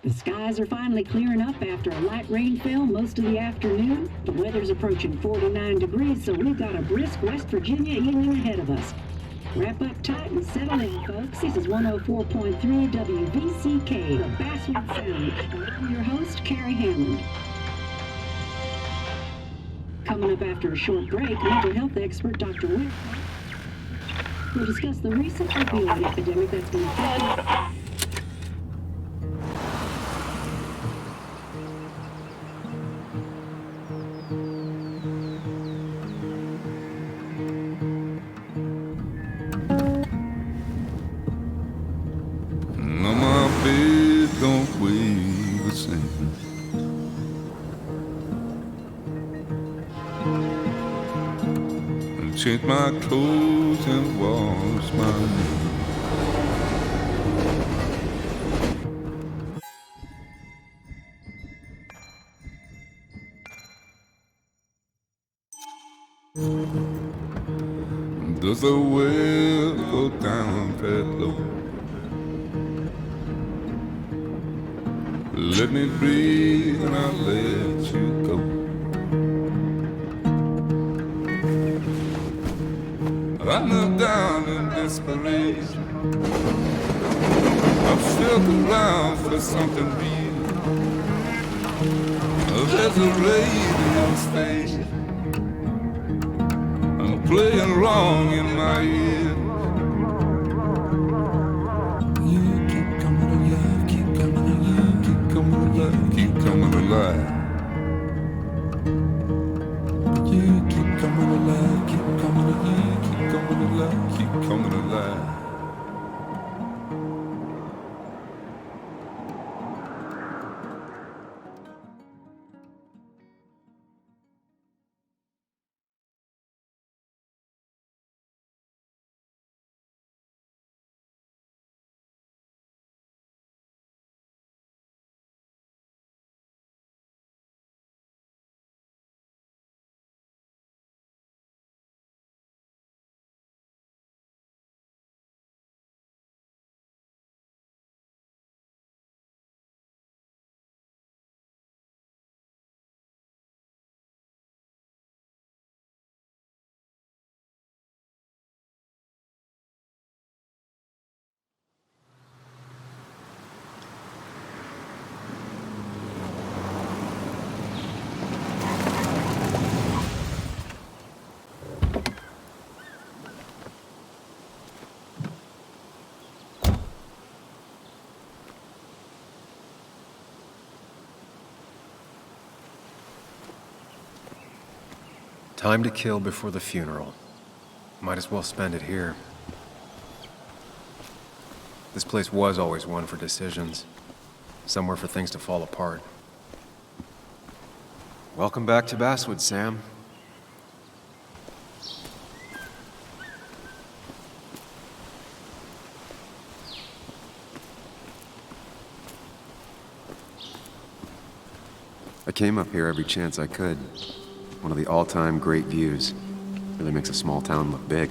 The skies are finally clearing up after a light rainfall most of the afternoon. The weather's approaching 49 degrees, so we've got a brisk West Virginia evening ahead of us. Wrap up tight and settle in, folks. This is 104.3 WVCK, the Basswood Sound, and I'm your host, Carrie Hammond. Coming up after a short break, mental health expert Dr. Wick will discuss the recent opioid epidemic that's been affecting. Change my clothes and wash my hands. Does the well go down that low? Let me breathe and I'll let you go. I knelt down in desperation. I felt around for something real. There's a radio station playing wrong in my ear. You keep coming alive, keep coming alive, keep coming alive, keep coming alive. You keep coming alive, keep coming alive, keep coming alive, keep coming alive. Time to kill before the funeral. Might as well spend it here. This place was always one for decisions. Somewhere for things to fall apart. Welcome back to Basswood, Sam. I came up here every chance I could. One of the all-time great views. Really makes a small town look big.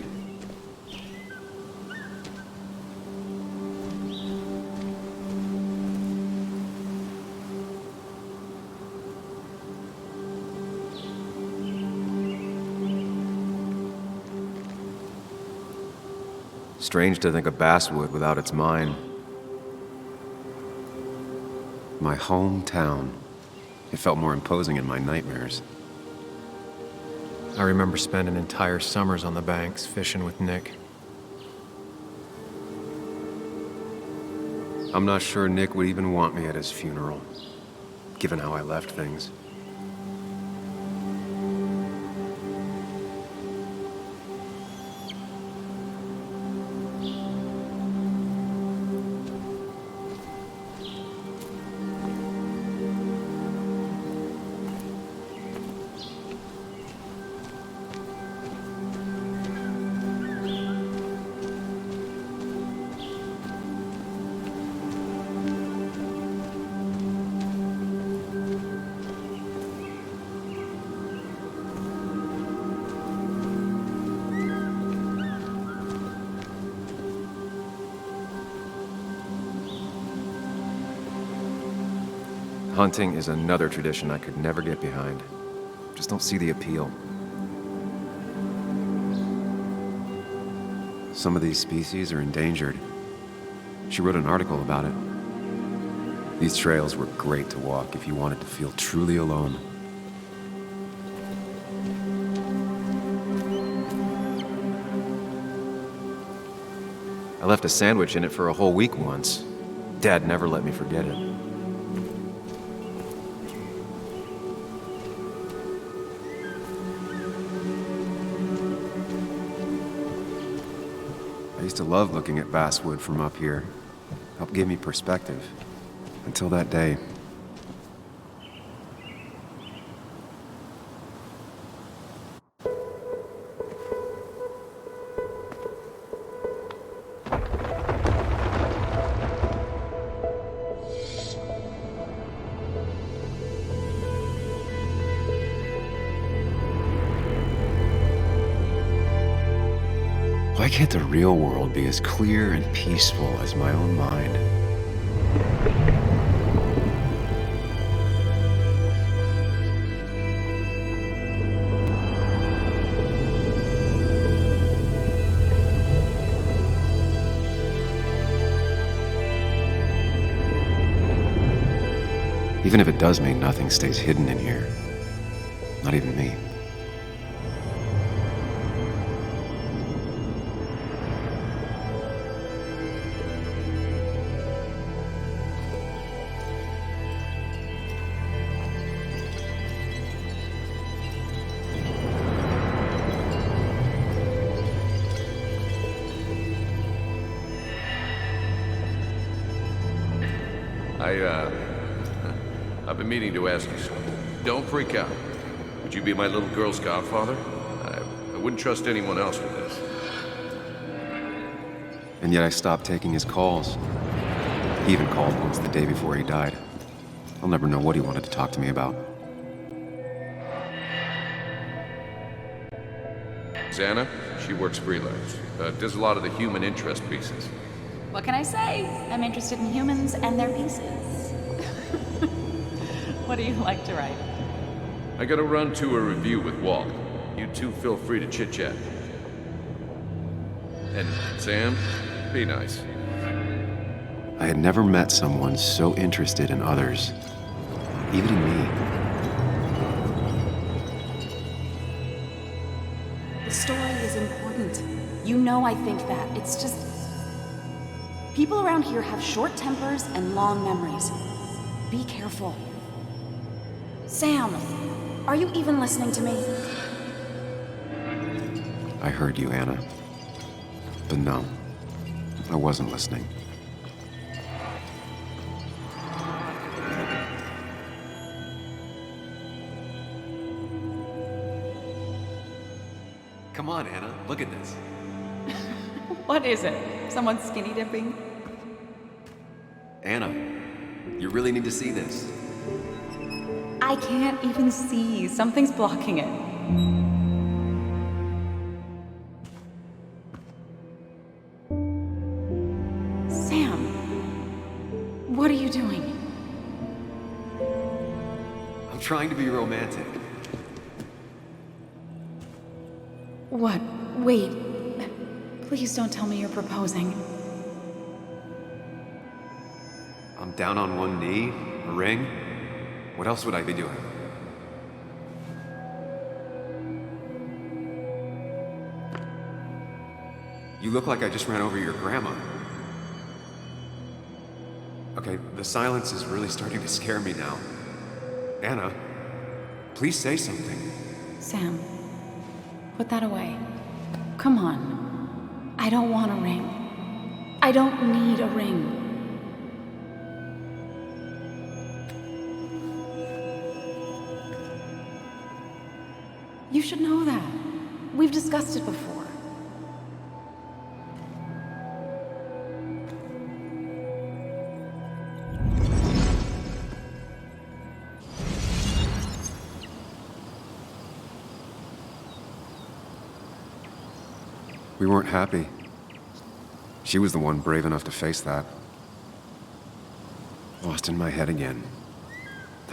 Strange to think of Basswood without its mine. My hometown. It felt more imposing in my nightmares. I remember spending entire summers on the banks fishing with Nick. I'm not sure Nick would even want me at his funeral, given how I left things. Hunting is another tradition I could never get behind. Just don't see the appeal. Some of these species are endangered. She wrote an article about it. These trails were great to walk if you wanted to feel truly alone. I left a sandwich in it for a whole week once. Dad never let me forget it. I used to love looking at Basswood from up here. Helped give me perspective. Until that day. Why can't the real world be as clear and peaceful as my own mind? Even if it does mean nothing stays hidden in here. Not even me. I've been meaning to ask you something. Don't freak out. Would you be my little girl's godfather? I wouldn't trust anyone else with this. And yet I stopped taking his calls. He even called once the day before he died. I'll never know what he wanted to talk to me about. Xana, she works freelance. Does a lot of the human interest pieces. What can I say? I'm interested in humans and their pieces. What do you like to write? I gotta run to a review with Walt. You two feel free to chit-chat. And Sam, be nice. I had never met someone so interested in others. Even in me. The story is important. You know I think that. It's just... people around here have short tempers and long memories. Be careful. Sam, are you even listening to me? I heard you, Anna. But no, I wasn't listening. Come on, Anna, look at this. What is it? Someone skinny dipping? Anna, you really need to see this. I can't even see. Something's blocking it. Sam, what are you doing? I'm trying to be romantic. What? Wait. Please don't tell me you're proposing. I'm down on one knee, a ring. What else would I be doing? You look like I just ran over your grandma. Okay, the silence is really starting to scare me now. Anna, please say something. Sam, put that away. Come on. I don't want a ring. I don't need a ring. You should know that. We've discussed it before. We weren't happy. She was the one brave enough to face that. Lost in my head again.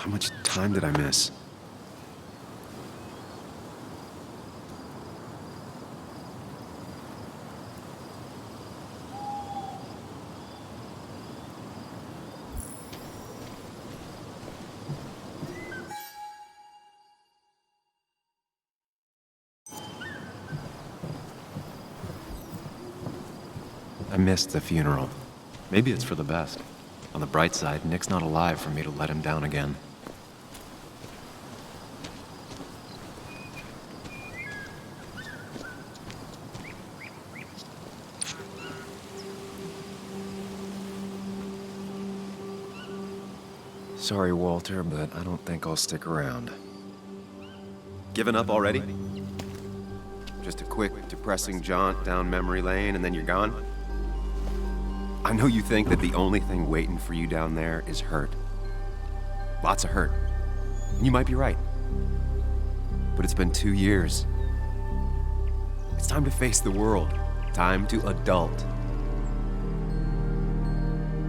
How much time did I miss? I missed the funeral. Maybe it's for the best. On the bright side, Nick's not alive for me to let him down again. Sorry, Walter, but I don't think I'll stick around. Given up already? Just a quick, depressing jaunt down memory lane and then you're gone? I know you think that the only thing waiting for you down there is hurt. Lots of hurt. And you might be right. But it's been 2 years. It's time to face the world. Time to adult.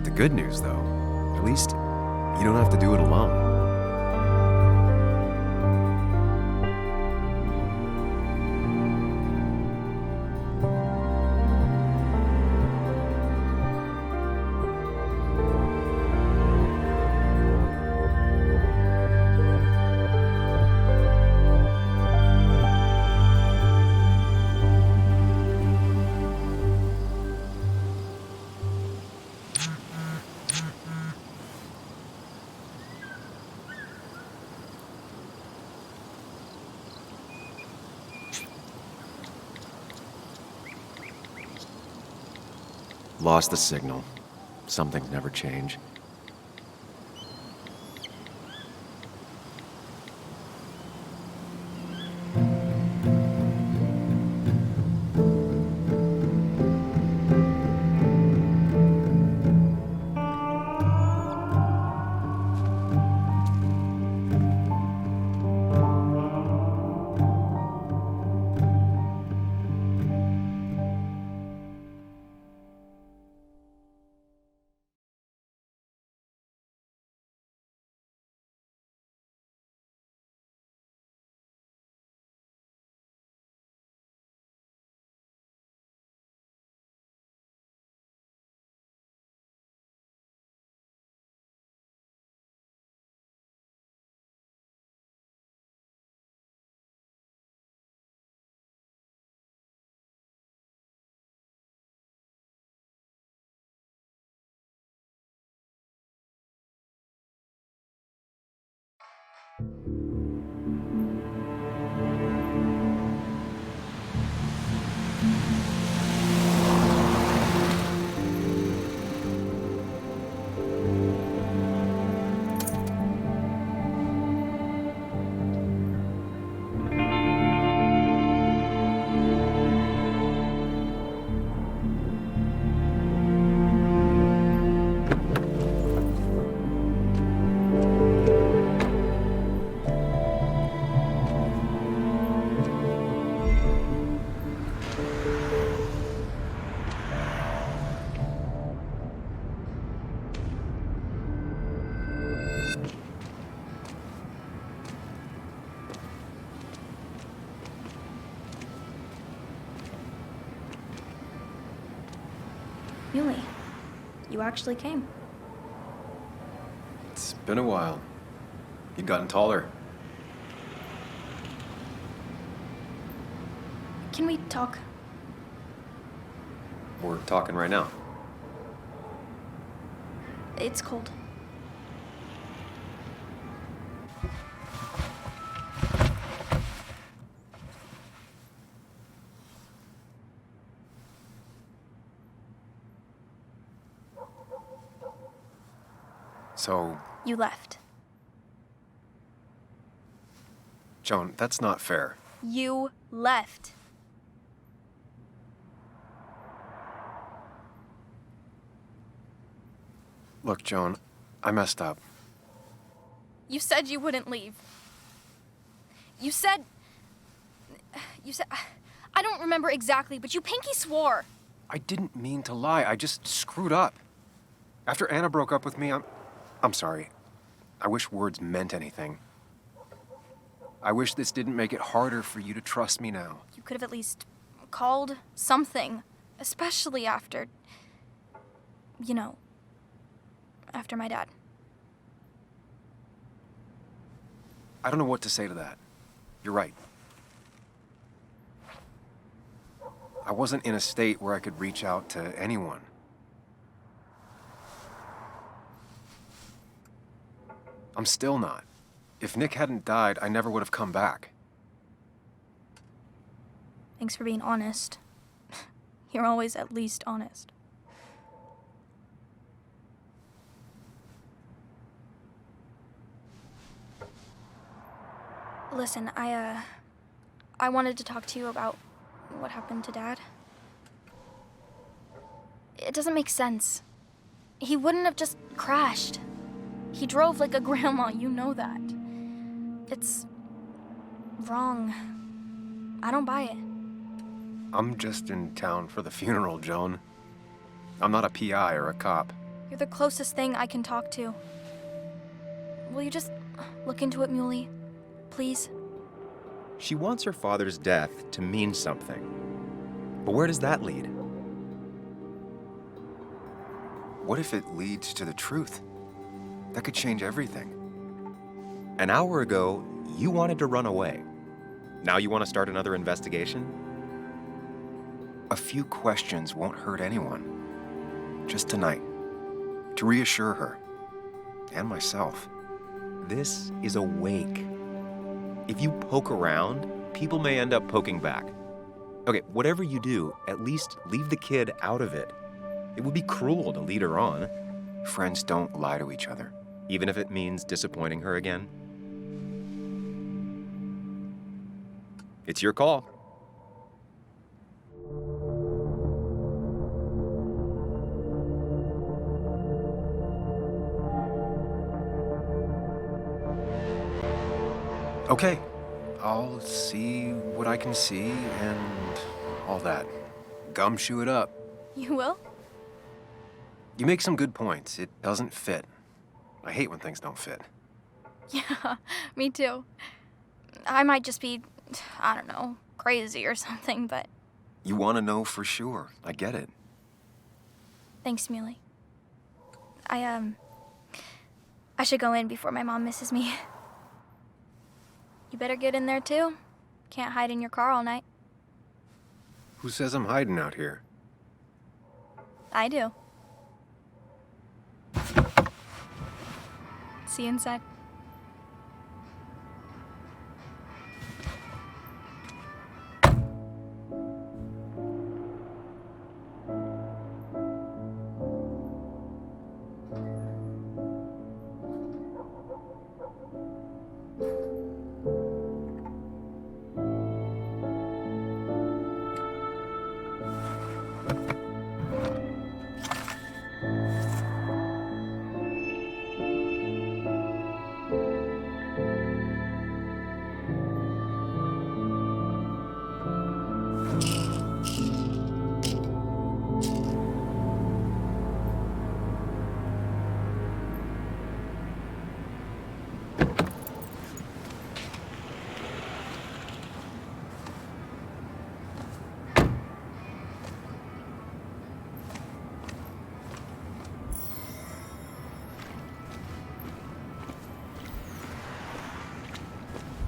The good news, though, at least you don't have to do it alone. Lost the signal. Some things never change. Yuli, you actually came. It's been a while. You've gotten taller. Can we talk? We're talking right now. It's cold. So, You left. Joan, that's not fair. You left. Look, Joan, I messed up. You said you wouldn't leave. You said... I don't remember exactly, but you pinky swore. I didn't mean to lie. I just screwed up. After Anna broke up with me, I'm sorry. I wish words meant anything. I wish this didn't make it harder for you to trust me now. You could have at least called something, especially after, you know, after my dad. I don't know what to say to that. You're right. I wasn't in a state where I could reach out to anyone. I'm still not. If Nick hadn't died, I never would have come back. Thanks for being honest. You're always at least honest. Listen, I wanted to talk to you about what happened to Dad. It doesn't make sense. He wouldn't have just crashed. He drove like a grandma, you know that. It's wrong. I don't buy it. I'm just in town for the funeral, Joan. I'm not a PI or a cop. You're the closest thing I can talk to. Will you just look into it, Muley? Please? She wants her father's death to mean something. But where does that lead? What if it leads to the truth? That could change everything. An hour ago, you wanted to run away. Now you want to start another investigation? A few questions won't hurt anyone. Just tonight. To reassure her. And myself. This is a wake. If you poke around, people may end up poking back. Okay, whatever you do, at least leave the kid out of it. It would be cruel to lead her on. Friends don't lie to each other. Even if it means disappointing her again. It's your call. Okay, I'll see what I can see and all that. Gumshoe it up. You will? You make some good points. It doesn't fit. I hate when things don't fit. Yeah, me too. I might just be, I don't know, crazy or something, but... You want to know for sure. I get it. Thanks, Muley. I should go in before my mom misses me. You better get in there, too. Can't hide in your car all night. Who says I'm hiding out here? I do. See you inside.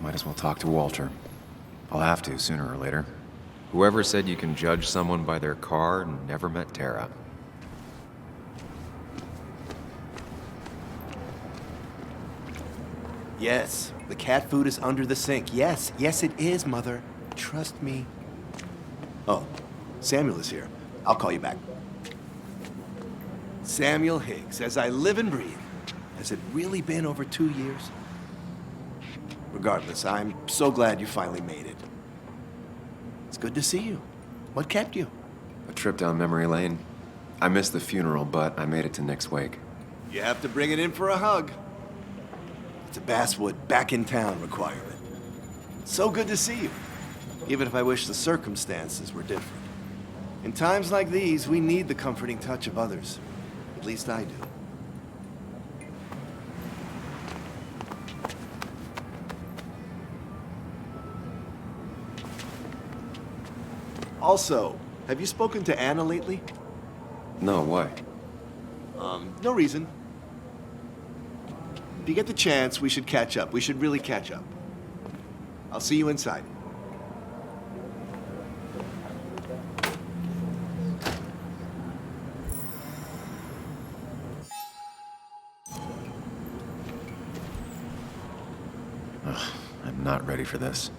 Might as well talk to Walter. I'll have to, sooner or later. Whoever said you can judge someone by their car never met Tara. Yes, the cat food is under the sink. Yes, yes it is, Mother. Trust me. Oh, Samuel is here. I'll call you back. Samuel Higgs, as I live and breathe. Has it really been over 2 years? Regardless, I'm so glad you finally made it. It's good to see you. What kept you? A trip down memory lane. I missed the funeral, but I made it to Nick's wake. You have to bring it in for a hug. It's a Basswood back in town requirement. So good to see you, even if I wish the circumstances were different. In times like these, we need the comforting touch of others. At least I do. Also, have you spoken to Anna lately? No, why? No reason. If you get the chance, we should catch up. We should really catch up. I'll see you inside. I'm not ready for this.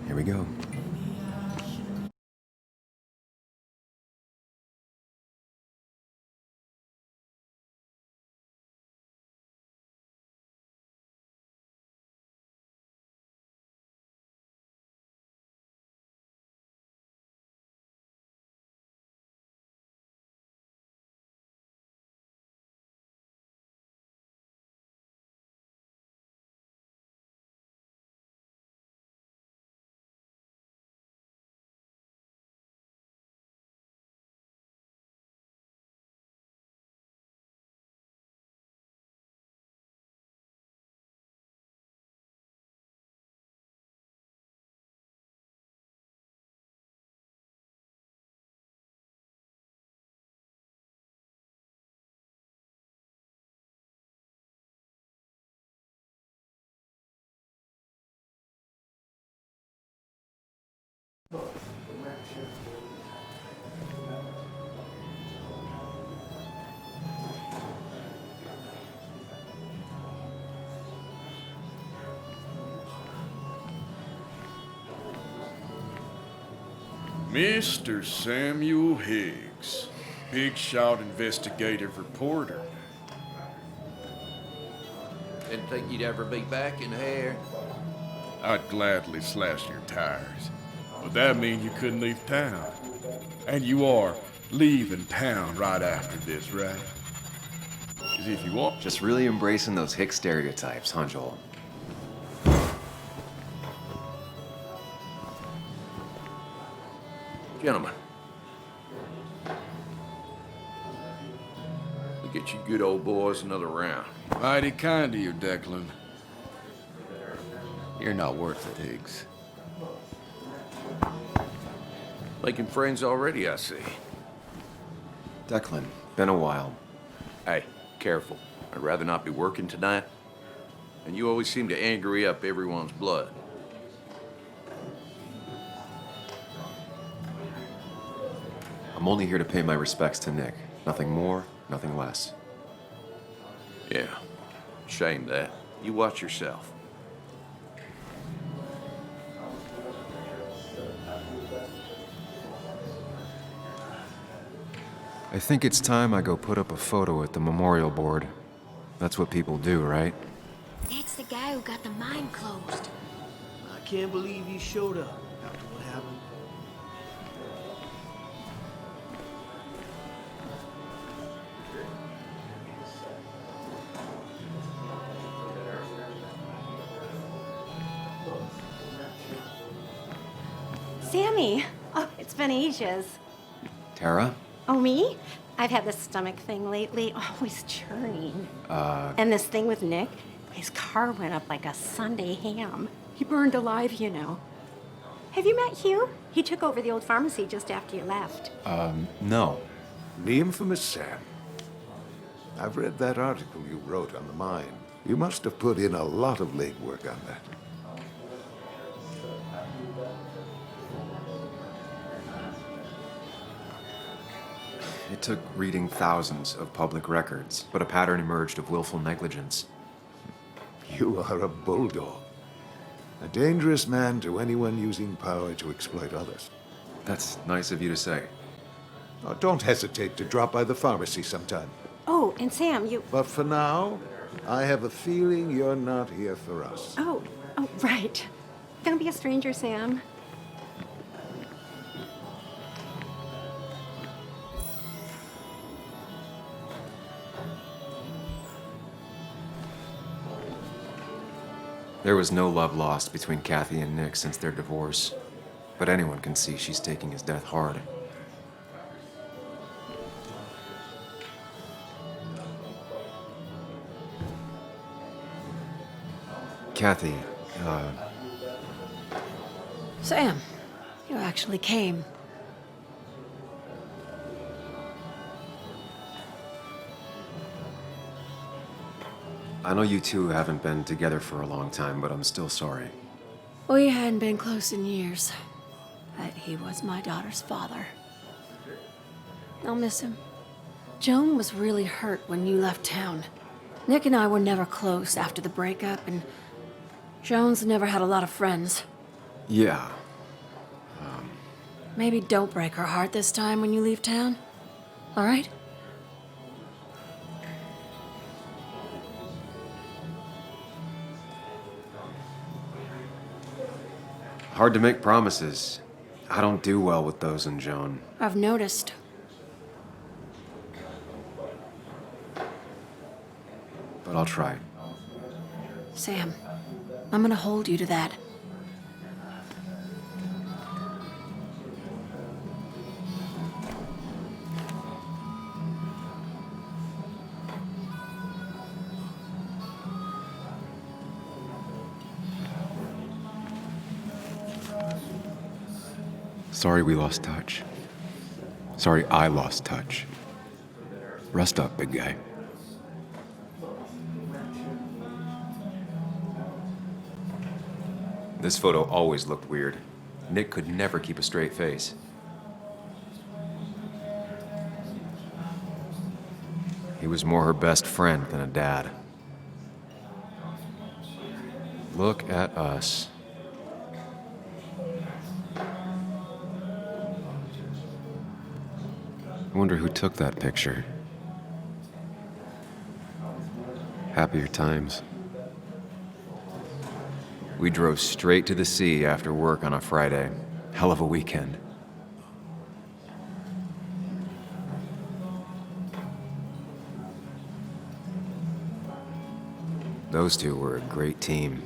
Here we go. Mr. Samuel Higgs, big shot investigative reporter. Didn't think you'd ever be back in here. I'd gladly slash your tires, but that means you couldn't leave town. And you are leaving town right after this, right? 'Cause if you want, Just really embracing those Hicks stereotypes, huh, Joel? Gentlemen. We'll get you good old boys another round. mighty kind of you, Declan. You're not worth it, Higgs. Making friends already, I see. Declan, been a while. Hey, careful. I'd rather not be working tonight. And you always seem to angry up everyone's blood. I'm only here to pay my respects to Nick. Nothing more, nothing less. Yeah, shame that. You watch yourself. I think it's time I go put up a photo at the memorial board. That's what people do, right? That's the guy who got the mine closed. I can't believe he showed up after what happened. Sammy! Oh, it's been ages. Tara? Oh, me? I've had this stomach thing lately, always churning. And this thing with Nick, his car went up like a Sunday ham. He burned alive, you know. Have you met Hugh? He took over the old pharmacy just after you left. No. The infamous Sam. I've read that article you wrote on the mine. You must have put in a lot of legwork on that. It took reading thousands of public records, but a pattern emerged of willful negligence. You are a bulldog. A dangerous man to anyone using power to exploit others. That's nice of you to say. Oh, don't hesitate to drop by the pharmacy sometime. Oh, and Sam, you... But for now, I have a feeling you're not here for us. Oh, right. Don't be a stranger, Sam. There was no love lost between Kathy and Nick since their divorce, but anyone can see she's taking his death hard. Kathy, Sam, you actually came. I know you two haven't been together for a long time, but I'm still sorry. We hadn't been close in years, but he was my daughter's father. I'll miss him. Joan was really hurt when you left town. Nick and I were never close after the breakup, and Joan's never had a lot of friends. Yeah. Maybe don't break her heart this time when you leave town, all right? Hard to make promises. I don't do well with those in Joan. I've noticed. But I'll try. Sam, I'm gonna hold you to that. Sorry we lost touch. Sorry I lost touch. Rest up, big guy. This photo always looked weird. Nick could never keep a straight face. He was more her best friend than a dad. Look at us. I wonder who took that picture. Happier times. We drove straight to the sea after work on a Friday. Hell of a weekend. Those two were a great team.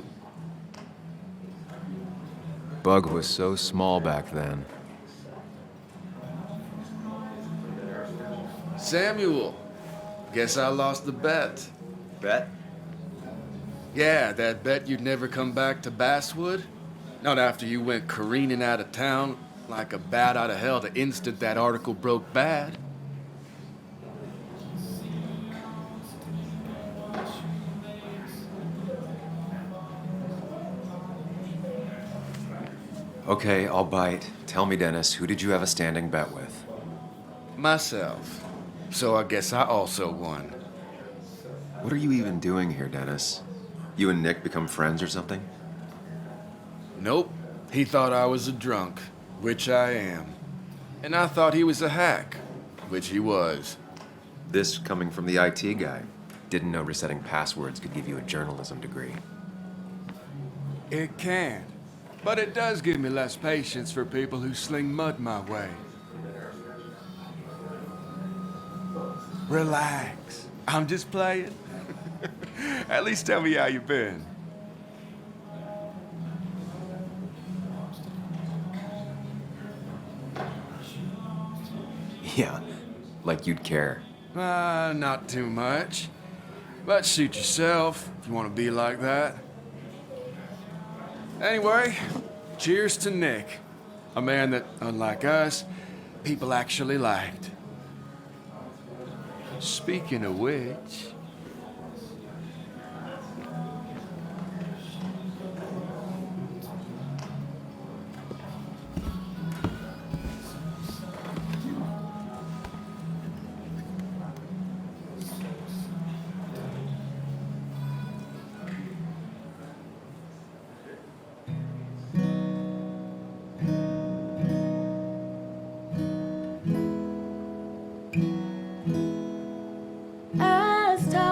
Bug was so small back then. Samuel, guess I lost the bet. Bet? Yeah, that bet you'd never come back to Basswood? Not after you went careening out of town like a bat out of hell the instant that article broke bad. Okay, I'll bite. Tell me, Dennis, who did you have a standing bet with? Myself. So I guess I also won. What are you even doing here, Dennis? You and Nick become friends or something? Nope. He thought I was a drunk, which I am. And I thought he was a hack, which he was. This coming from the IT guy. Didn't know resetting passwords could give you a journalism degree. It can. But it does give me less patience for people who sling mud my way. Relax. I'm just playing. At least tell me how you been. Yeah, like you'd care. Not too much. But suit yourself if you want to be like that. Anyway, cheers to Nick. A man that, unlike us, people actually liked. Speaking of which... As time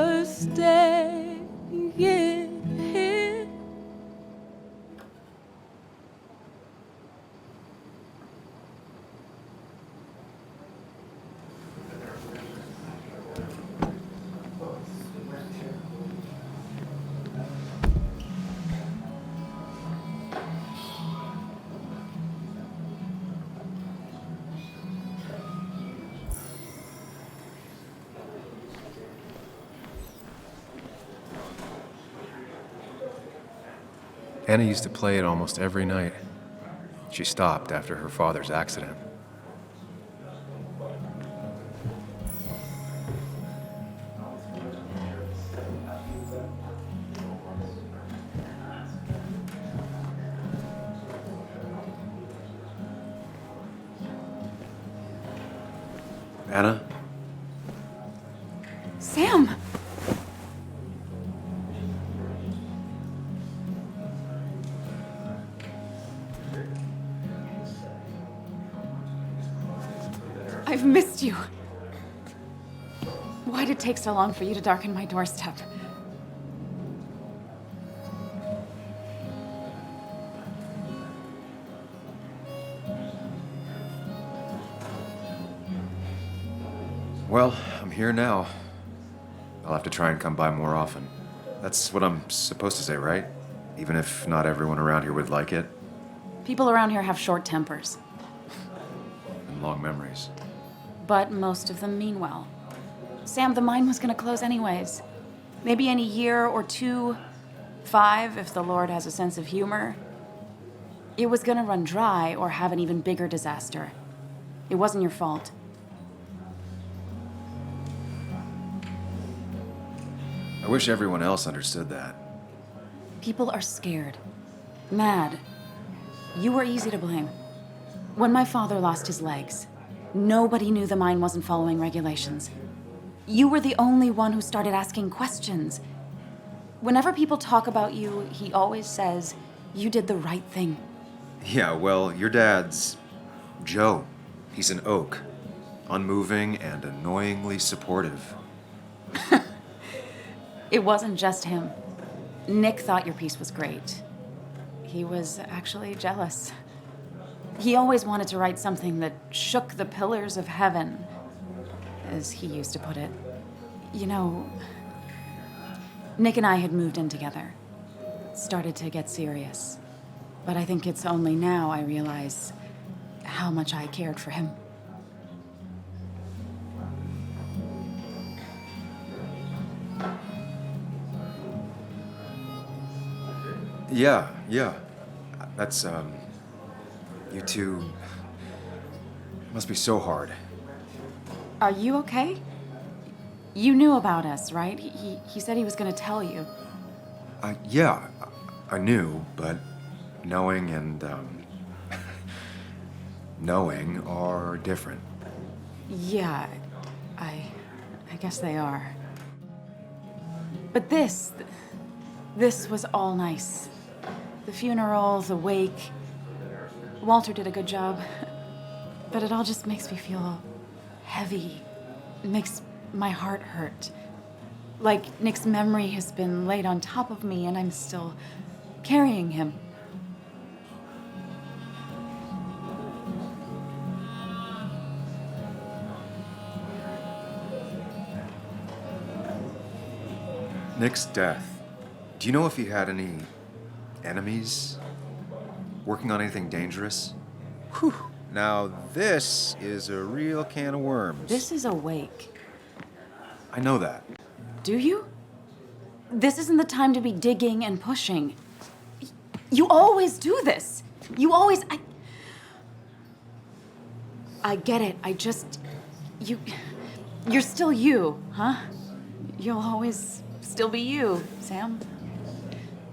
you're staying here. Anna used to play it almost every night. She stopped after her father's accident. Anna? Sam! I've missed you. Why'd it take so long for you to darken my doorstep? Well, I'm here now. I'll have to try and come by more often. That's what I'm supposed to say, right? Even if not everyone around here would like it. People around here have short tempers, And long memories. but most of them mean well. Sam, the mine was gonna close anyways. Maybe in a year or 2, 5, if the Lord has a sense of humor. It was gonna run dry or have an even bigger disaster. It wasn't your fault. I wish everyone else understood that. People are scared. Mad. You were easy to blame. When my father lost his legs, nobody knew the mine wasn't following regulations. You were the only one who started asking questions. Whenever people talk about you, he always says, you did the right thing. Yeah, well, your dad's Joe. He's an oak. Unmoving and annoyingly supportive. It wasn't just him. Nick thought your piece was great. He was actually jealous. He always wanted to write something that shook the pillars of heaven, as he used to put it. You know, Nick and I had moved in together. Started to get serious. But I think it's only now I realize how much I cared for him. Yeah. That's, you two must be so hard. Are you okay? You knew about us, right? He said he was gonna tell you. Yeah, I knew, but knowing and, knowing are different. Yeah, I guess they are. But this was all nice. The funeral, the wake. Walter did a good job. But it all just makes me feel heavy. It makes my heart hurt. Like Nick's memory has been laid on top of me and I'm still carrying him. Nick's death. Do you know if he had any enemies? Working on anything dangerous? Whew. Now this is a real can of worms. This is a wake. I know that. Do you? This isn't the time to be digging and pushing. You always do this. You always... I get it. You're still you, huh? You'll always still be you, Sam.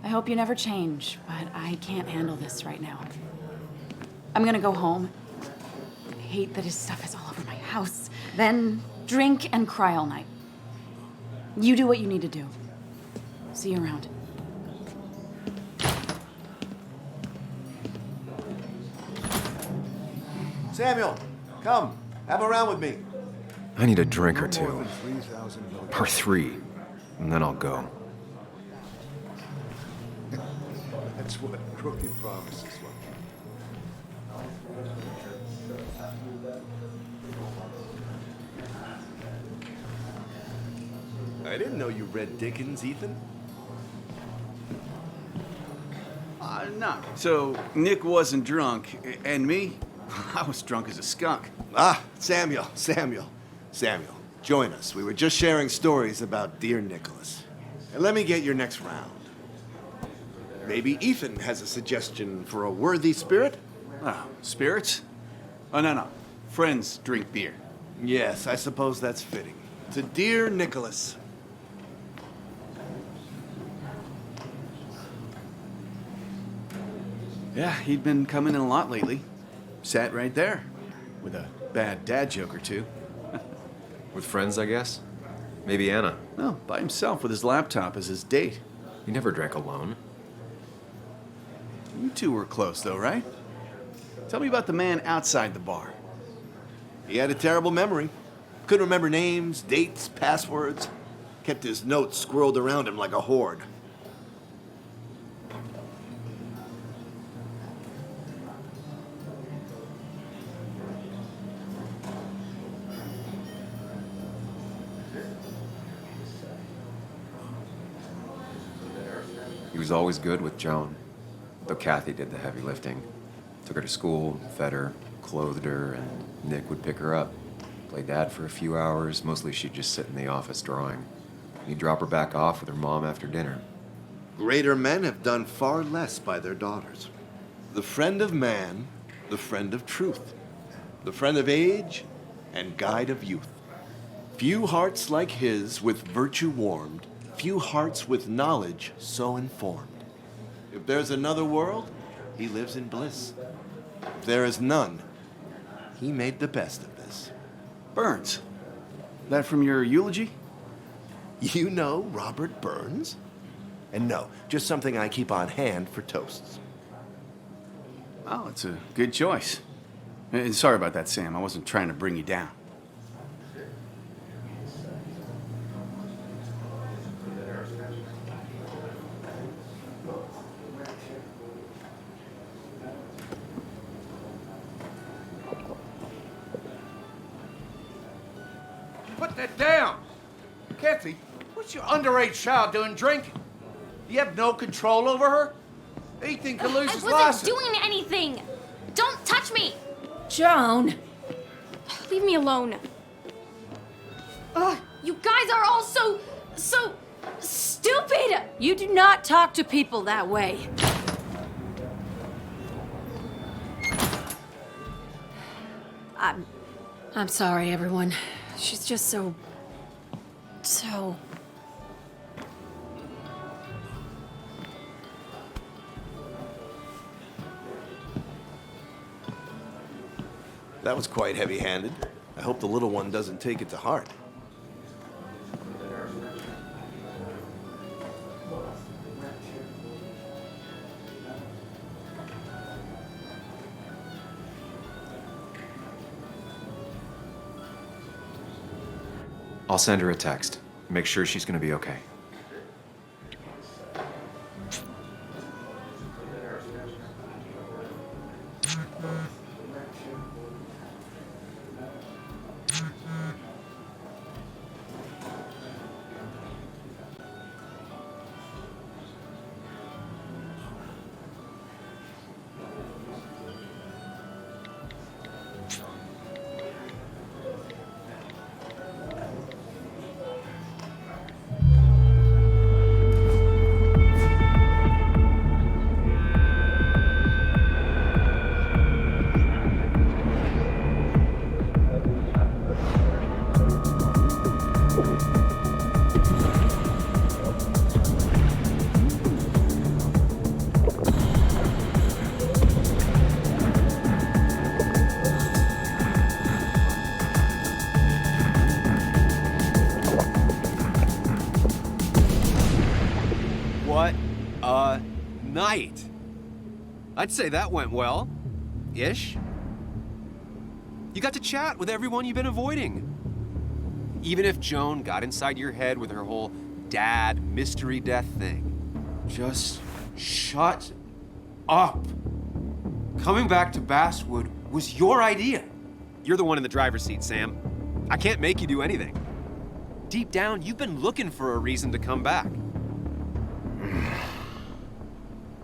I hope you never change, but I can't handle this right now. I'm gonna go home. I hate that his stuff is all over my house. Then drink and cry all night. You do what you need to do. See you around. Samuel, come. Have a round with me. I need a drink or No more two. than 3,000 Or 3. and then I'll go. That's what crooked promises look like. I didn't know you read Dickens, Ethan. No. So, Nick wasn't drunk, and me? I was drunk as a skunk. Ah, Samuel. Join us. We were just sharing stories about dear Nicholas. And let me get your next round. Maybe Ethan has a suggestion for a worthy spirit? Oh, spirits? Oh, no. Friends drink beer. Yes, I suppose that's fitting. To dear Nicholas. Yeah, he'd been coming in a lot lately. Sat right there, with a bad dad joke or two. With friends, I guess? Maybe Anna. No, by himself with his laptop as his date. He never drank alone. You two were close, though, right? Tell me about the man outside the bar. He had a terrible memory. Couldn't remember names, dates, passwords. Kept his notes squirreled around him like a hoard. He was always good with Joan, though Kathy did the heavy lifting. Took her to school, fed her, clothed her, and Nick would pick her up. Play dad for a few hours. Mostly she'd just sit in the office drawing. He'd drop her back off with her mom after dinner. Greater men have done far less by their daughters. The friend of man, the friend of truth, the friend of age, and guide of youth. Few hearts like his with virtue warmed, few hearts with knowledge so informed. If there's another world, he lives in bliss. If there is none, he made the best of this. Burns. That from your eulogy? You know Robert Burns? And no, just something I keep on hand for toasts. Oh, it's a good choice. Sorry about that, Sam. I wasn't trying to bring you down. Put that down! Kathy, what's your underage child doing drinking? You have no control over her? Ethan could lose his license. I wasn't doing anything! Don't touch me! Joan! Leave me alone. Ugh, you guys are all so stupid! You do not talk to people that way. I'm sorry, everyone. She's just so... That was quite heavy-handed. I hope the little one doesn't take it to heart. I'll send her a text. Make sure she's gonna be okay. What a night! I'd say that went well. Ish. You got to chat with everyone you've been avoiding. Even if Joan got inside your head with her whole dad mystery death thing. Just shut up. Coming back to Basswood was your idea. You're the one in the driver's seat, Sam. I can't make you do anything. Deep down, you've been looking for a reason to come back.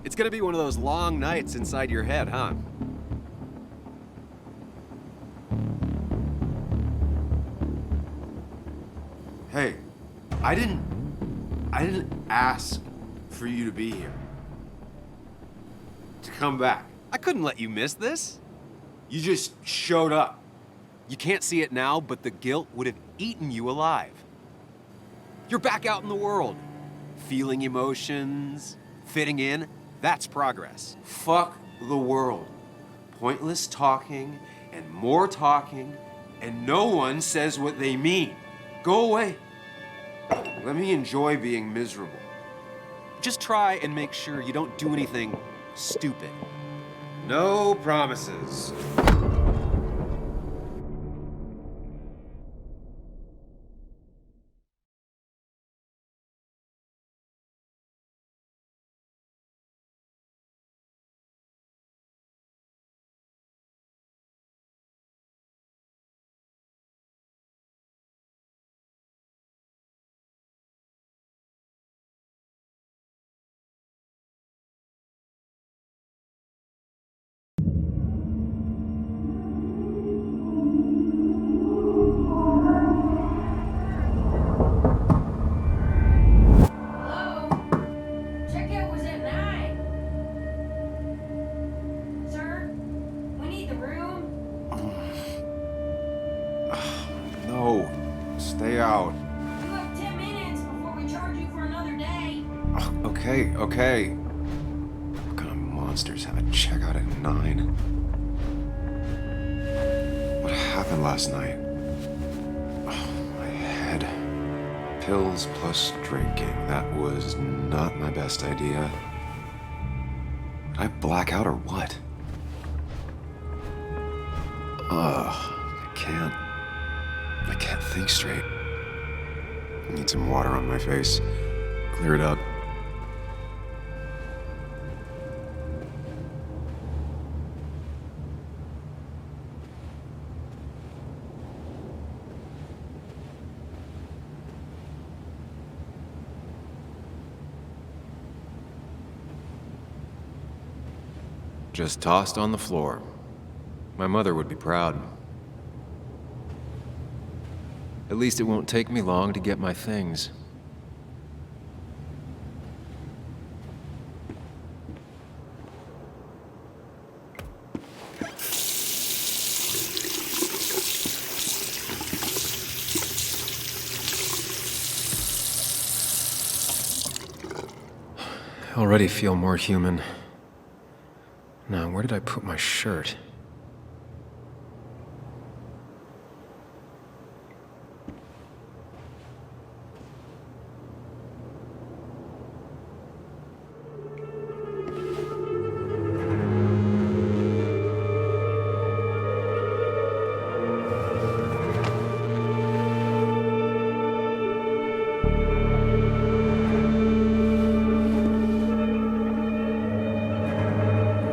It's gonna be one of those long nights inside your head, huh? Hey, I didn't ask for you to be here. To come back. I couldn't let you miss this. You just showed up. You can't see it now, but the guilt would have eaten you alive. You're back out in the world, feeling emotions, fitting in. That's progress. Fuck the world. Pointless talking and more talking, and no one says what they mean. Go away. Let me enjoy being miserable. Just try and make sure you don't do anything stupid. No promises. Stay out. You have 10 minutes before we charge you for another day. Okay. What kind of monsters have a checkout at 9? What happened last night? My head. Pills plus drinking. That was not my best idea. Did I black out or what? I can't think straight. I need some water on my face. Clear it up. Just tossed on the floor. My mother would be proud. At least it won't take me long to get my things. I already feel more human. Now, where did I put my shirt?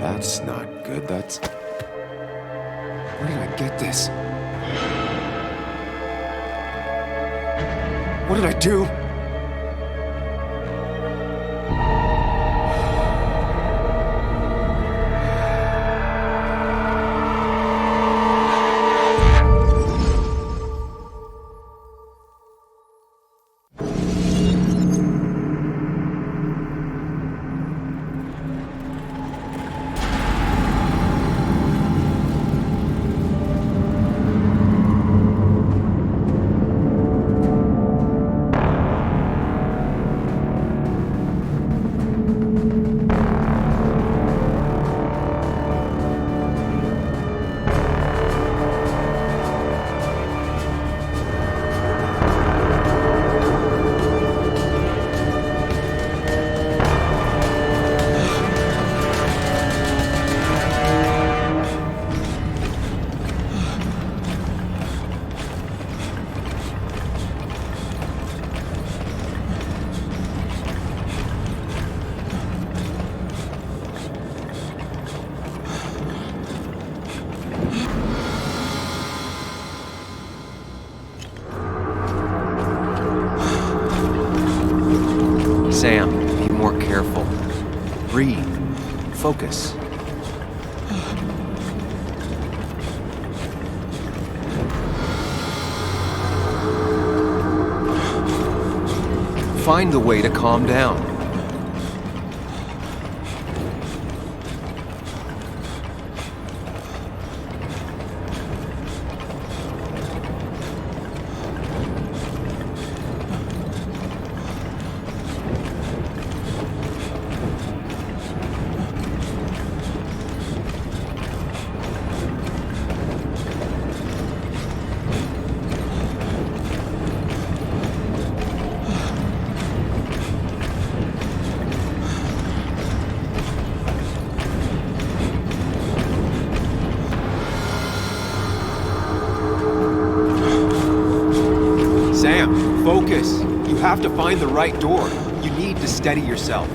That's not good. That's... Where did I get this? What did I do? Sam, be more careful. Breathe. Focus. Find the way to calm down. Sam, focus. You have to find the right door. You need to steady yourself.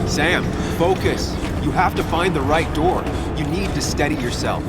Sam, focus. You have to find the right door. You need to steady yourself.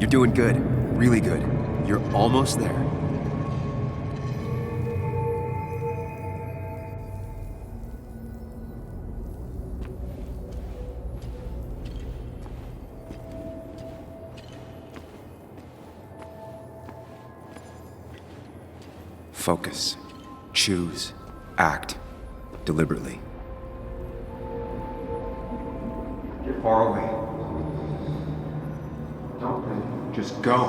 You're doing good. Really good. You're almost there. Focus. Choose. Act. Deliberately. You're far away. Don't think. Just go.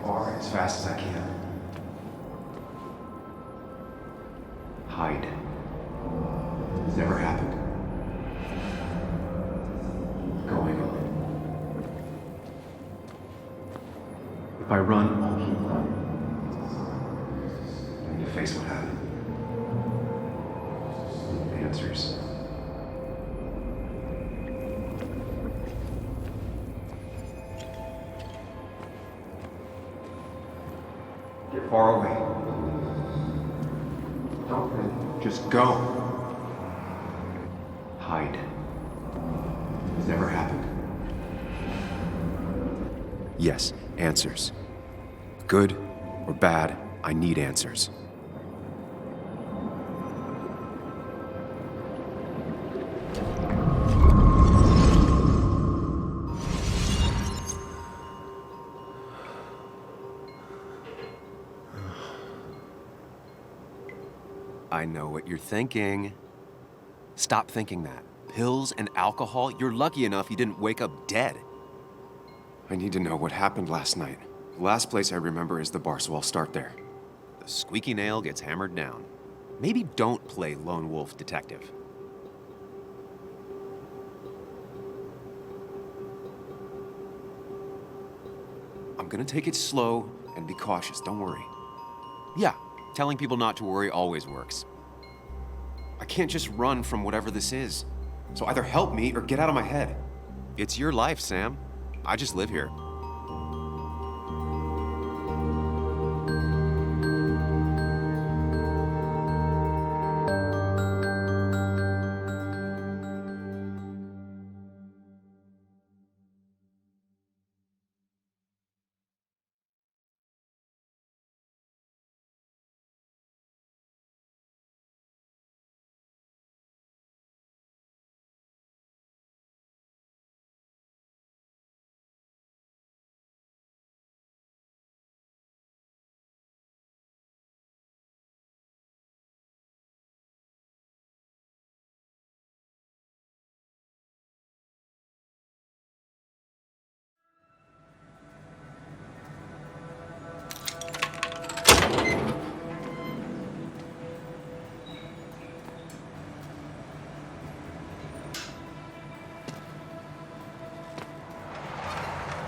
Far as fast as I can. Hide. It's never happened. Going on. If I run, I'll keep running. I need to face what happened. Answers. far away. Don't think, just go. Hide. It's never happened. Yes, answers. Good or bad, I need answers. I know what you're thinking. Stop thinking that. Pills and alcohol? You're lucky enough you didn't wake up dead. I need to know what happened last night. The last place I remember is the bar, so I'll start there. The squeaky nail gets hammered down. Maybe don't play lone wolf detective. I'm gonna take it slow and be cautious, don't worry. Yeah, telling people not to worry always works. I can't just run from whatever this is. So either help me or get out of my head. It's your life, Sam. I just live here.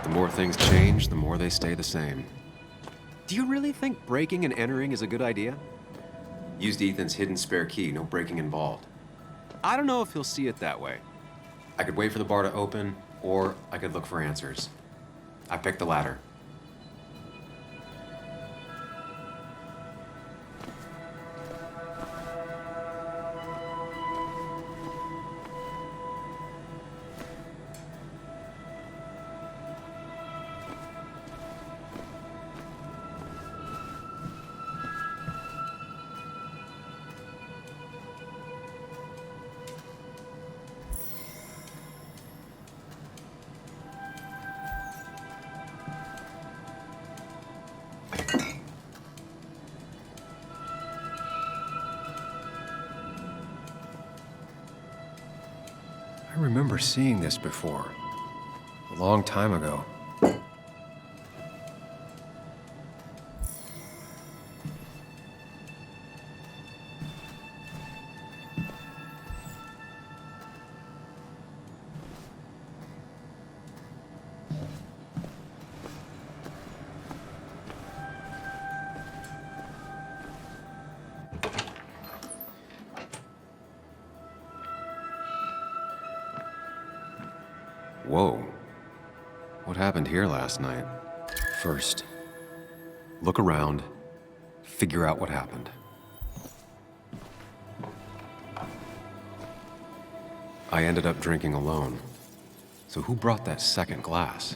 The more things change, the more they stay the same. Do you really think breaking and entering is a good idea? Used Ethan's hidden spare key, no breaking involved. I don't know if he'll see it that way. I could wait for the bar to open, or I could look for answers. I picked the latter. I remember seeing this before. A long time ago. Whoa. What happened here last night? First, look around, figure out what happened. I ended up drinking alone. So who brought that second glass?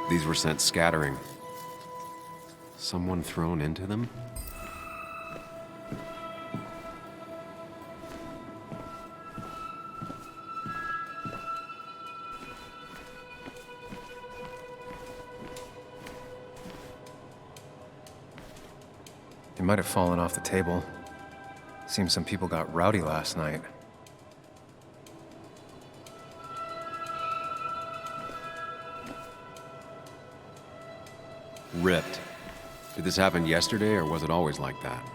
These were sent scattering. Someone thrown into them? They might have fallen off the table. Seems some people got rowdy last night. Ripped. Did this happen yesterday, or was it always like that?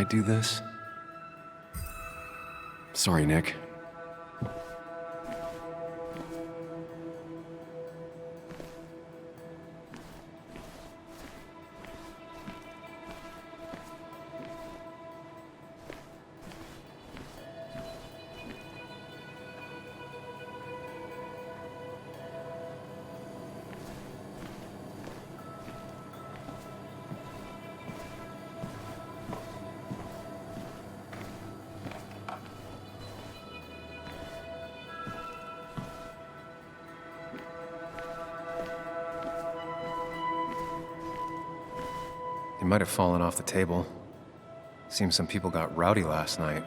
do this? Sorry, Nick. They might have fallen off the table. Seems some people got rowdy last night.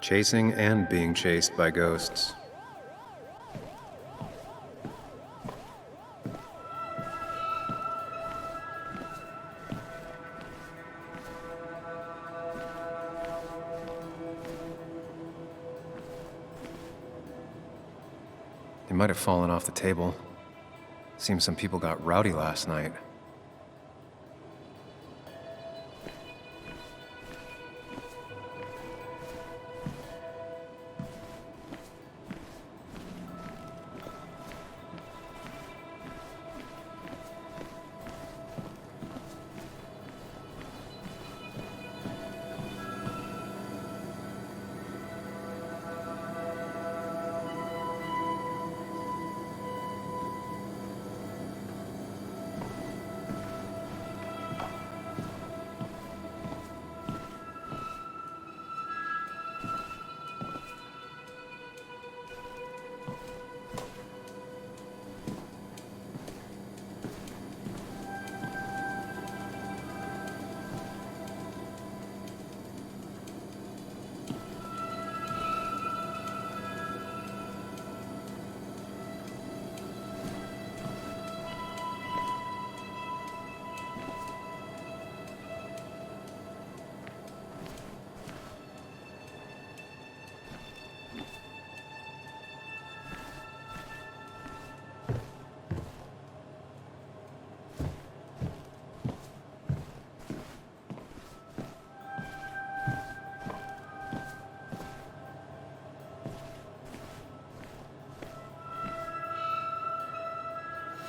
Chasing and being chased by ghosts. They might have fallen off the table. Seems some people got rowdy last night.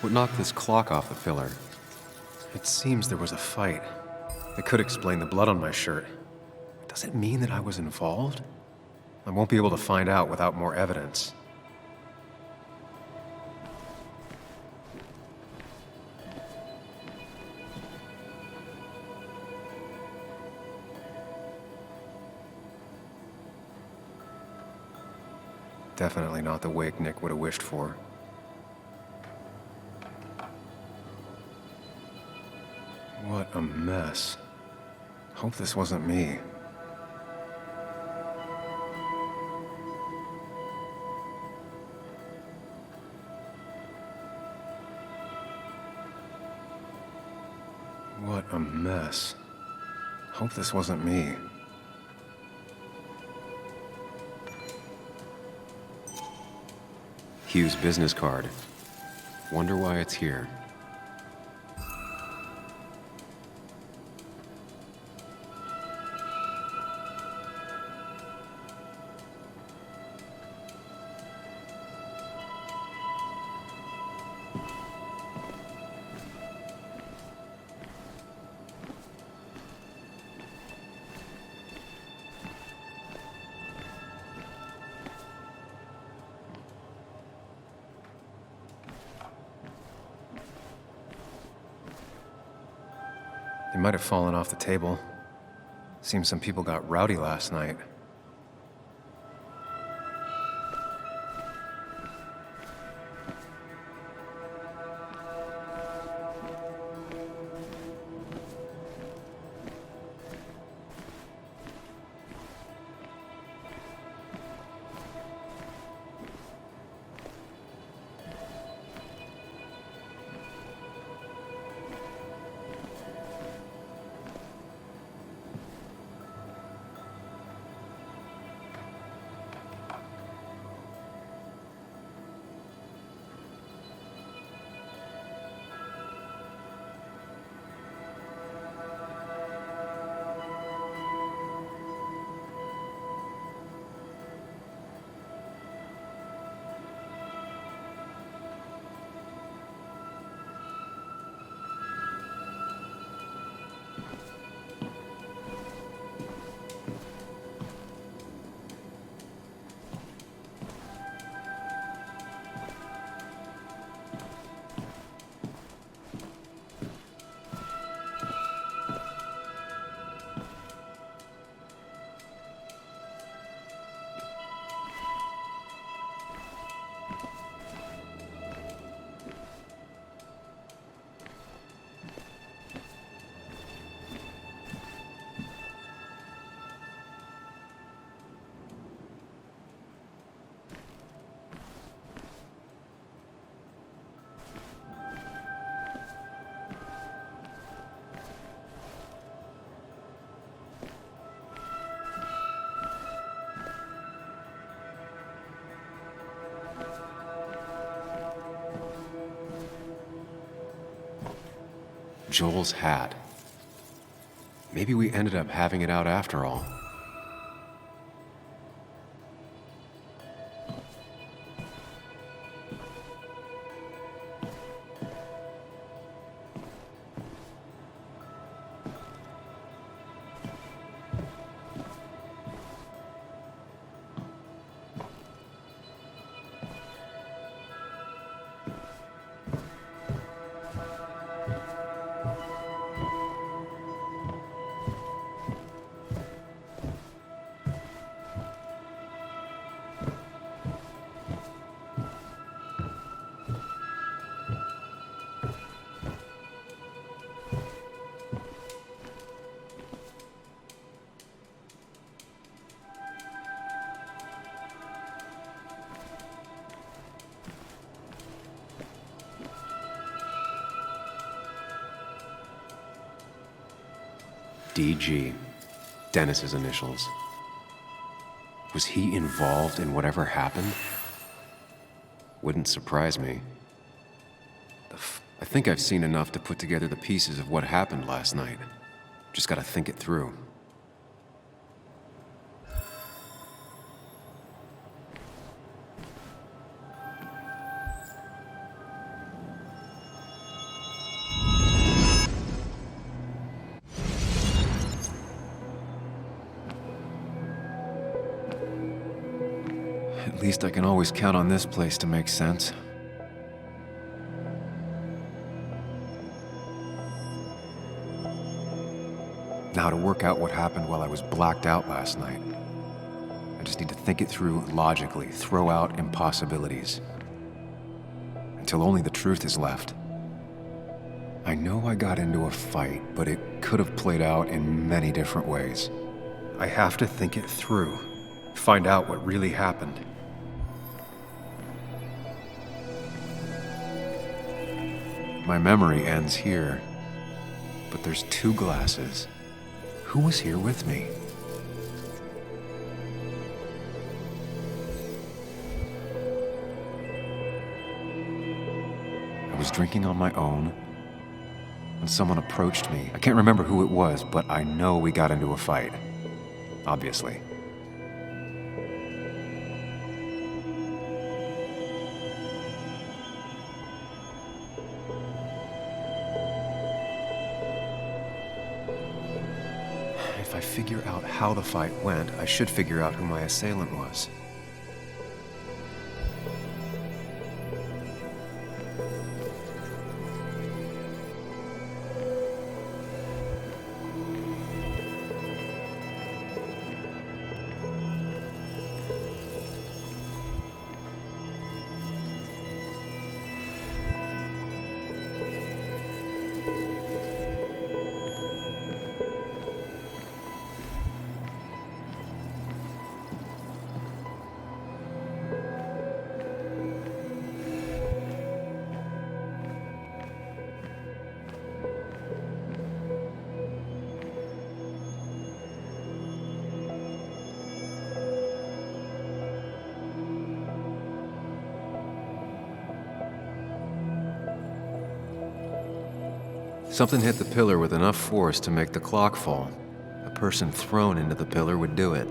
What knocked this clock off the pillar? It seems there was a fight. It could explain the blood on my shirt. Does it mean that I was involved? I won't be able to find out without more evidence. Definitely not the wake Nick would have wished for. What a mess. Hope this wasn't me. What a mess. Hope this wasn't me. Hugh's business card. Wonder why it's here. They might have fallen off the table. Seems some people got rowdy last night. Joel's hat. Maybe we ended up having it out after all. DG. Dennis's initials. Was he involved in whatever happened? Wouldn't surprise me. I think I've seen enough to put together the pieces of what happened last night. Just gotta think it through. At least I can always count on this place to make sense. Now to work out what happened while I was blacked out last night. I just need to think it through logically, throw out impossibilities. Until only the truth is left. I know I got into a fight, but it could have played out in many different ways. I have to think it through, find out what really happened. My memory ends here, but there's 2 glasses. Who was here with me? I was drinking on my own when someone approached me. I can't remember who it was, but I know we got into a fight. Obviously. If I figure out how the fight went, I should figure out who my assailant was. Something hit the pillar with enough force to make the clock fall. A person thrown into the pillar would do it.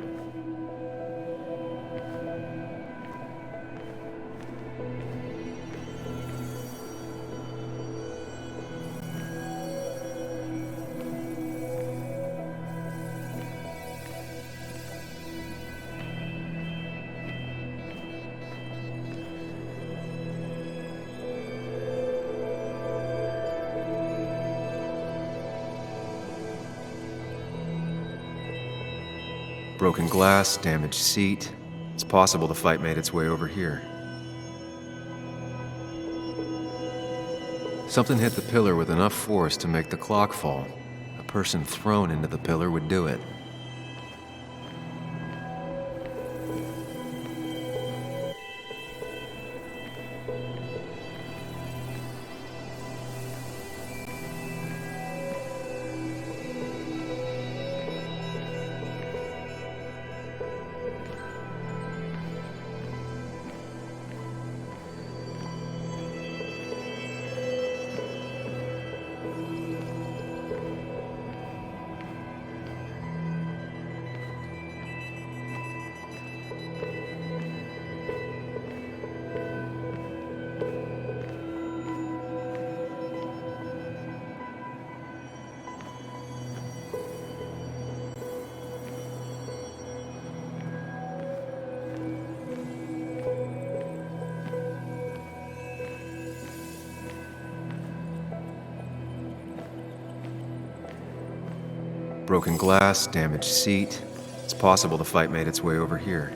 Broken glass, damaged seat. It's possible the fight made its way over here. Something hit the pillar with enough force to make the clock fall. A person thrown into the pillar would do it. Broken glass, damaged seat. It's possible the fight made its way over here.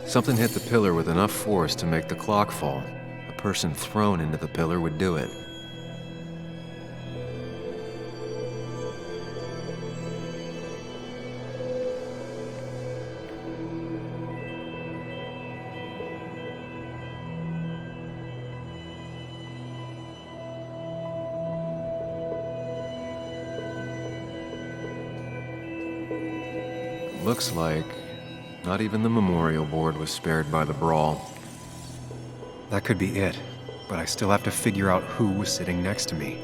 Something hit the pillar with enough force to make the clock fall. A person thrown into the pillar would do it. Looks like not even the memorial board was spared by the brawl. That could be it, but I still have to figure out who was sitting next to me.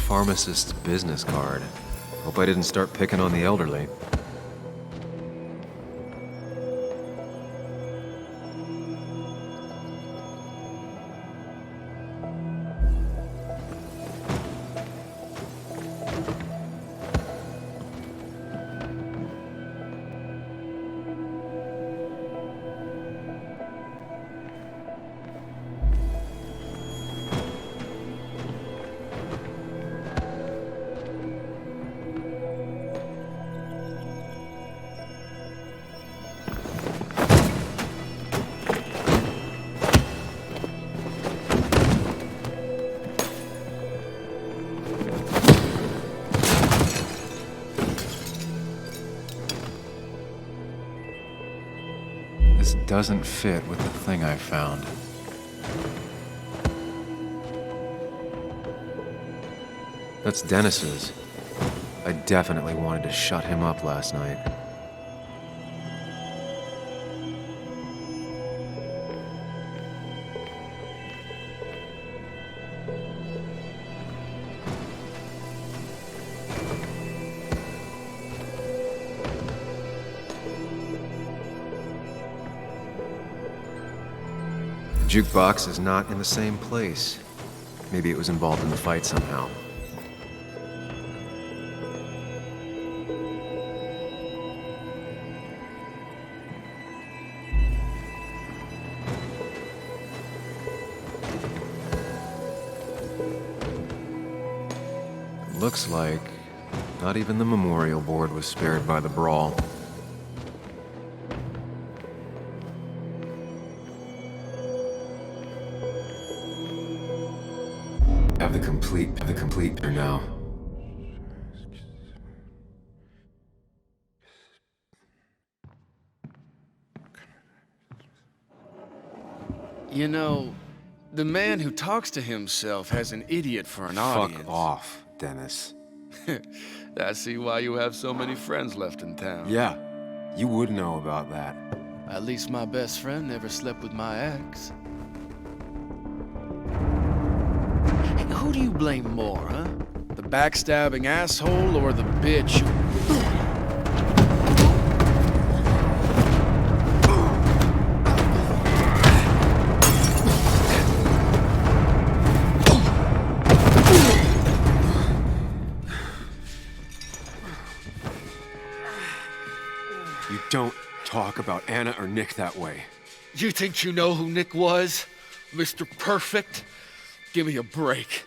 pharmacist's business card. Hope I didn't start picking on the elderly. This doesn't fit with the thing I found. That's Dennis's. I definitely wanted to shut him up last night. The jukebox is not in the same place. Maybe it was involved in the fight somehow. Looks like not even the memorial board was spared by the brawl. Have the complete here now. You know, the man who talks to himself has an idiot for an audience. Fuck off, Dennis. I see why you have so many friends left in town. Yeah, you would know about that. At least my best friend never slept with my ex. Who do you blame more, huh? The backstabbing asshole or the bitch who... You don't talk about Anna or Nick that way. You think you know who Nick was? Mr. Perfect? Give me a break.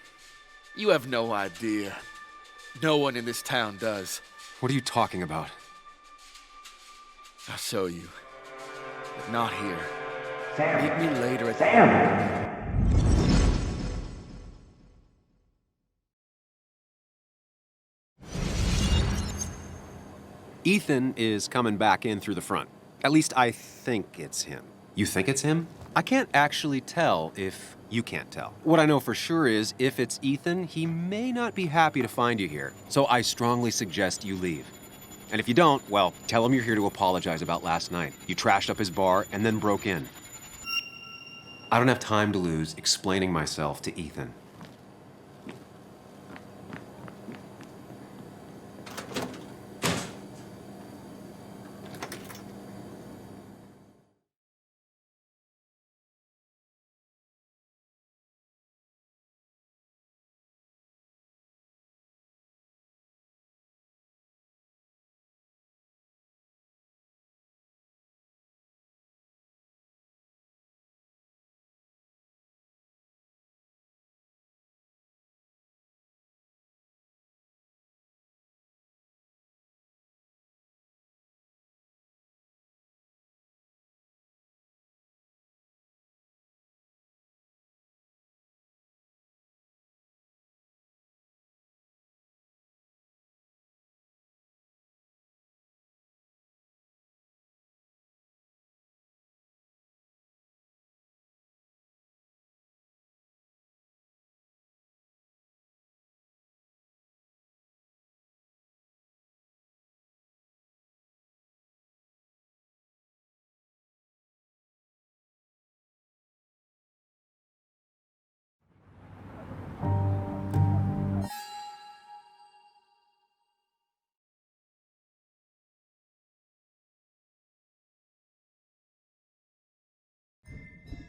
You have no idea. No one in this town does. What are you talking about? I'll show you. But not here. Sam. Meet me later at Sam. Ethan is coming back in through the front. At least I think it's him. You think it's him? I can't actually tell if you can't tell. What I know for sure is if it's Ethan, he may not be happy to find you here. So I strongly suggest you leave. And if you don't, well, tell him you're here to apologize about last night. You trashed up his bar and then broke in. I don't have time to lose explaining myself to Ethan.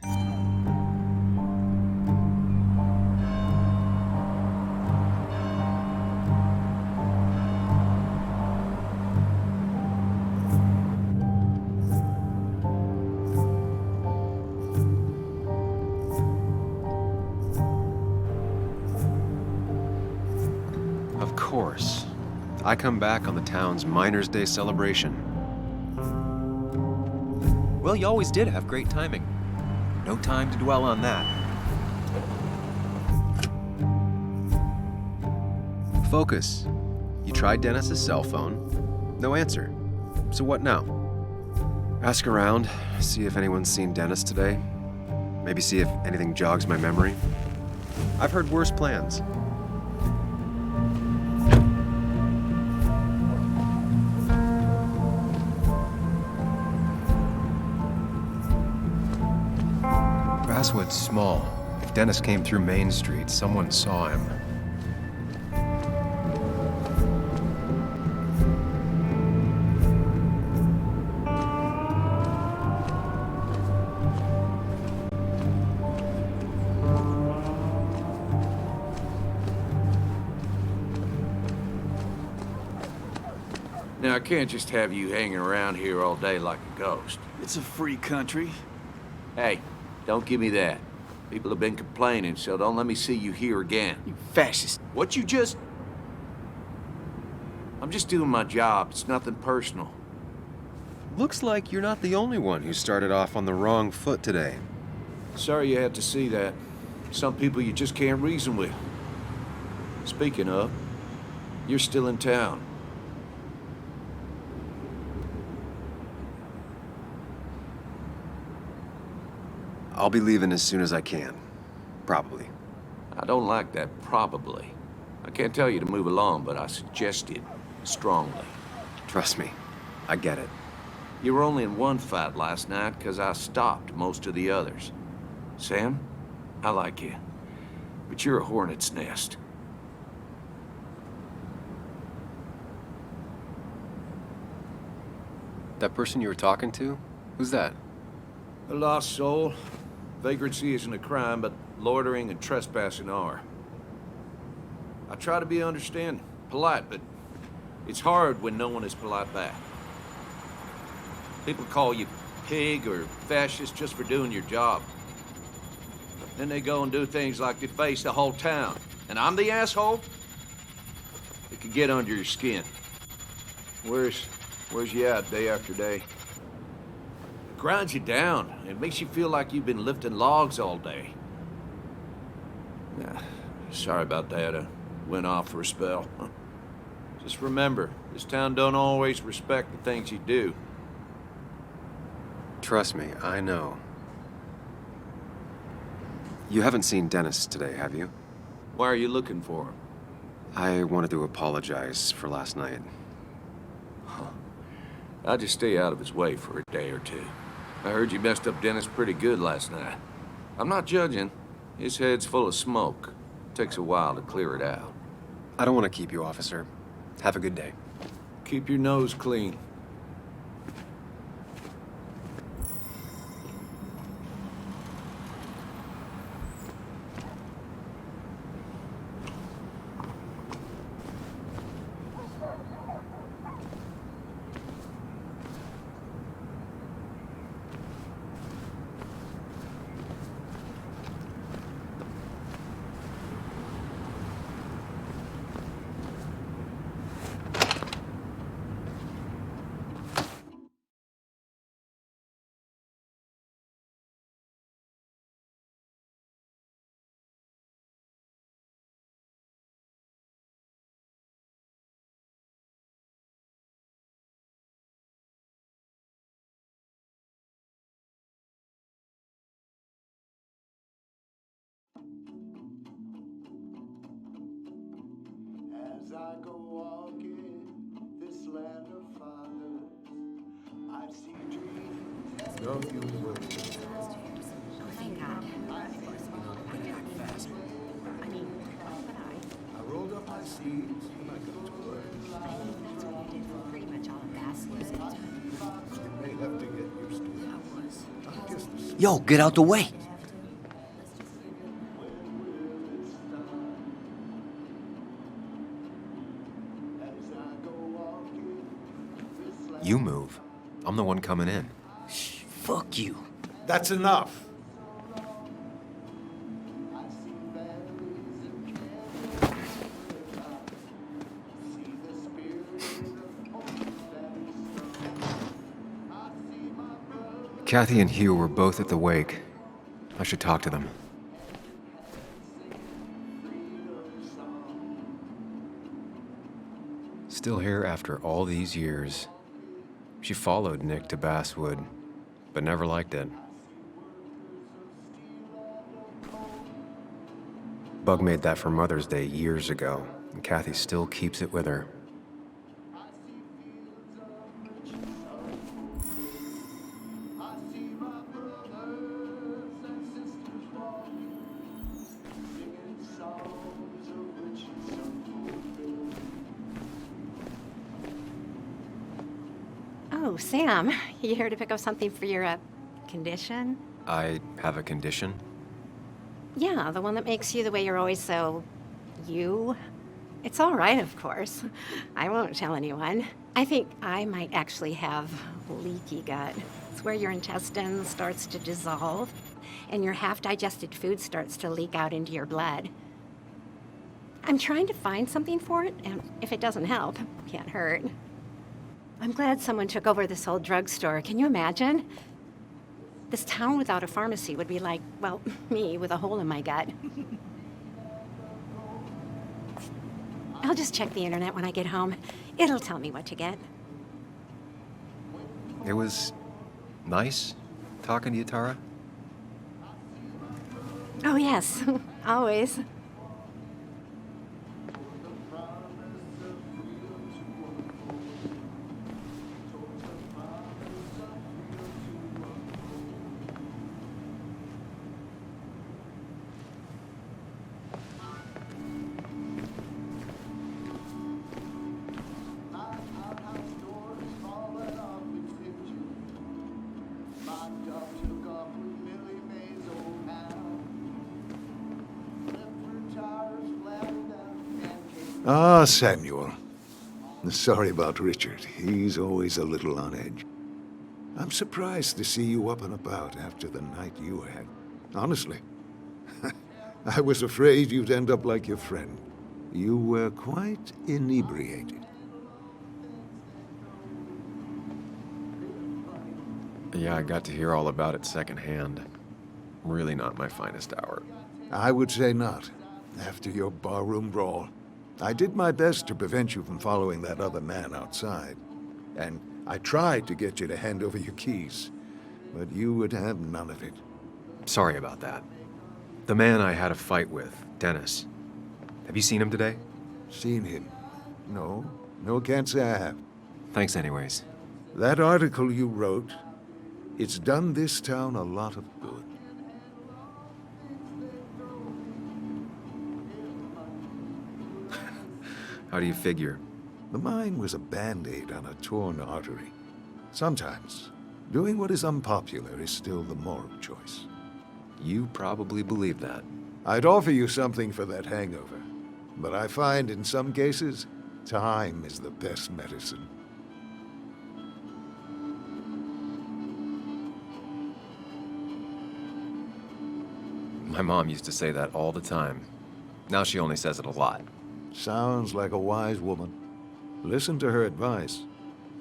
Of course. I come back on the town's Miners' Day celebration. Well, you always did have great timing. No time to dwell on that. Focus. You tried Dennis's cell phone. No answer. So what now? Ask around, see if anyone's seen Dennis today. Maybe see if anything jogs my memory. I've heard worse plans. Basswood's small. If Dennis came through Main Street, someone saw him. Now, I can't just have you hanging around here all day like a ghost. It's a free country. Hey, don't give me that. People have been complaining, so don't let me see you here again. You fascist. What you just... I'm just doing my job. It's nothing personal. Looks like you're not the only one who started off on the wrong foot today. Sorry you had to see that. Some people you just can't reason with. Speaking of, you're still in town. I'll be leaving as soon as I can. Probably. I don't like that probably. I can't tell you to move along, but I suggest it strongly. Trust me, I get it. You were only in one fight last night because I stopped most of the others. Sam, I like you, but you're a hornet's nest. That person you were talking to? Who's that? A lost soul. Vagrancy isn't a crime, but loitering and trespassing are. I try to be understanding, polite, but it's hard when no one is polite back. People call you pig or fascist just for doing your job. Then they go and do things like deface the whole town. And I'm the asshole? It can get under your skin. Where's you at day after day? Grinds you down. It makes you feel like you've been lifting logs all day. Sorry about that. I went off for a spell. Just remember, this town don't always respect the things you do. Trust me, I know. You haven't seen Dennis today, have you? Why are you looking for him? I wanted to apologize for last night. I'll just stay out of his way for a day or two. I heard you messed up Dennis pretty good last night. I'm not judging. His head's full of smoke. Takes a while to clear it out. I don't want to keep you, officer. Have a good day. Keep your nose clean. As I go walking this land of fathers, I see dreams. No, you will. Thank God. I rolled up my sleeves and I got to work. That's what you did for pretty much all of Basswood. You may have to get used to it. I guess the Yo, get out the way. You move. I'm the one coming in. Fuck you. That's enough. Kathy and Hugh were both at the wake. I should talk to them. Still here after all these years. She followed Nick to Basswood, but never liked it. Bug made that for Mother's Day years ago, and Kathy still keeps it with her. Oh, Sam, you here to pick up something for your, condition? I have a condition? Yeah, the one that makes you the way you're always so... you? It's all right, of course. I won't tell anyone. I think I might actually have leaky gut. It's where your intestine starts to dissolve, and your half-digested food starts to leak out into your blood. I'm trying to find something for it, and if it doesn't help, it can't hurt. I'm glad someone took over this old drugstore. Can you imagine? This town without a pharmacy would be like, well, me with a hole in my gut. I'll just check the internet when I get home. It'll tell me what to get. It was nice talking to you, Tara. Oh, yes. Always. Ah, Samuel. Sorry about Richard. He's always a little on edge. I'm surprised to see you up and about after the night you had. Honestly. I was afraid you'd end up like your friend. You were quite inebriated. Yeah, I got to hear all about it secondhand. Really not my finest hour. I would say not, after your barroom brawl. I did my best to prevent you from following that other man outside. And I tried to get you to hand over your keys, but you would have none of it. Sorry about that. The man I had a fight with, Dennis. Have you seen him today? Seen him? No. No, can't say I have. Thanks anyways. That article you wrote, it's done this town a lot of good. How do you figure? The mine was a band-aid on a torn artery. Sometimes, doing what is unpopular is still the moral choice. You probably believe that. I'd offer you something for that hangover, but I find in some cases, time is the best medicine. My mom used to say that all the time. Now she only says it a lot. Sounds like a wise woman. Listen to her advice.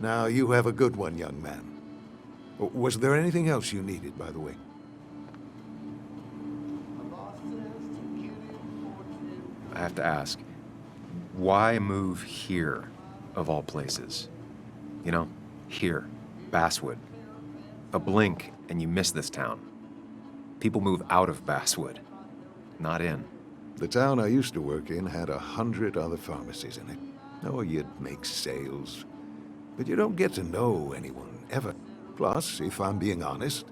Now, you have a good one, young man. Was there anything else you needed, by the way? I have to ask, why move here, of all places? You know, here, Basswood. A blink and you miss this town. People move out of Basswood, not in. The town I used to work in had 100 other pharmacies in it. Oh, you'd make sales. But you don't get to know anyone, ever. Plus, if I'm being honest,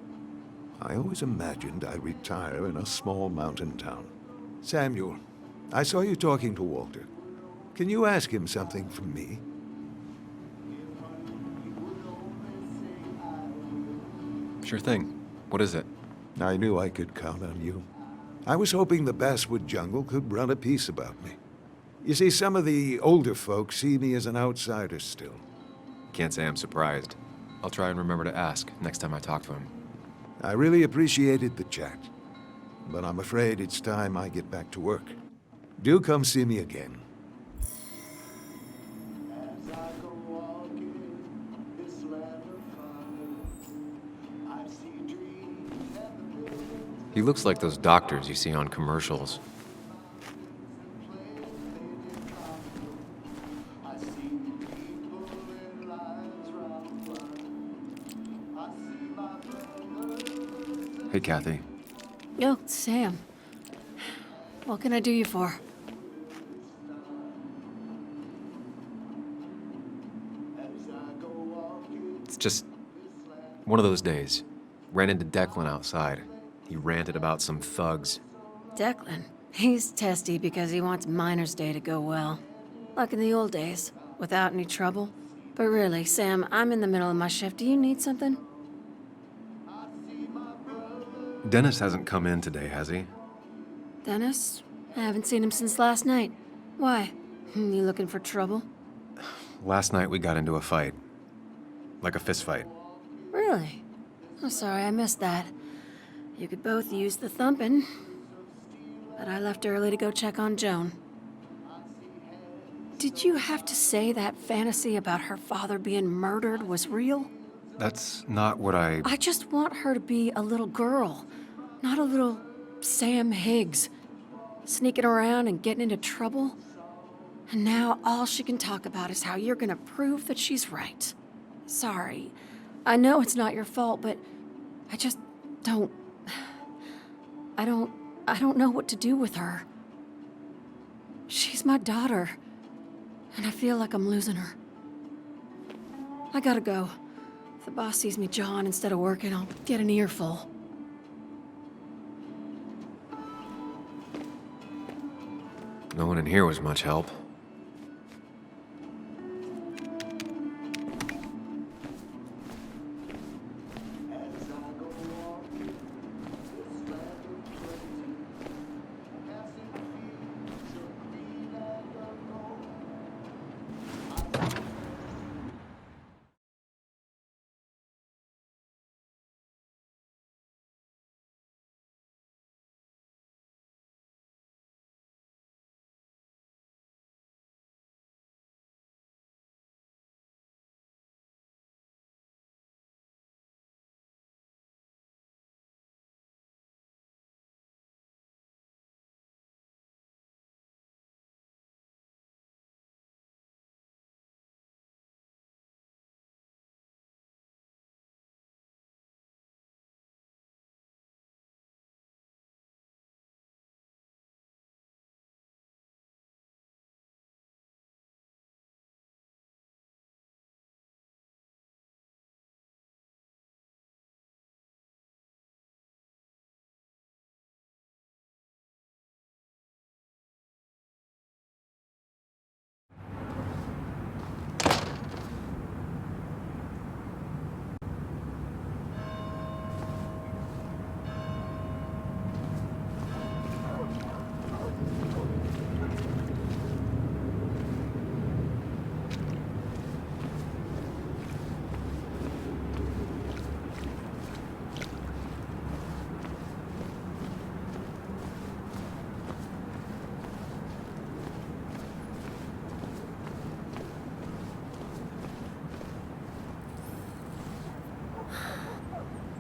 I always imagined I'd retire in a small mountain town. Samuel, I saw you talking to Walter. Can you ask him something from me? Sure thing. What is it? I knew I could count on you. I was hoping the Basswood jungle could run a piece about me. You see, some of the older folks see me as an outsider still. Can't say I'm surprised. I'll try and remember to ask next time I talk to him. I really appreciated the chat, but I'm afraid it's time I get back to work. Do come see me again. He looks like those doctors you see on commercials. Hey, Kathy. Oh, Sam. What can I do you for? It's just one of those days. Ran into Declan outside. He ranted about some thugs. Declan. He's testy because he wants Miner's Day to go well. Like in the old days, without any trouble. But really, Sam, I'm in the middle of my shift. Do you need something? Dennis hasn't come in today, has he? Dennis? I haven't seen him since last night. Why? You looking for trouble? Last night we got into a fight. Like a fist fight. Really? I'm sorry, I missed that. You could both use the thumping. But I left early to go check on Joan. Did you have to say that fantasy about her father being murdered was real? That's not what I just want her to be a little girl, not a little Sam Higgs. Sneaking around and getting into trouble. And now all she can talk about is how you're gonna prove that she's right. Sorry. I know it's not your fault, but I just don't... I don't know what to do with her. She's my daughter, and I feel like I'm losing her. I gotta go. If the boss sees me jawing instead of working, I'll get an earful. No one in here was much help.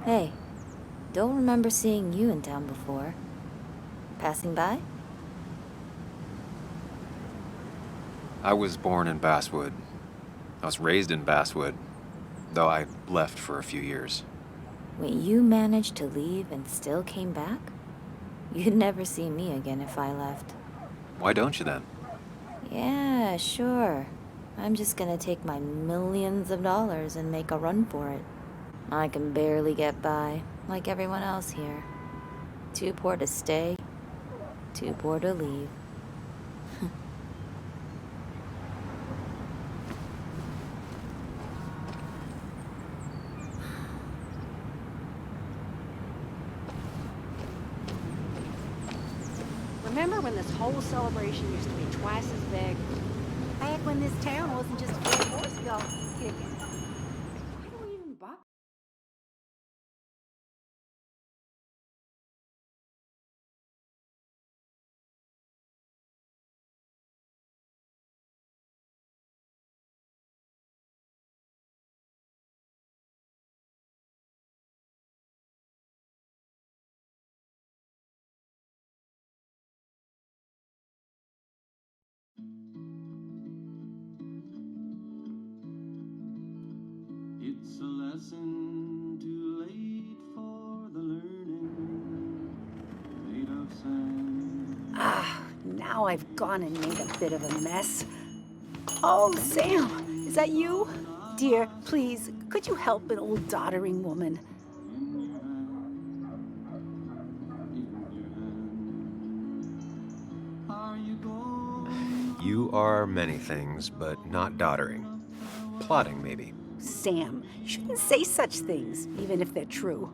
Hey, don't remember seeing you in town before. Passing by? I was born in Basswood. I was raised in Basswood, though I left for a few years. Wait, you managed to leave and still came back? You'd never see me again if I left. Why don't you then? Yeah, sure. I'm just gonna take my millions of dollars and make a run for it. I can barely get by, like everyone else here. Too poor to stay, too poor to leave. Remember when this whole celebration used to be twice as big? Back when this town wasn't just a big horse go kicking. Why do we even bother? It's a lesson too late for the learning. Made of sand. Ah, now I've gone and made a bit of a mess. Oh, Sam, is that you? Dear, please, could you help an old doddering woman? You are many things, but not doddering. Plotting, maybe. Sam, you shouldn't say such things, even if they're true.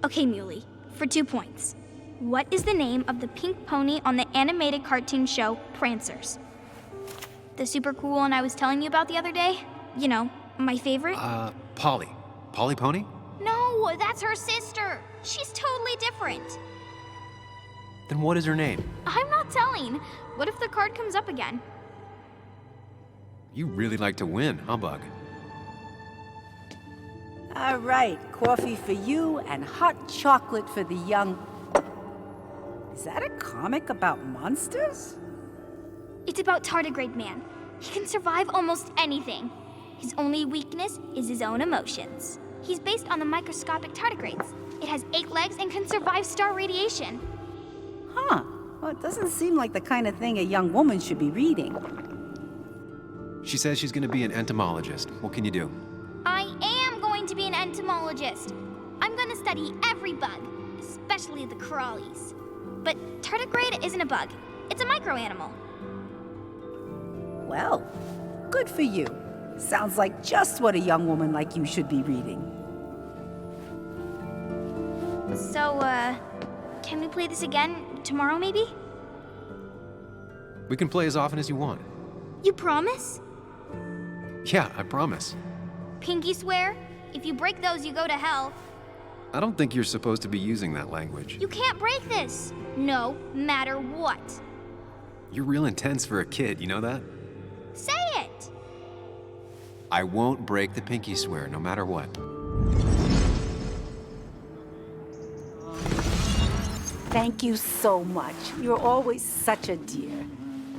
Okay, Muley, for 2 points. What is the name of the pink pony on the animated cartoon show Prancers? The super cool one I was telling you about the other day? You know, my favorite? Polly. Polly Pony? No, that's her sister. She's totally different. Then what is her name? I'm not telling. What if the card comes up again? You really like to win, huh, Bug? All right, coffee for you and hot chocolate for the young... Is that a comic about monsters? It's about Tardigrade Man. He can survive almost anything. His only weakness is his own emotions. He's based on the microscopic tardigrades. It has 8 legs and can survive star radiation. Huh. Well, it doesn't seem like the kind of thing a young woman should be reading. She says she's gonna be an entomologist. What can you do? I am going to be an entomologist. I'm going to study every bug, especially the crawlies. But tardigrade isn't a bug. It's a microanimal. Well, good for you. Sounds like just what a young woman like you should be reading. So, can we play this again tomorrow, maybe? We can play as often as you want. You promise? Yeah, I promise. Pinky swear? If you break those, you go to hell. I don't think you're supposed to be using that language. You can't break this. No matter what. You're real intense for a kid, you know that? Say it! I won't break the pinky swear, no matter what. Thank you so much. You're always such a dear.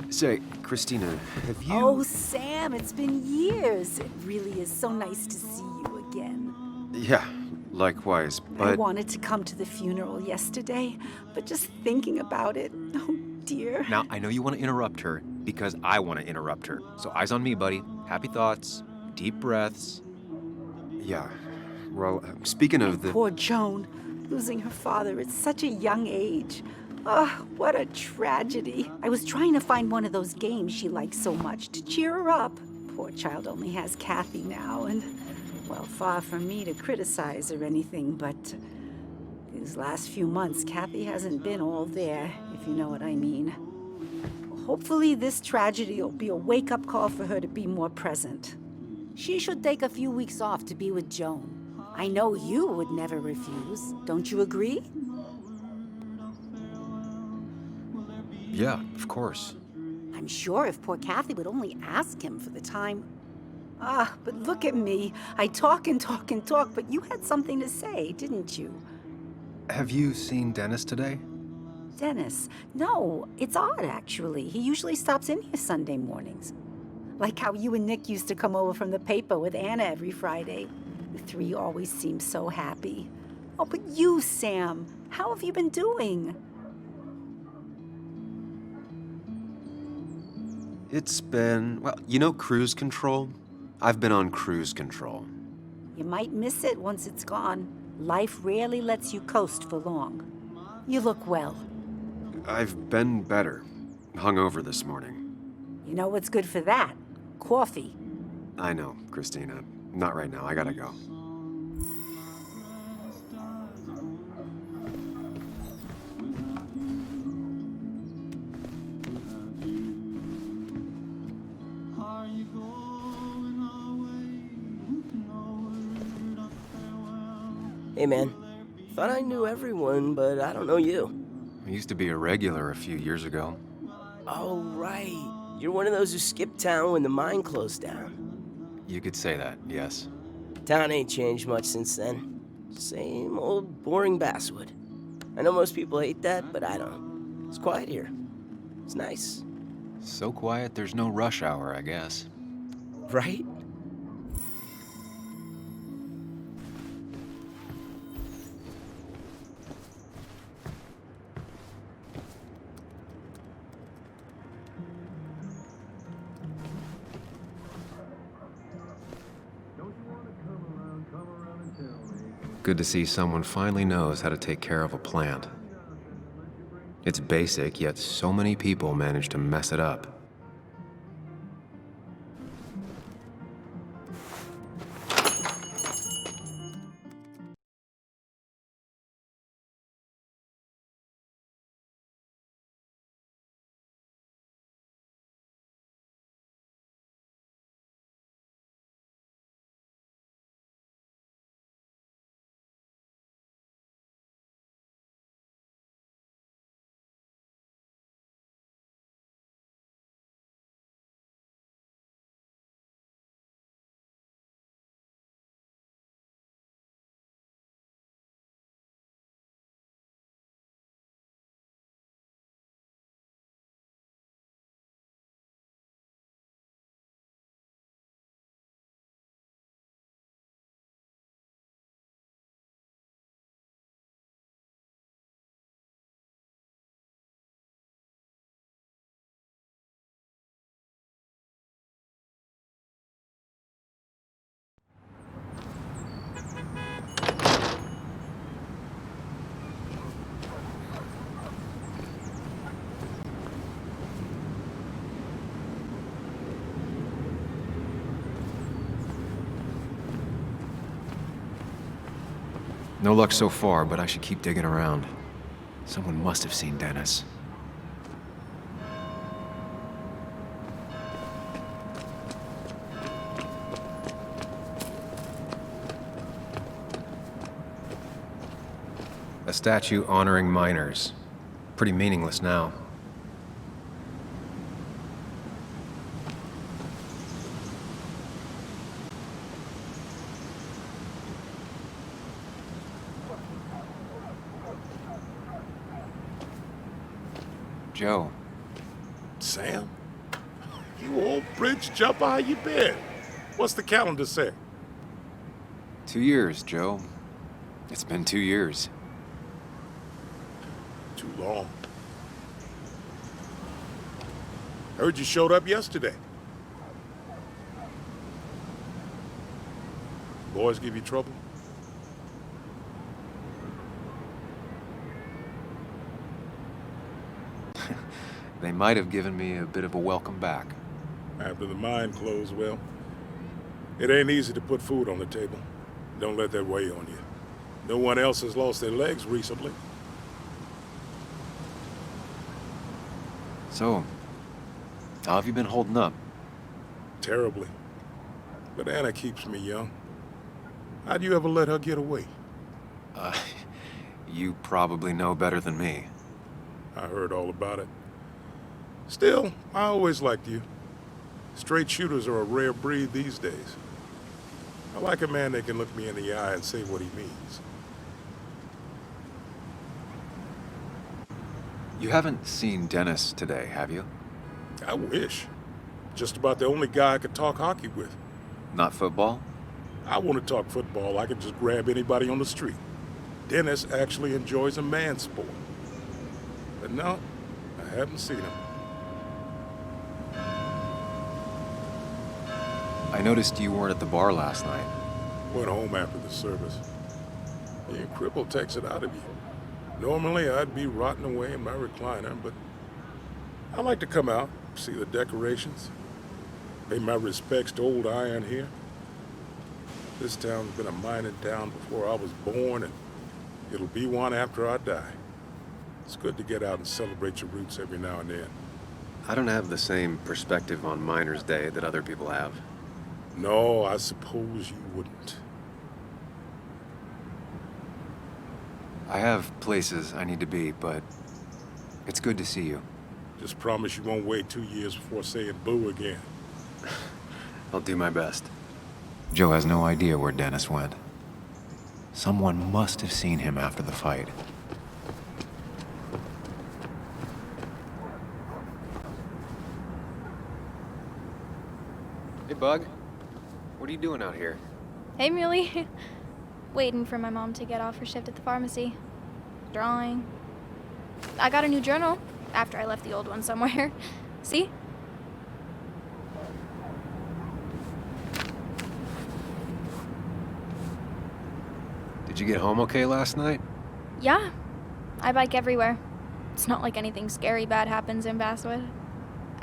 Say, Christina, have you... Oh, Sam, it's been years. It really is so nice to see you again. Yeah, likewise, but... I wanted to come to the funeral yesterday, but just thinking about it, oh dear. Now, I know you want to interrupt her because I want to interrupt her. So eyes on me, buddy. Happy thoughts, deep breaths. Yeah, well, speaking of the... Poor Joan, losing her father at such a young age. Oh, what a tragedy. I was trying to find one of those games she likes so much to cheer her up. Poor child only has Kathy now, and, well, far from me to criticize or anything, but these last few months, Kathy hasn't been all there, if you know what I mean. Hopefully this tragedy will be a wake-up call for her to be more present. She should take a few weeks off to be with Joan. I know you would never refuse. Don't you agree? Yeah, of course. I'm sure if poor Kathy would only ask him for the time. Ah, but look at me. I talk and talk and talk, but you had something to say, didn't you? Have you seen Dennis today? Dennis? No, it's odd, actually. He usually stops in here Sunday mornings. Like how you and Nick used to come over from the paper with Anna every Friday. The three always seem so happy. Oh, but you, Sam, how have you been doing? It's been, well, you know cruise control? I've been on cruise control. You might miss it once it's gone. Life rarely lets you coast for long. You look well. I've been better. Hungover this morning. You know what's good for that? Coffee. I know, Christina. Not right now. I gotta go. Hey man, thought I knew everyone, but I don't know you. I used to be a regular a few years ago. Oh right, you're one of those who skipped town when the mine closed down. You could say that, yes. Town ain't changed much since then. Same old boring Basswood. I know most people hate that, but I don't. It's quiet here. It's nice. So quiet there's no rush hour, I guess. Right? Good to see someone finally knows how to take care of a plant. It's basic, yet so many people manage to mess it up. No luck so far, but I should keep digging around. Someone must have seen Dennis. A statue honoring miners. Pretty meaningless now. Joe. Sam? You old bridge jumper, how you been? What's the calendar say? 2 years, Joe. It's been 2 years. Too long. Heard you showed up yesterday. Boys give you trouble? They might have given me a bit of a welcome back. After the mine closed, well, it ain't easy to put food on the table. Don't let that weigh on you. No one else has lost their legs recently. So, how have you been holding up? Terribly. But Anna keeps me young. How'd you ever let her get away? You probably know better than me. I heard all about it. Still, I always liked you. Straight shooters are a rare breed these days. I like a man that can look me in the eye and say what he means. You haven't seen Dennis today, have you? I wish. Just about the only guy I could talk hockey with. Not football? I want to talk football. I could just grab anybody on the street. Dennis actually enjoys a man's sport. But no, I haven't seen him. I noticed you weren't at the bar last night. Went home after the service. Being crippled takes it out of you. Normally, I'd be rotting away in my recliner, but I like to come out, see the decorations, pay my respects to old Iron here. This town's been a mining town before I was born, and it'll be one after I die. It's good to get out and celebrate your roots every now and then. I don't have the same perspective on Miners' Day that other people have. No, I suppose you wouldn't. I have places I need to be, but it's good to see you. Just promise you won't wait 2 years before saying boo again. I'll do my best. Joe has no idea where Dennis went. Someone must have seen him after the fight. Hey, Bug. What are you doing out here? Hey, Muley. Waiting for my mom to get off her shift at the pharmacy. Drawing. I got a new journal after I left the old one somewhere. See? Did you get home okay last night? Yeah. I bike everywhere. It's not like anything scary bad happens in Basswood.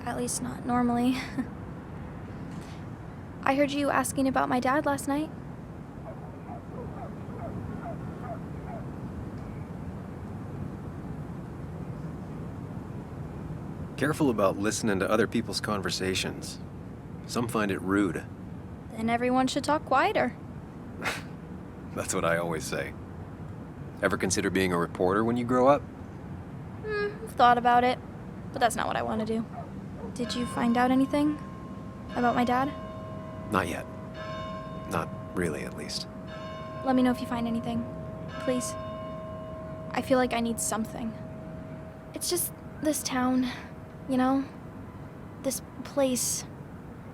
At least not normally. I heard you asking about my dad last night. Careful about listening to other people's conversations. Some find it rude. Then everyone should talk quieter. That's what I always say. Ever consider being a reporter when you grow up? I've thought about it, but that's not what I want to do. Did you find out anything about my dad? Not yet. Not really, at least. Let me know if you find anything. Please. I feel like I need something. It's just this town, you know? This place.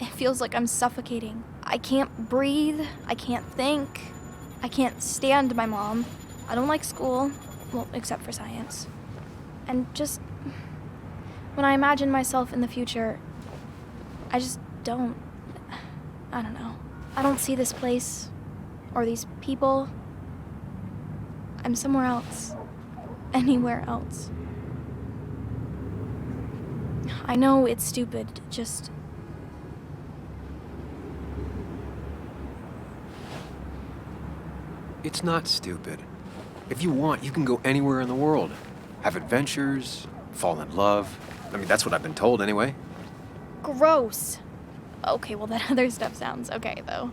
It feels like I'm suffocating. I can't breathe. I can't think. I can't stand my mom. I don't like school. Well, except for science. And just... when I imagine myself in the future, I just don't... I don't know. I don't see this place. Or these people. I'm somewhere else. Anywhere else. I know it's stupid, just... It's not stupid. If you want, you can go anywhere in the world. Have adventures, fall in love. I mean, that's what I've been told anyway. Gross. Okay, well, that other stuff sounds okay, though.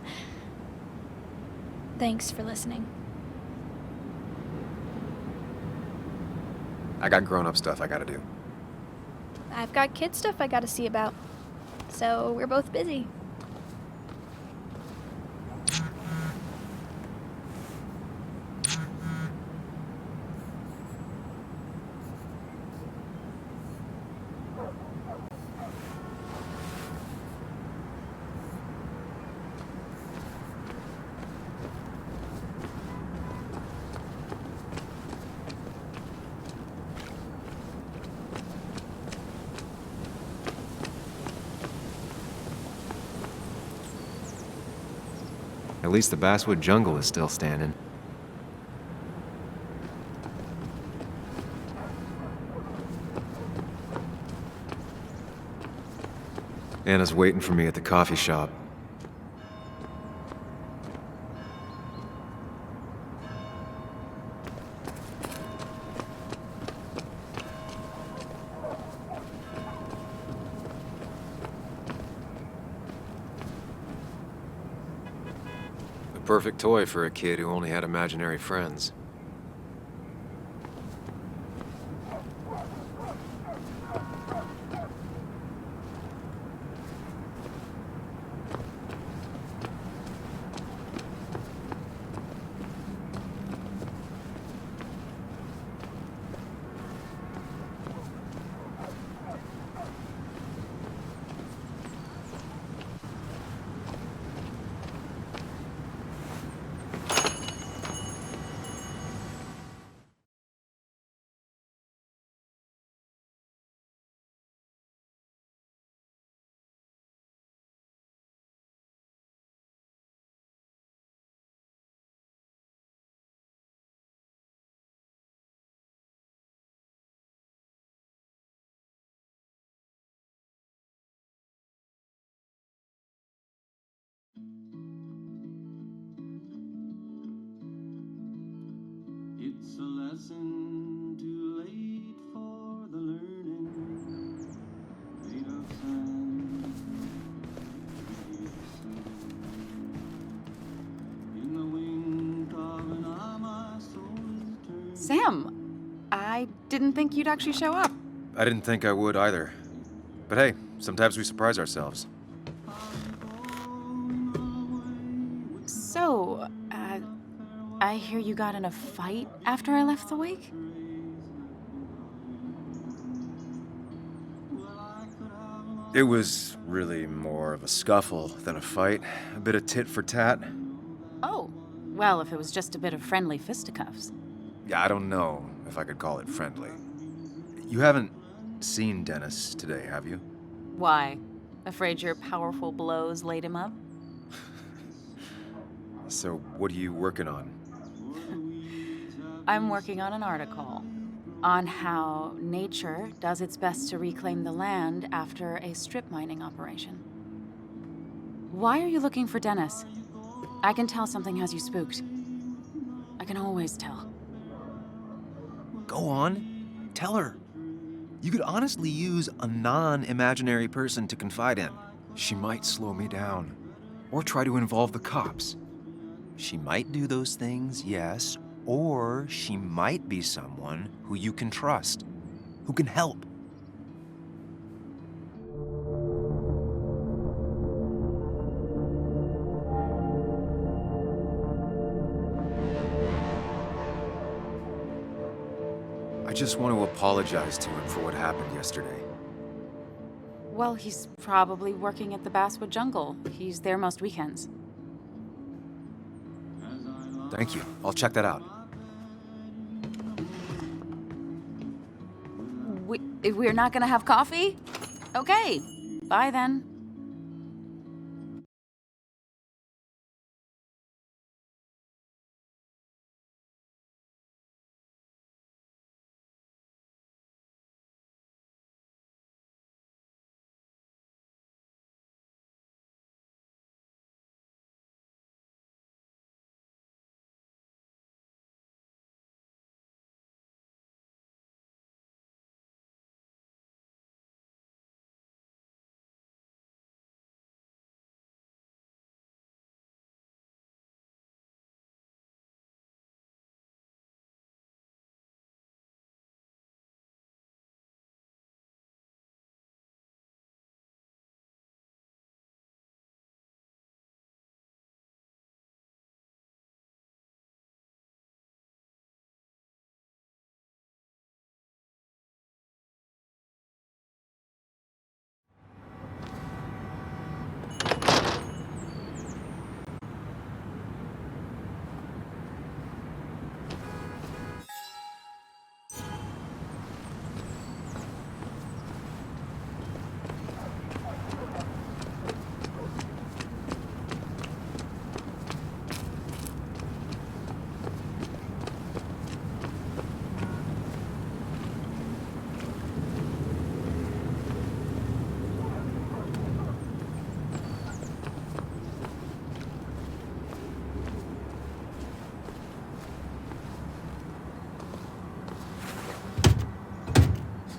Thanks for listening. I got grown-up stuff I gotta do. I've got kid stuff I gotta see about. So we're both busy. At least the Basswood jungle is still standing. Anna's waiting for me at the coffee shop. Perfect toy for a kid who only had imaginary friends. It's a lesson too late for the learning. Made of sand, made of sand. In the wink of an eye, my soul is turned. Sam, I didn't think you'd actually show up. I didn't think I would either. But hey, sometimes we surprise ourselves. So, I hear you got in a fight after I left the wake? It was really more of a scuffle than a fight. A bit of tit for tat. Oh, well, if it was just a bit of friendly fisticuffs. Yeah, I don't know if I could call it friendly. You haven't seen Dennis today, have you? Why? Afraid your powerful blows laid him up? So, what are you working on? I'm working on an article on how nature does its best to reclaim the land after a strip mining operation. Why are you looking for Dennis? I can tell something has you spooked. I can always tell. Go on. Tell her. You could honestly use a non-imaginary person to confide in. She might slow me down. Or try to involve the cops. She might do those things, yes. Or she might be someone who you can trust. Who can help. I just want to apologize to him for what happened yesterday. Well, he's probably working at the Basswood jungle. He's there most weekends. Thank you. I'll check that out. We're not gonna have coffee? Okay. Bye then.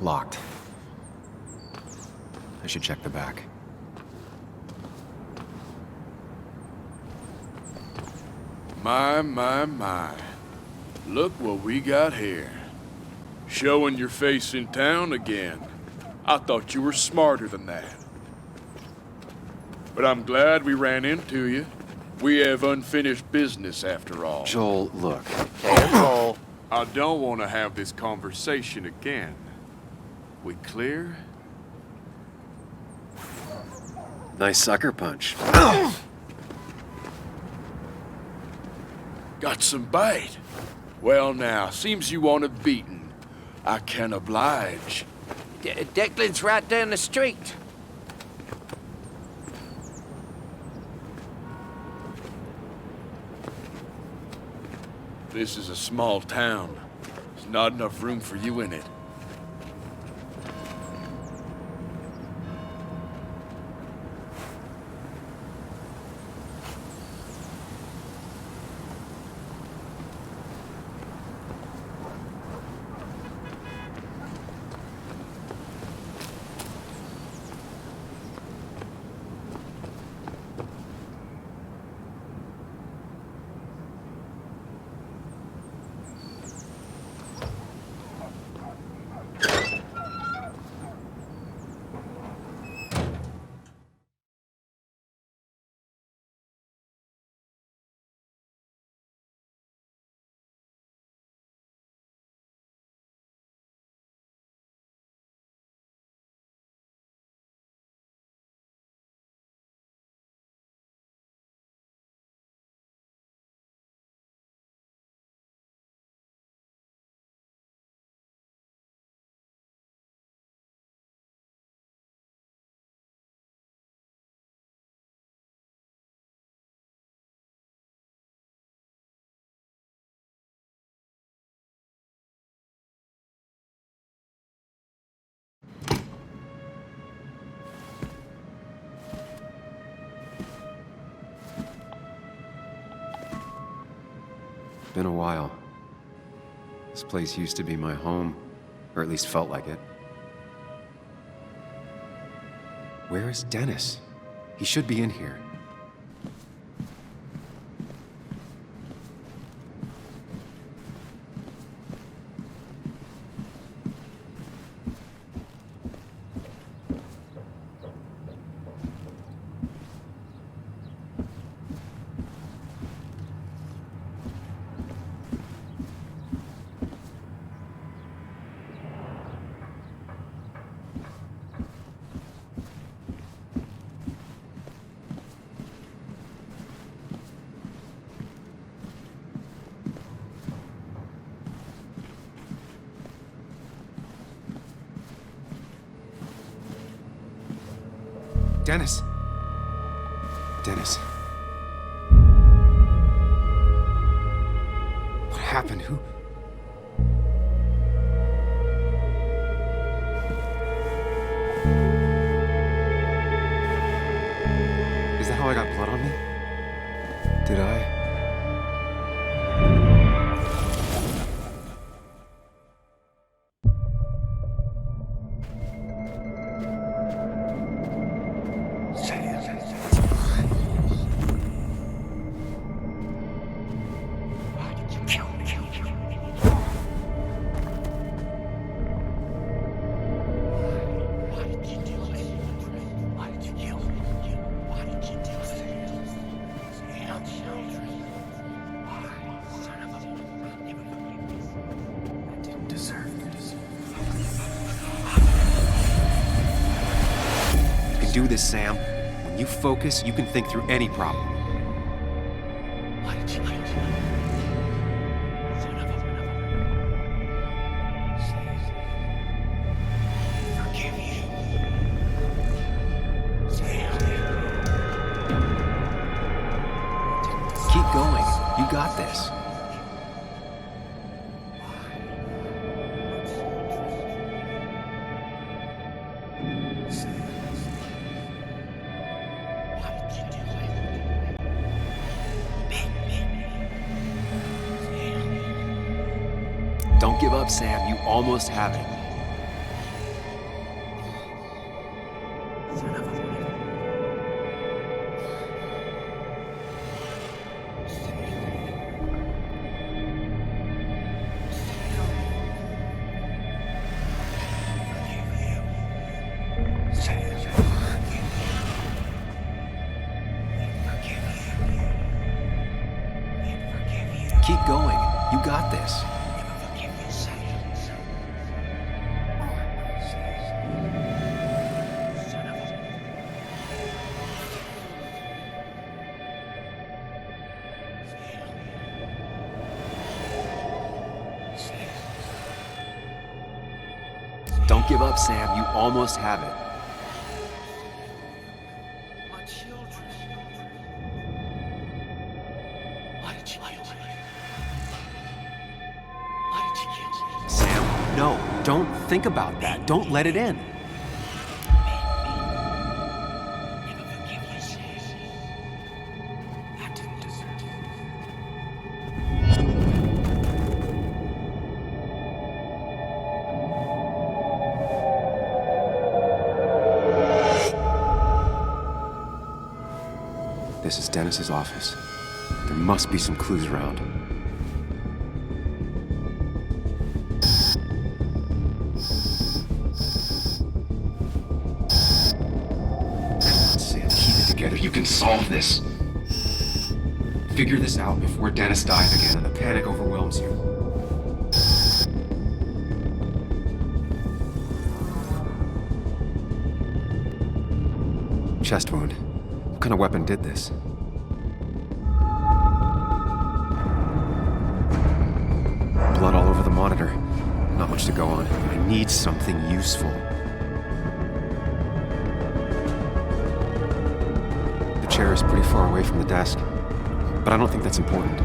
Locked. I should check the back. My. Look what we got here. Showing your face in town again. I thought you were smarter than that. But I'm glad we ran into you. We have unfinished business after all. Joel, look. Careful. I don't want to have this conversation again. We clear? Nice sucker punch. Got some bite. Well now, seems you want a beating. I can oblige. Declan's right down the street. This is a small town. There's not enough room for you in it. been a while. This place used to be my home, or at least felt like it. Where is Dennis? He should be in here. Dennis! Dennis. What happened? Who? Is that how I got blood on me? Did I? Do this, Sam. When you focus, you can think through any problem. Why did you kill me? Son of a... Forgive you. Keep going. You got this. Don't give up, Sam. You almost have it. Keep going. You got this. Don't give up, Sam. You almost have it. My children. Why did you kill me? Why did you kill me? Sam, no. Don't think about that. Don't let it in. Never forgive you, Sam. I didn't deserve it. This is Dennis's office. There must be some clues around. Come on, Sam, keep it together. You can solve this. Figure this out before Dennis dies again and the panic overwhelms you. Chest wound. What kind of weapon did this? Blood all over the monitor. Not much to go on. I need something useful. The chair is pretty far away from the desk, but I don't think that's important.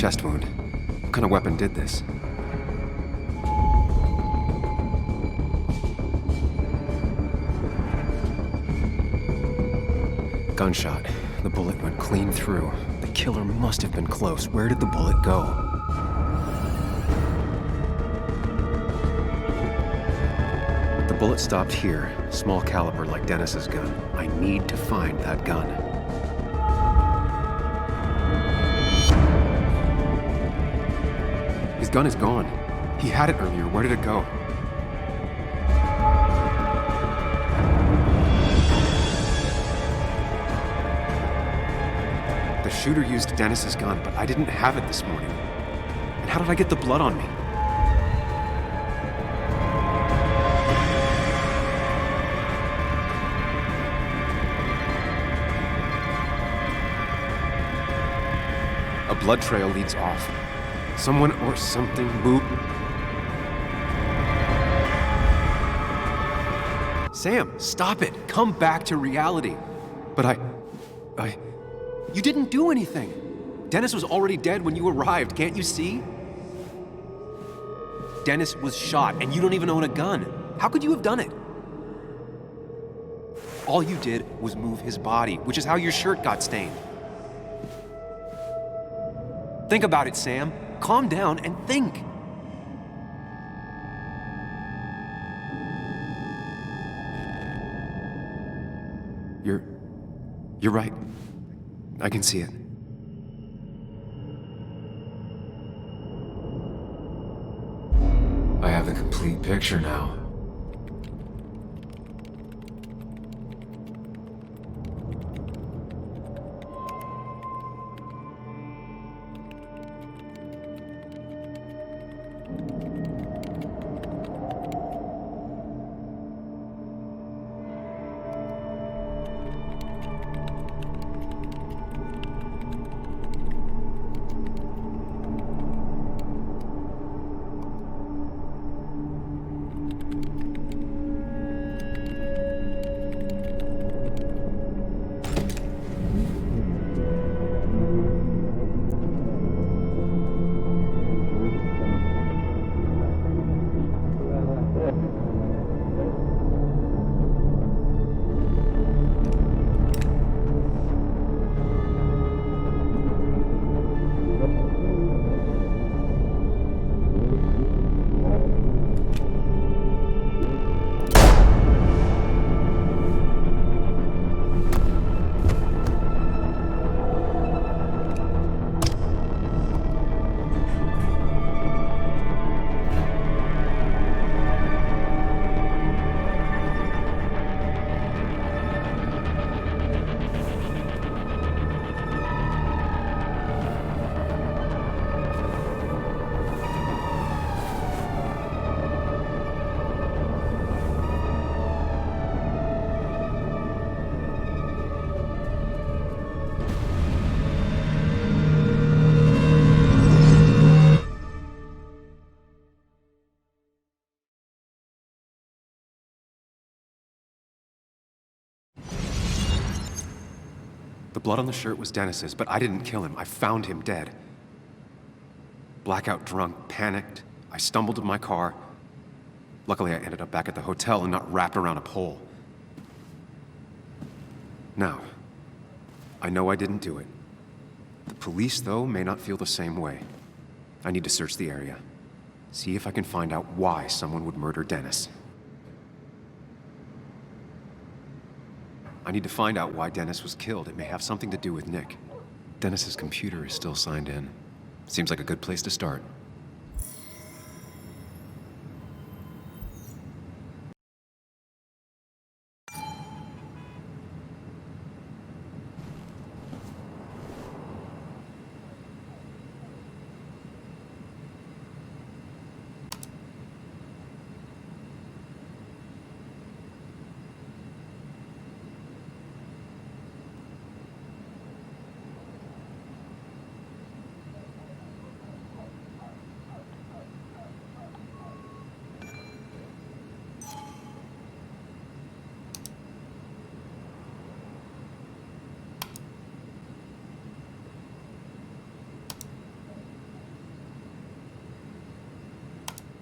chest wound. What kind of weapon did this? Gunshot. The bullet went clean through. The killer must have been close. Where did the bullet go? The bullet stopped here. Small caliber like Dennis's gun. I need to find that gun. His gun is gone. He had it earlier. Where did it go? The shooter used Dennis's gun, but I didn't have it this morning. And how did I get the blood on me? A blood trail leads off. Someone or something moved. Sam, stop it. Come back to reality. But you didn't do anything. Dennis was already dead when you arrived, can't you see? Dennis was shot, and you don't even own a gun. How could you have done it? All you did was move his body, which is how your shirt got stained. Think about it, Sam. Calm down and think. You're right. I can see it. I have the complete picture now. The blood on the shirt was Dennis's, but I didn't kill him. I found him dead. Blackout drunk, panicked. I stumbled to my car. Luckily, I ended up back at the hotel and not wrapped around a pole. Now, I know I didn't do it. The police, though, may not feel the same way. I need to search the area. See if I can find out why someone would murder Dennis. I need to find out why Dennis was killed. It may have something to do with Nick. Dennis's computer is still signed in. Seems like a good place to start.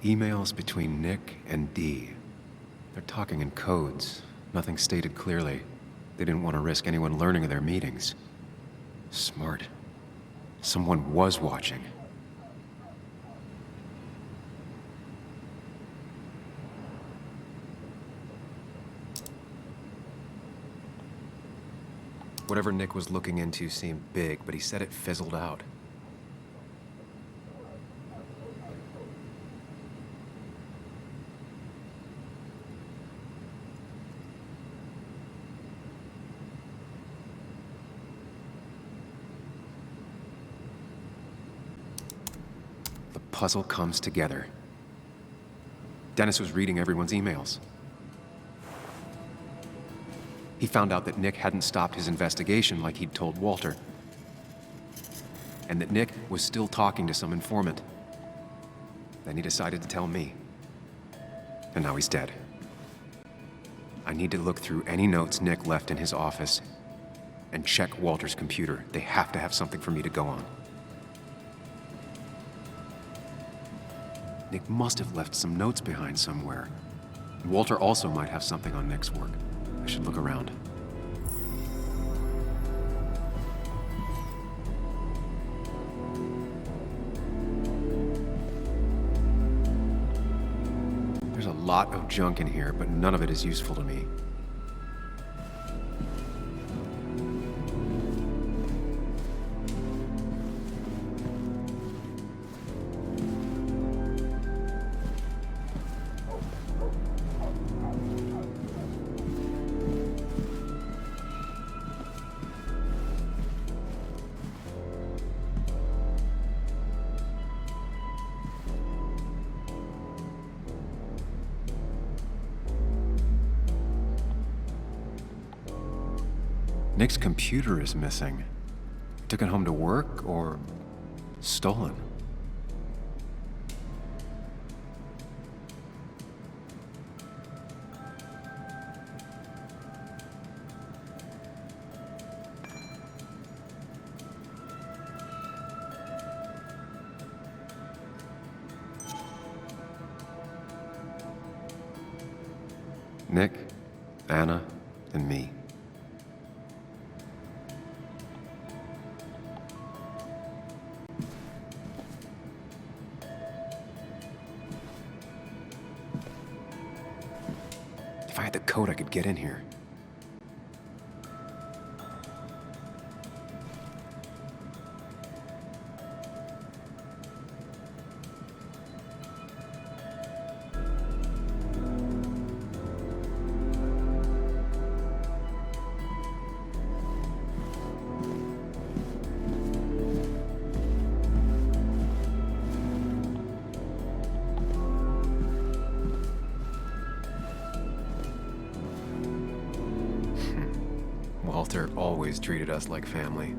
Emails between Nick and Dee. They're talking in codes. Nothing stated clearly. They didn't want to risk anyone learning of their meetings. Smart. Someone was watching. Whatever Nick was looking into seemed big, but he said it fizzled out. The puzzle comes together. Dennis was reading everyone's emails. He found out that Nick hadn't stopped his investigation like he'd told Walter. And that Nick was still talking to some informant. Then he decided to tell me. And now he's dead. I need to look through any notes Nick left in his office and check Walter's computer. They have to have something for me to go on. Nick must have left some notes behind somewhere. Walter also might have something on Nick's work. I should look around. There's a lot of junk in here, but none of it is useful to me. Nick's computer is missing. Took it home to work or stolen? Nick, Anna, and me. If I had the code, I could get in here. Walter always treated us like family.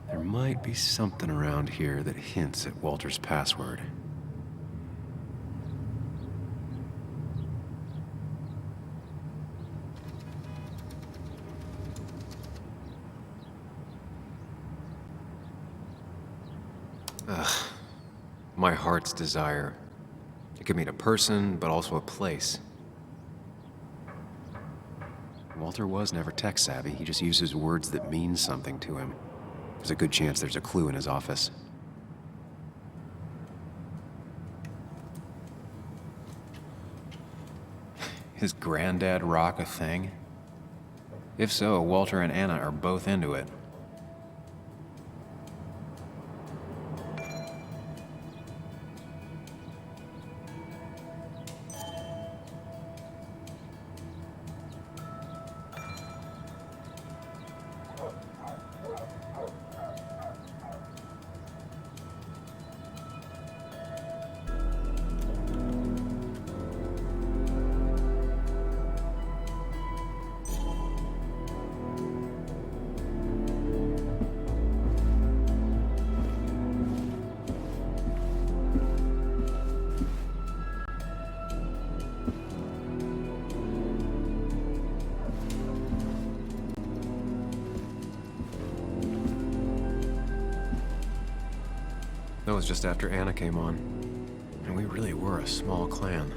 There might be something around here that hints at Walter's password. Ugh. My heart's desire. It could mean a person, but also a place. Walter was never tech-savvy. He just uses words that mean something to him. There's a good chance there's a clue in his office. His granddad rock a thing? If so, Walter and Anna are both into it. That was just after Anna came on. And we really were a small clan.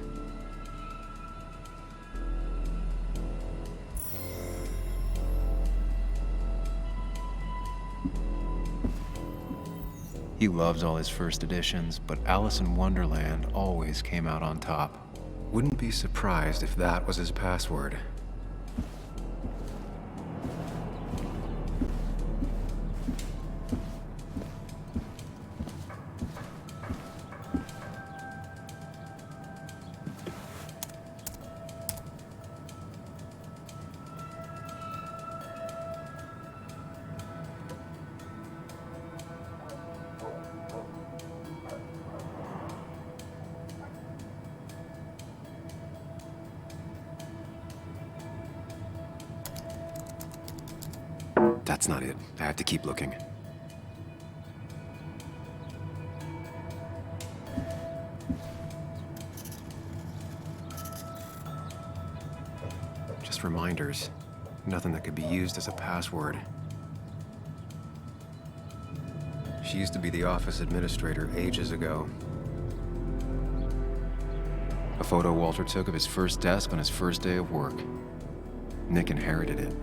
He loves all his first editions, but Alice in Wonderland always came out on top. Wouldn't be surprised if that was his password. That's not it. I have to keep looking. Just reminders. Nothing that could be used as a password. She used to be the office administrator ages ago. A photo Walter took of his first desk on his first day of work. Nick inherited it.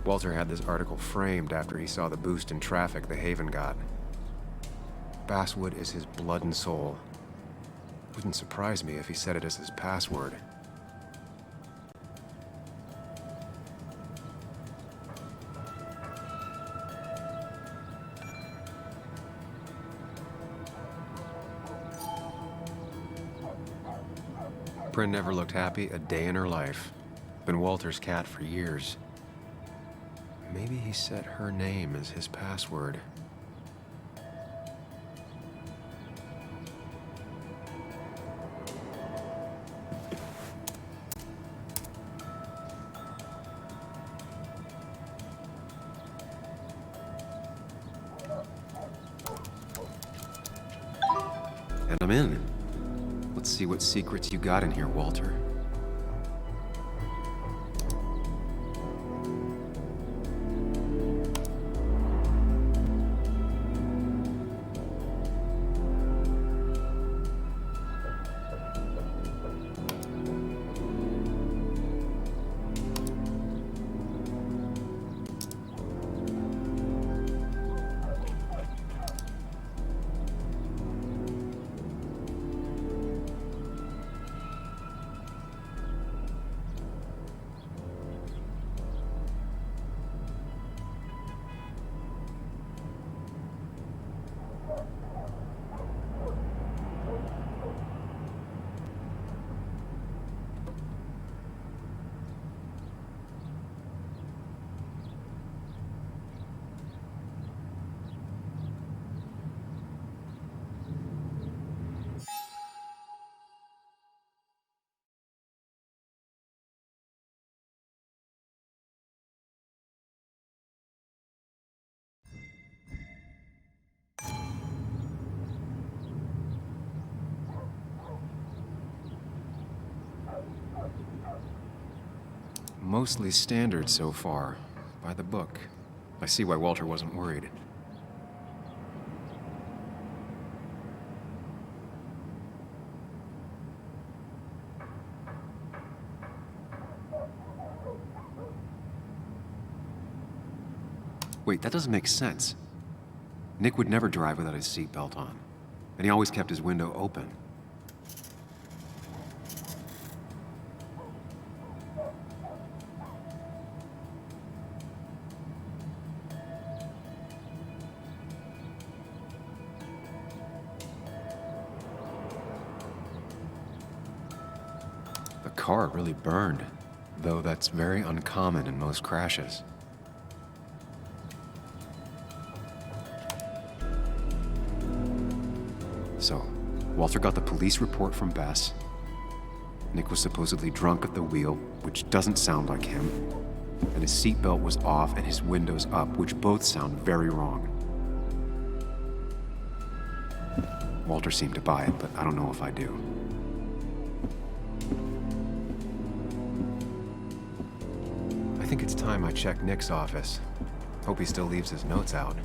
Walter had this article framed after he saw the boost in traffic the Haven got. Basswood is his blood and soul. Wouldn't surprise me if he set it as his password. Bryn never looked happy a day in her life. Been Walter's cat for years. Maybe he set her name as his password. And I'm in. Let's see what secrets you got in here, Walter. Mostly standard so far, by the book. I see why Walter wasn't worried. Wait, that doesn't make sense. Nick would never drive without his seatbelt on, and he always kept his window open. car really burned, though that's very uncommon in most crashes. So, Walter got the police report from Bess. Nick was supposedly drunk at the wheel, which doesn't sound like him. And his seatbelt was off and his windows up, which both sound very wrong. Walter seemed to buy it, but I don't know if I do. I think it's time I check Nick's office. Hope he still leaves his notes out.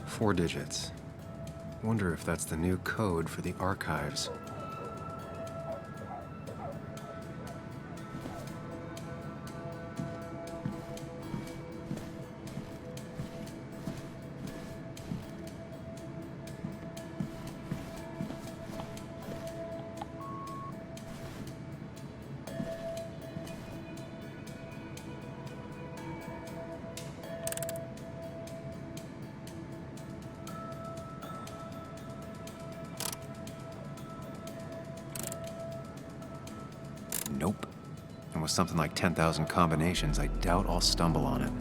Four digits. Wonder if that's the new code for the archives. Nope. And with something like 10,000 combinations, I doubt I'll stumble on it.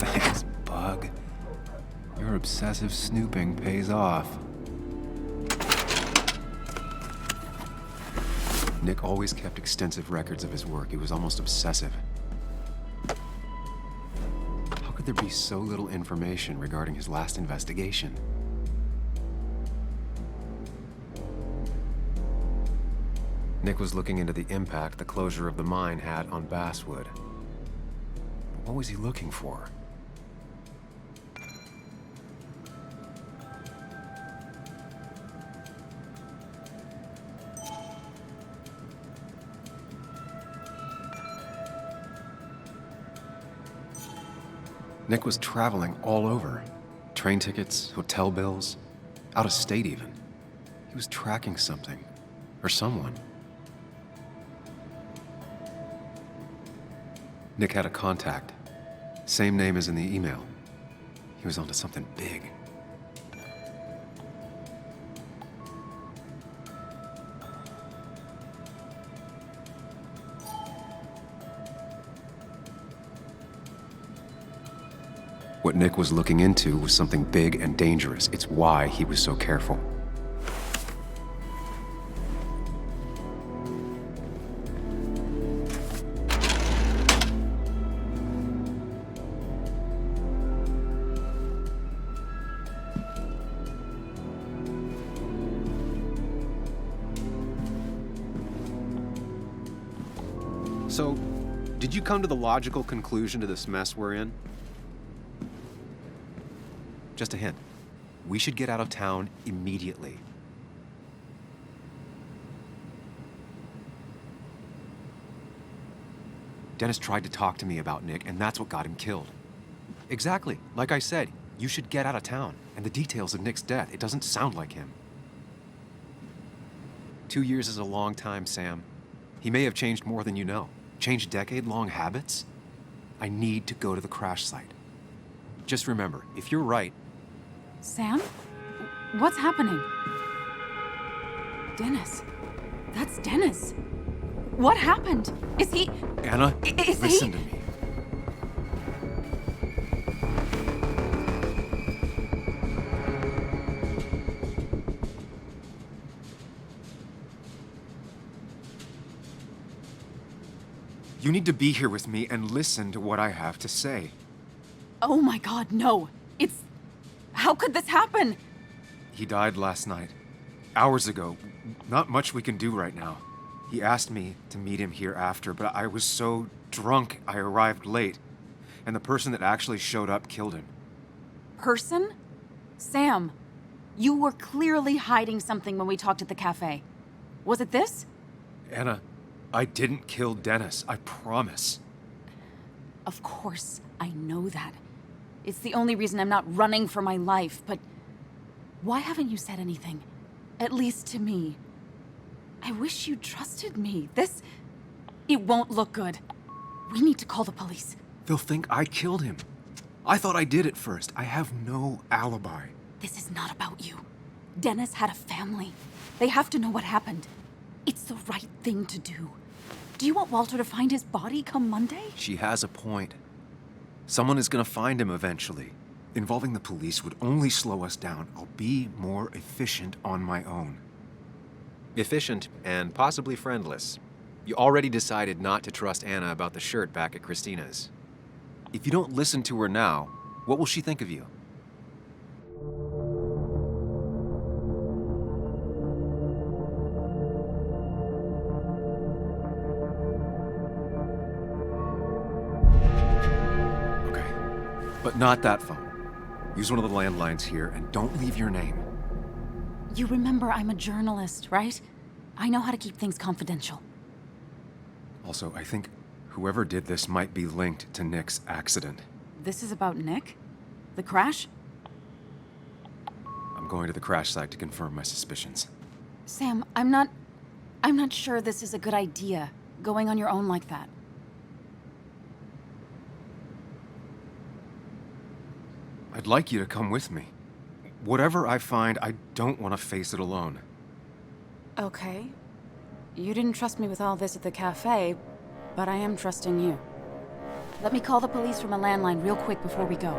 Thanks, Bug. Your obsessive snooping pays off. Nick always kept extensive records of his work. He was almost obsessive. How could there be so little information regarding his last investigation? Nick was looking into the impact the closure of the mine had on Basswood. What was he looking for? Nick was traveling all over. Train tickets, hotel bills, out of state even. He was tracking something, or someone. Nick had a contact. Same name as in the email. He was onto something big. What Nick was looking into was something big and dangerous. It's why he was so careful. So, did you come to the logical conclusion to this mess we're in? Just a hint. We should get out of town immediately. Dennis tried to talk to me about Nick, and that's what got him killed. Exactly. Like I said, you should get out of town. And the details of Nick's death, it doesn't sound like him. 2 years is a long time, Sam. He may have changed more than you know. Changed decade-long habits? I need to go to the crash site. Just remember, if you're right... Sam? What's happening? Dennis. That's Dennis. What happened? Is he... Anna, listen to me. You need to be here with me and listen to what I have to say. Oh my God, no. How could this happen? He died last night. Hours ago. Not much we can do right now. He asked me to meet him here after, but I was so drunk I arrived late. And the person that actually showed up killed him. Person? Sam, you were clearly hiding something when we talked at the cafe. Was it this? Anna, I didn't kill Dennis. I promise. Of course, I know that. It's the only reason I'm not running for my life, but why haven't you said anything? At least to me. I wish you trusted me. It won't look good. We need to call the police. They'll think I killed him. I thought I did at first. I have no alibi. This is not about you. Dennis had a family. They have to know what happened. It's the right thing to do. Do you want Walter to find his body come Monday? She has a point. Someone is gonna find him eventually. Involving the police would only slow us down. I'll be more efficient on my own. Efficient and possibly friendless. You already decided not to trust Anna about the shirt back at Christina's. If you don't listen to her now, what will she think of you? Okay, but not that phone. Use one of the landlines here and don't leave your name. You remember I'm a journalist, right? I know how to keep things confidential. Also, I think whoever did this might be linked to Nick's accident. This is about Nick? The crash? I'm going to the crash site to confirm my suspicions. Sam, I'm not sure this is a good idea, going on your own like that. I'd like you to come with me. Whatever I find, I don't want to face it alone. Okay. You didn't trust me with all this at the cafe, but I am trusting you. Let me call the police from a landline real quick before we go.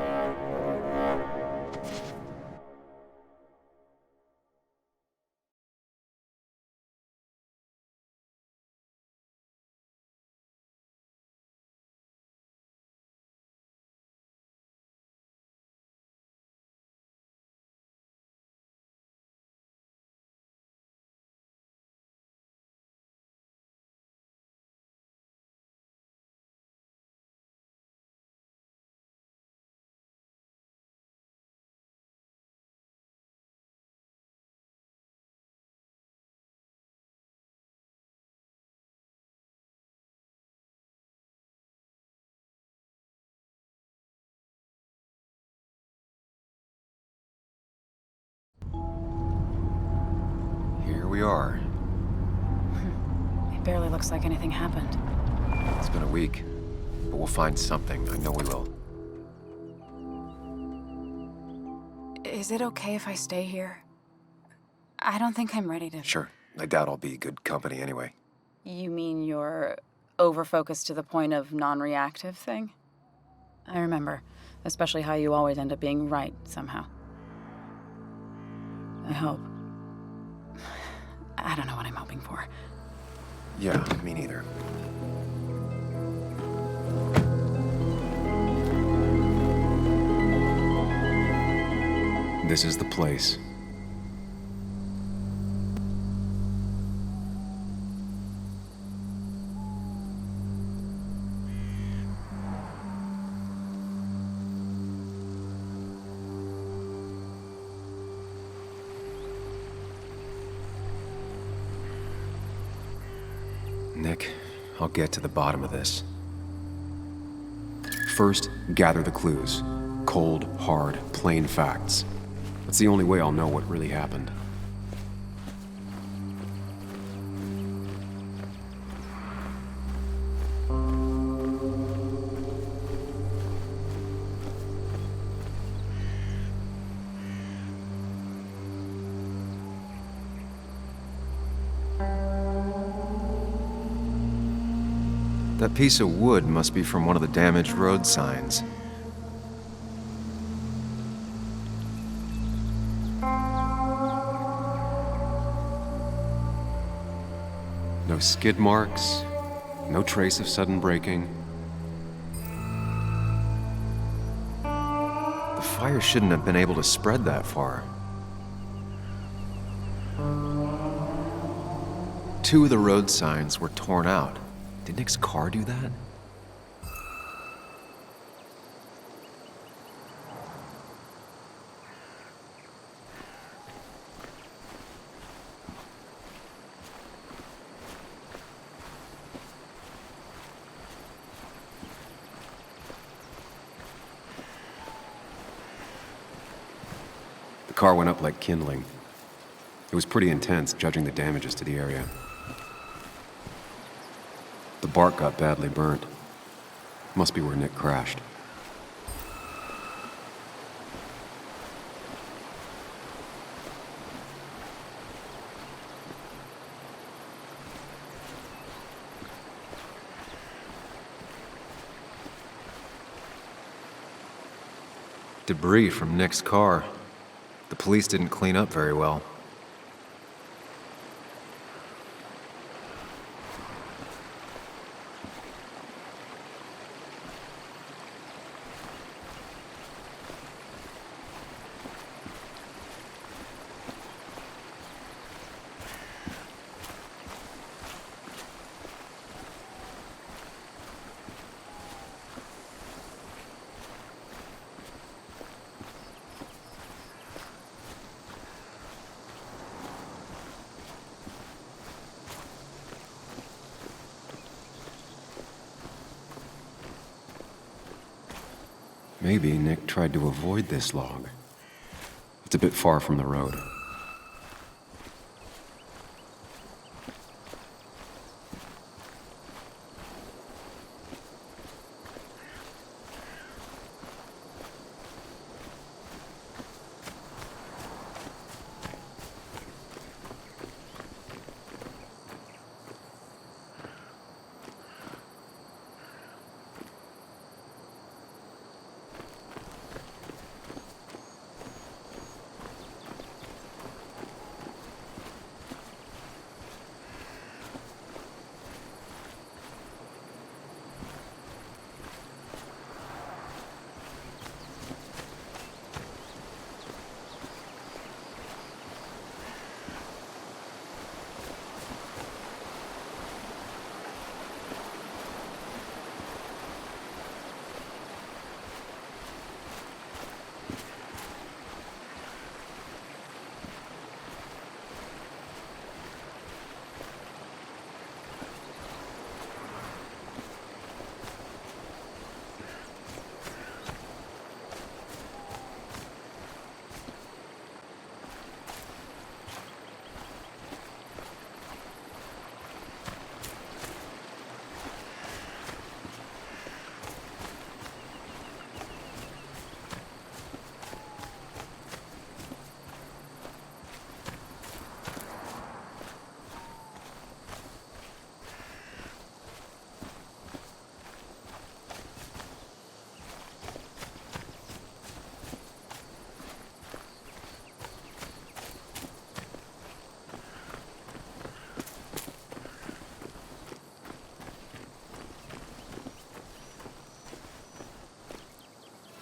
Here we are. It barely looks like anything happened. It's been a week, but we'll find something. I know we will. Is it okay if I stay here? I don't think I'm ready to... Sure. I doubt I'll be good company anyway. You mean you're over-focused to the point of non-reactive thing? I remember, especially how you always end up being right somehow. I hope. I don't know what I'm hoping for. Yeah, me neither. This is the place. Nick, I'll get to the bottom of this. First, gather the clues. Cold, hard, plain facts. That's the only way I'll know what really happened. That piece of wood must be from one of the damaged road signs. No skid marks, No trace of sudden braking. The fire shouldn't have been able to spread that far. 2 of the road signs were torn out. Did Nick's car do that? The car went up like kindling. It was pretty intense, judging the damages to the area. The bark got badly burnt. Must be where Nick crashed. Debris from Nick's car. The police didn't clean up very well. Maybe Nick tried to avoid this log. It's a bit far from the road.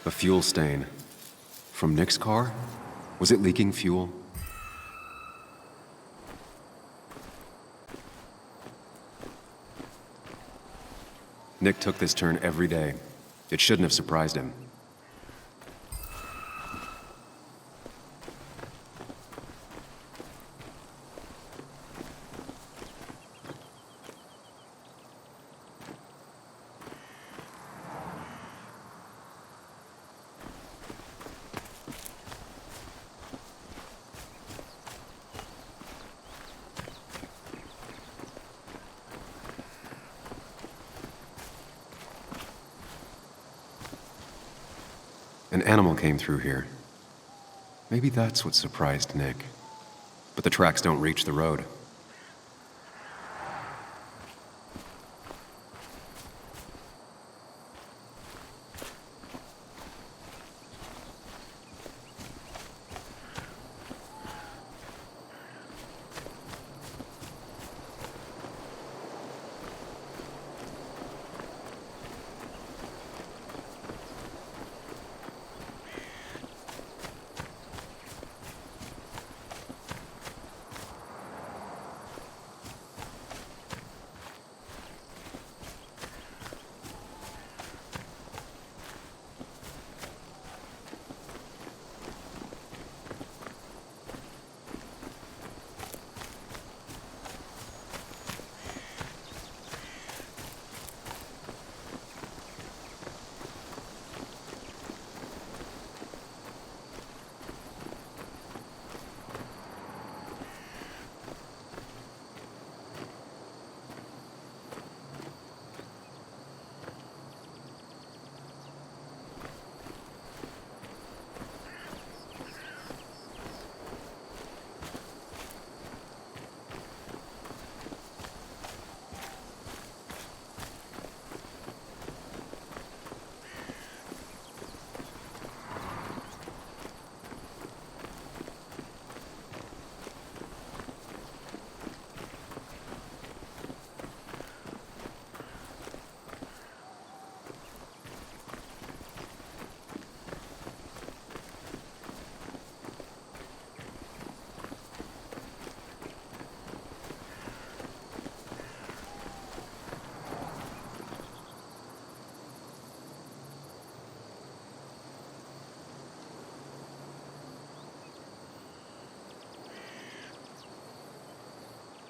A fuel stain. From Nick's car? Was it leaking fuel? Nick took this turn every day. It shouldn't have surprised him. An animal came through here. Maybe that's what surprised Nick. But the tracks don't reach the road.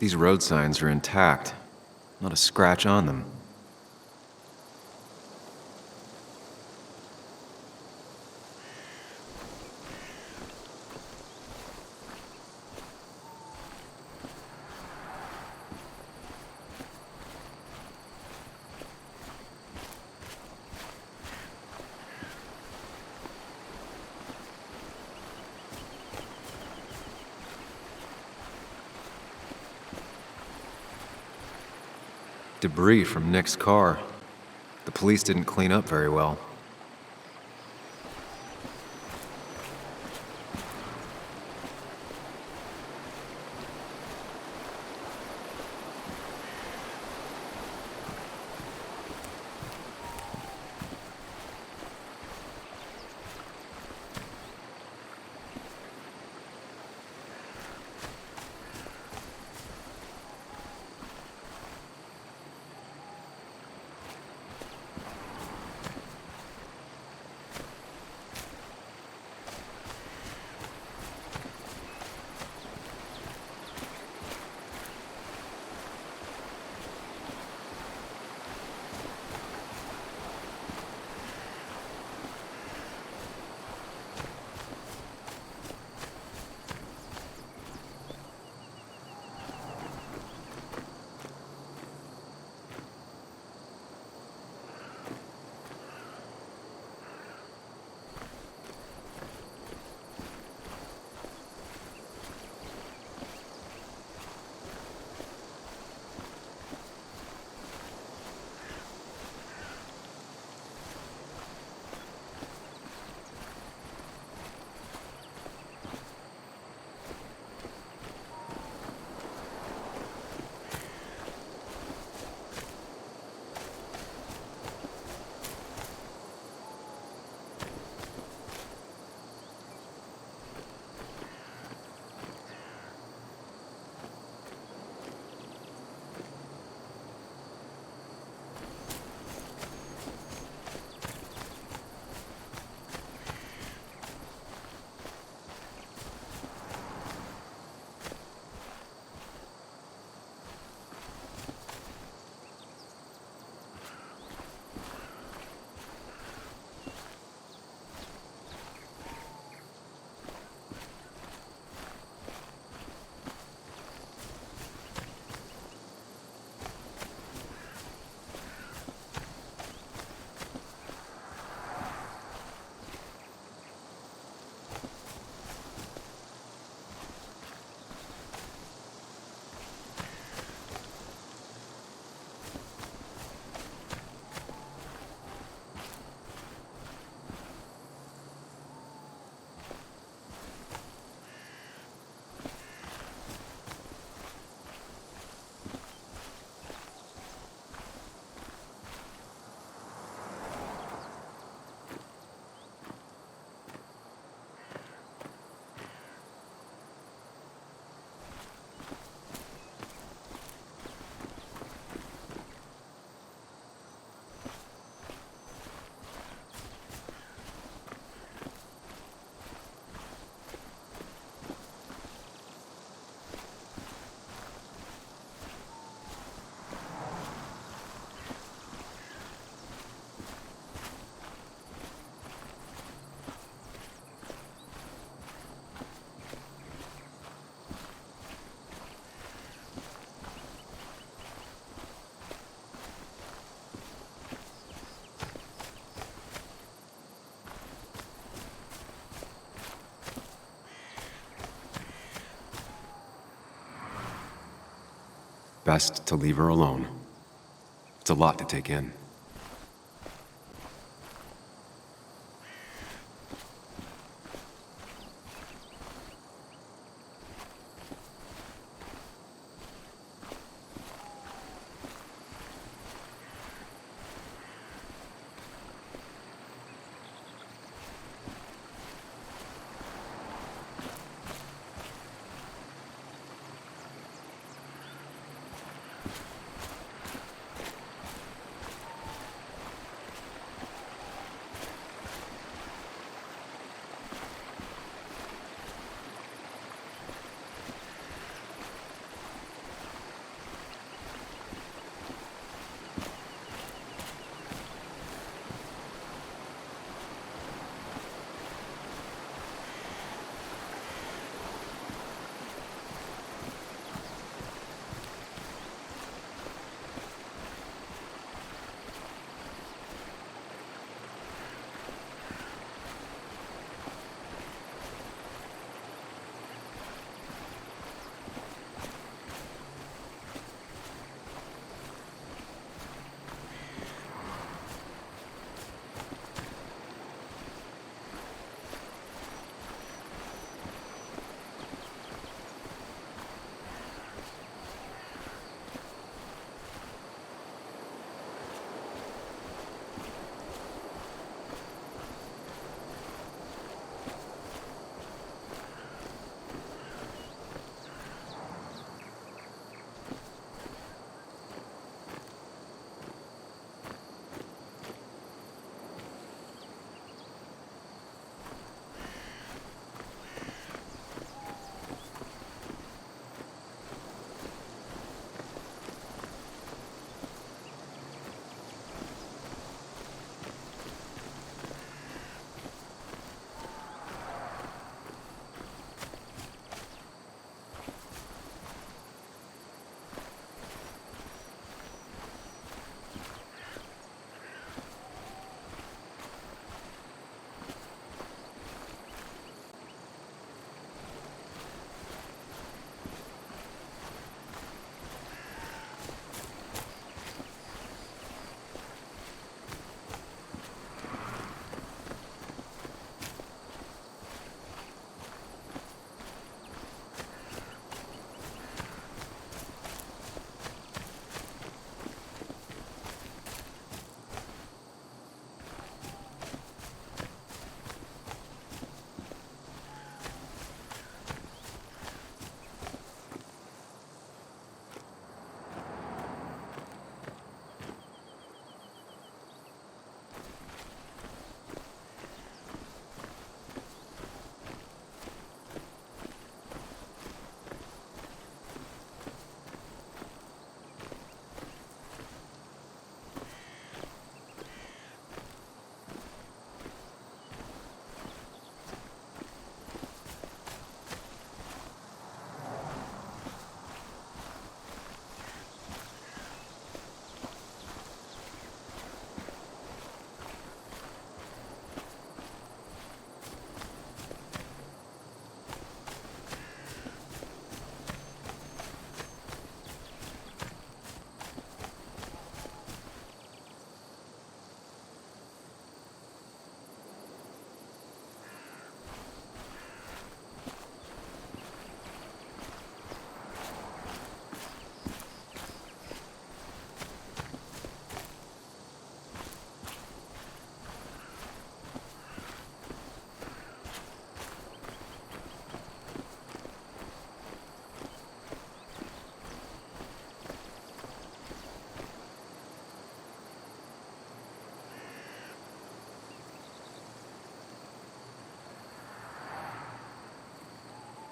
These road signs are intact. Not a scratch on them. Debris from Nick's car. The police didn't clean up very well. Best to leave her alone. It's a lot to take in.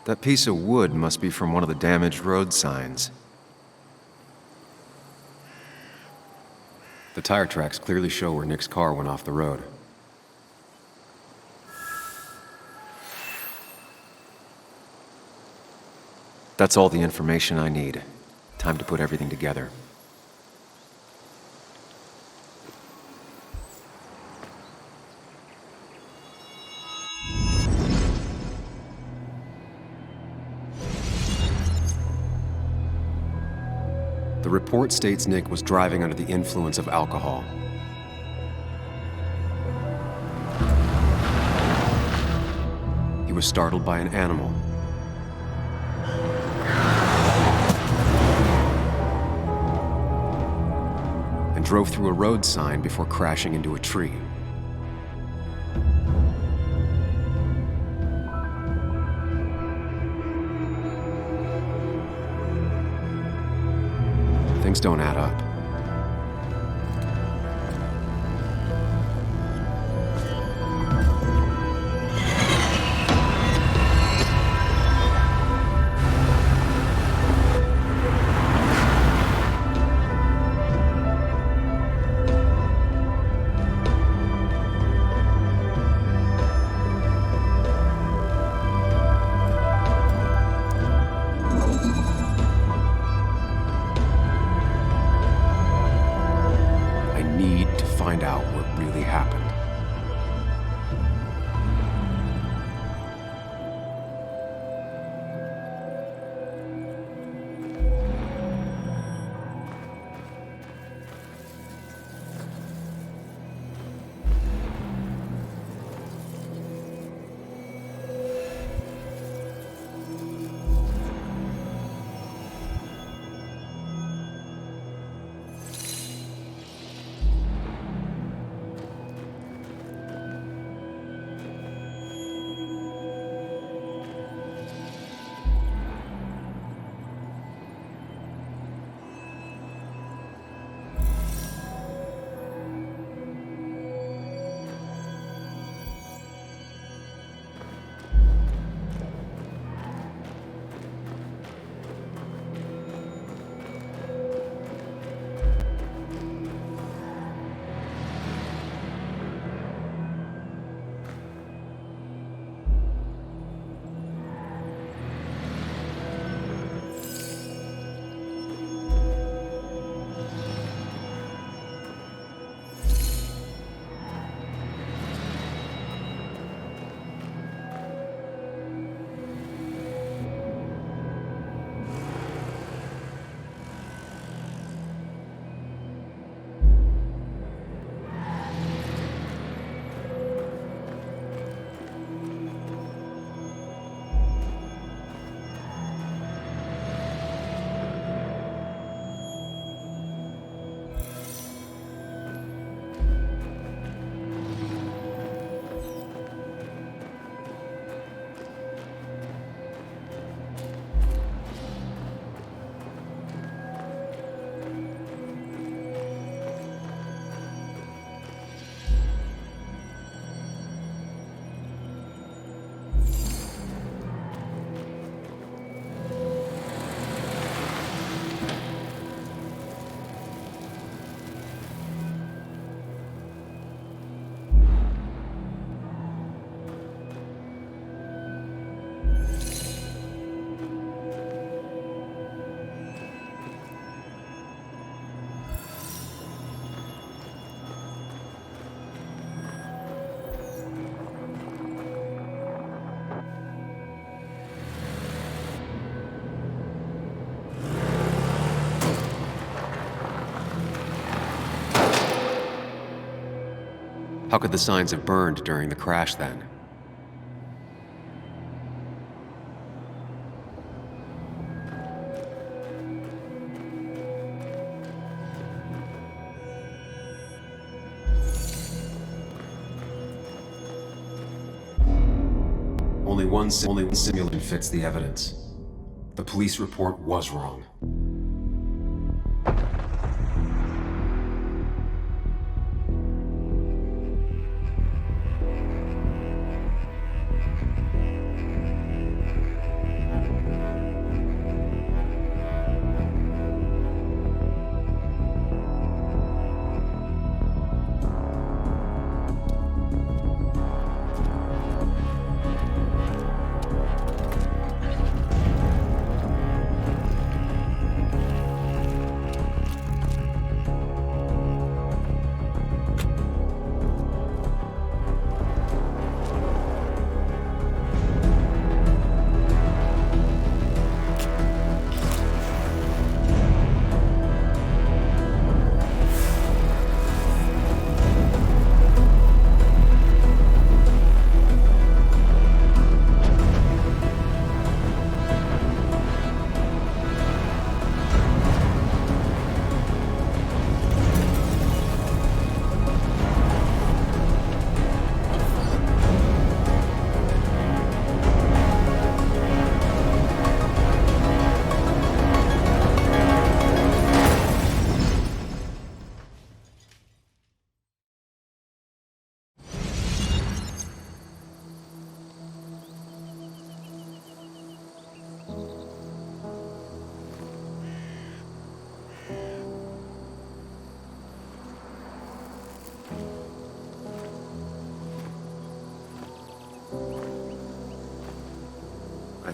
That piece of wood must be from one of the damaged road signs. The tire tracks clearly show where Nick's car went off the road. That's all the information I need. Time to put everything together. The report states Nick was driving under the influence of alcohol. He was startled by an animal. And drove through a road sign before crashing into a tree. Things don't add up. Find out what really happened. How could the signs have burned during the crash then? Only one simulation fits the evidence. The police report was wrong.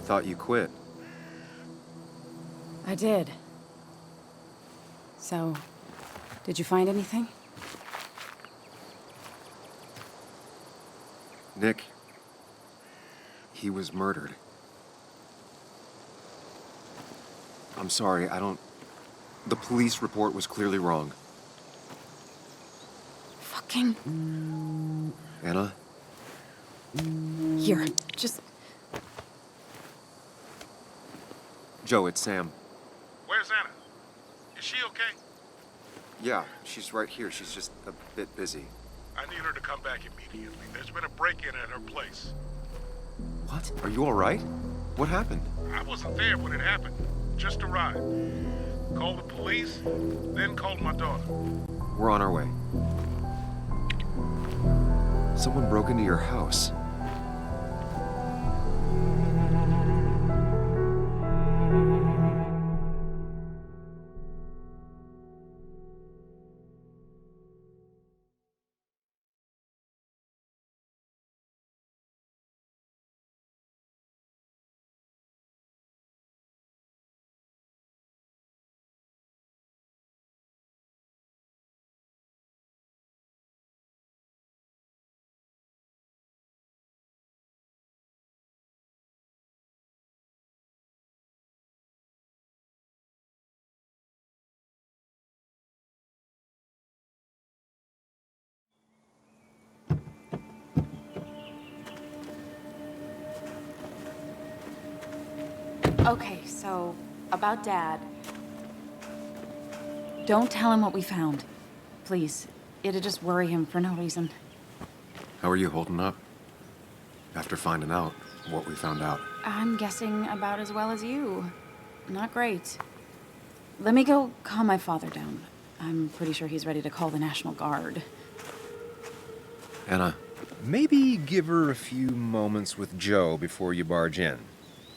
thought you quit. I did. So, did you find anything? Nick, he was murdered. I'm sorry, the police report was clearly wrong. Fucking... Anna? Here, just... Joe, it's Sam. Where's Anna? Is she okay? Yeah, she's right here. She's just a bit busy. I need her to come back immediately. There's been a break-in at her place. What? Are you all right? What happened? I wasn't there when it happened. Just arrived. Called the police, then called my daughter. We're on our way. Someone broke into your house. Okay, so, about Dad. Don't tell him what we found. Please. It'd just worry him for no reason. How are you holding up? After finding out what we found out. I'm guessing about as well as you. Not great. Let me go calm my father down. I'm pretty sure he's ready to call the National Guard. Anna, maybe give her a few moments with Joe before you barge in.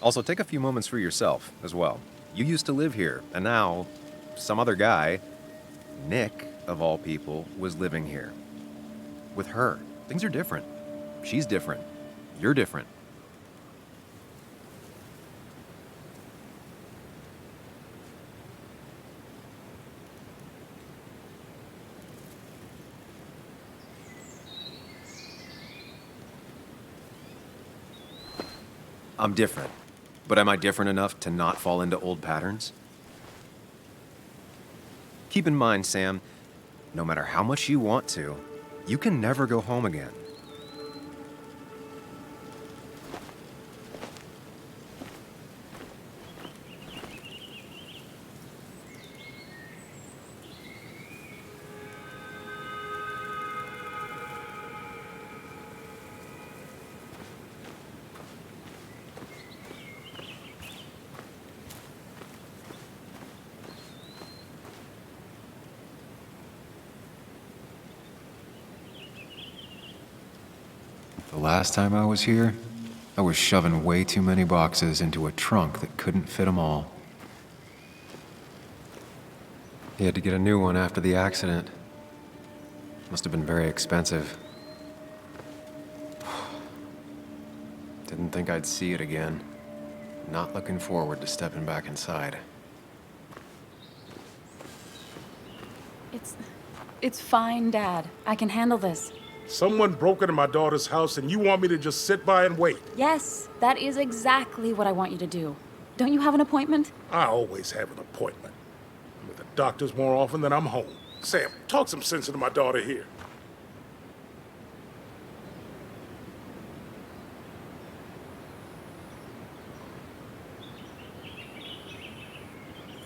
Also, take a few moments for yourself as well. You used to live here, and now some other guy, Nick, of all people, was living here. With her. Things are different. She's different. You're different. I'm different. But am I different enough to not fall into old patterns? Keep in mind, Sam, no matter how much you want to, you can never go home again. The last time I was here, I was shoving way too many boxes into a trunk that couldn't fit them all. He had to get a new one after the accident. Must have been very expensive. Didn't think I'd see it again. Not looking forward to stepping back inside. It's fine, Dad. I can handle this. Someone broke into my daughter's house and you want me to just sit by and wait? Yes, that is exactly what I want you to do. Don't you have an appointment? I always have an appointment. I'm with the doctors more often than I'm home. Sam, talk some sense into my daughter here.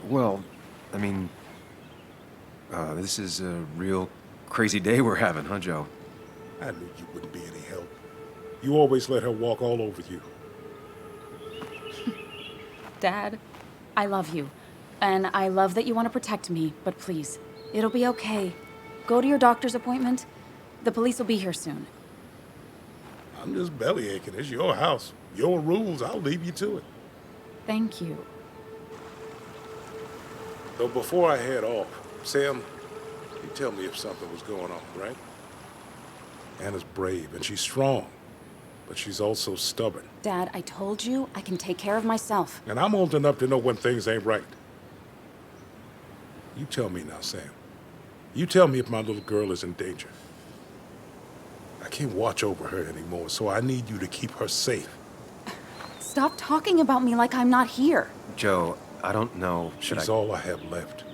Well, I mean, this is a real crazy day we're having, huh, Joe? I knew you wouldn't be any help. You always let her walk all over you. Dad, I love you. And I love that you want to protect me, but please, it'll be okay. Go to your doctor's appointment. The police will be here soon. I'm just belly aching. It's your house. Your rules. I'll leave you to it. Thank you. So before I head off, Sam, you tell me if something was going on, right? Anna's brave and she's strong. but she's also stubborn. Dad, I told you I can take care of myself. And I'm old enough to know when things ain't right. You tell me now, Sam. You tell me if my little girl is in danger. I can't watch over her anymore, so I need you to keep her safe. Stop talking about me like I'm not here. Joe, I don't know. She's all I have left.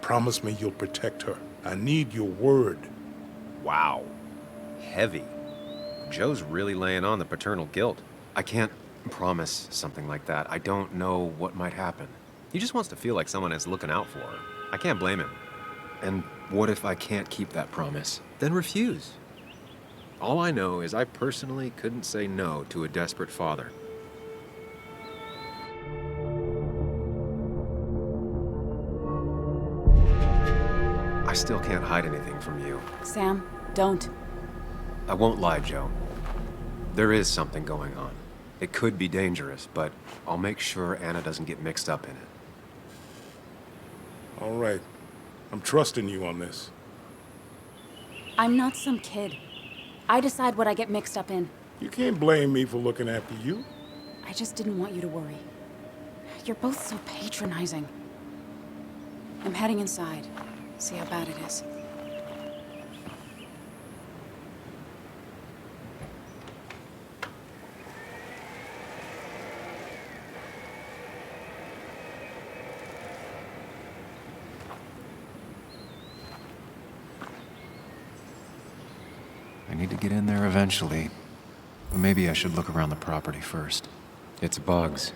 Promise me you'll protect her. I need your word. Wow. Heavy. Joe's really laying on the paternal guilt. I can't promise something like that. I don't know what might happen. He just wants to feel like someone is looking out for her. I can't blame him. And what if I can't keep that promise? Then refuse. All I know is I personally couldn't say no to a desperate father. I still can't hide anything from you. Sam, don't. I won't lie, Joe. There is something going on. It could be dangerous, but I'll make sure Anna doesn't get mixed up in it. All right. I'm trusting you on this. I'm not some kid. I decide what I get mixed up in. You can't blame me for looking after you. I just didn't want you to worry. You're both so patronizing. I'm heading inside. See how bad it is. I need to get in there eventually. But maybe I should look around the property first. It's Bugs.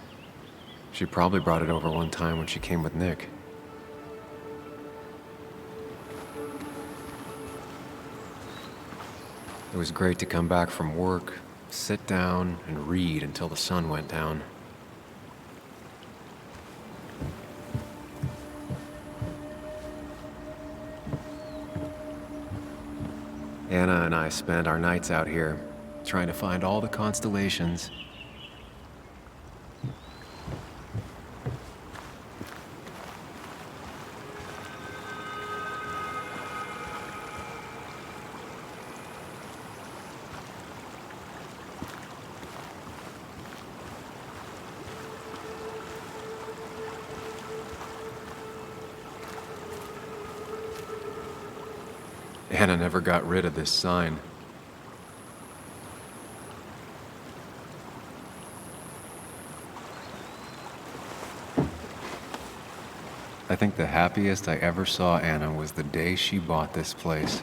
She probably brought it over one time when she came with Nick. It was great to come back from work, sit down, and read until the sun went down. Anna and I spend our nights out here, trying to find all the constellations. Anna never got rid of this sign. I think the happiest I ever saw Anna was the day she bought this place.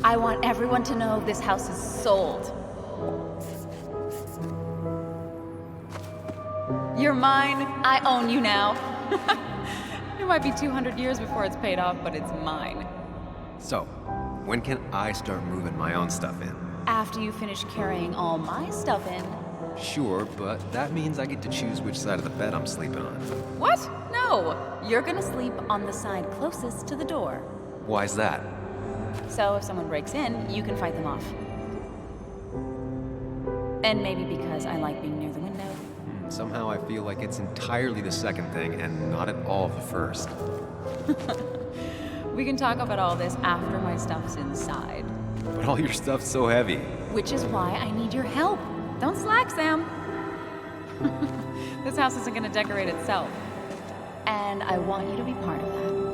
I want everyone to know this house is sold. You're mine. I own you now. It might be 200 years before it's paid off, but it's mine. So, when can I start moving my own stuff in? After you finish carrying all my stuff in. Sure, but that means I get to choose which side of the bed I'm sleeping on. What? No. You're gonna sleep on the side closest to the door. Why's that? So if someone breaks in, you can fight them off. And maybe because I like being near the window. Somehow I feel like it's entirely the second thing and not at all the first. We can talk about all this after my stuff's inside. But all your stuff's so heavy. Which is why I need your help. Don't slack, Sam. This house isn't gonna decorate itself. And I want you to be part of that.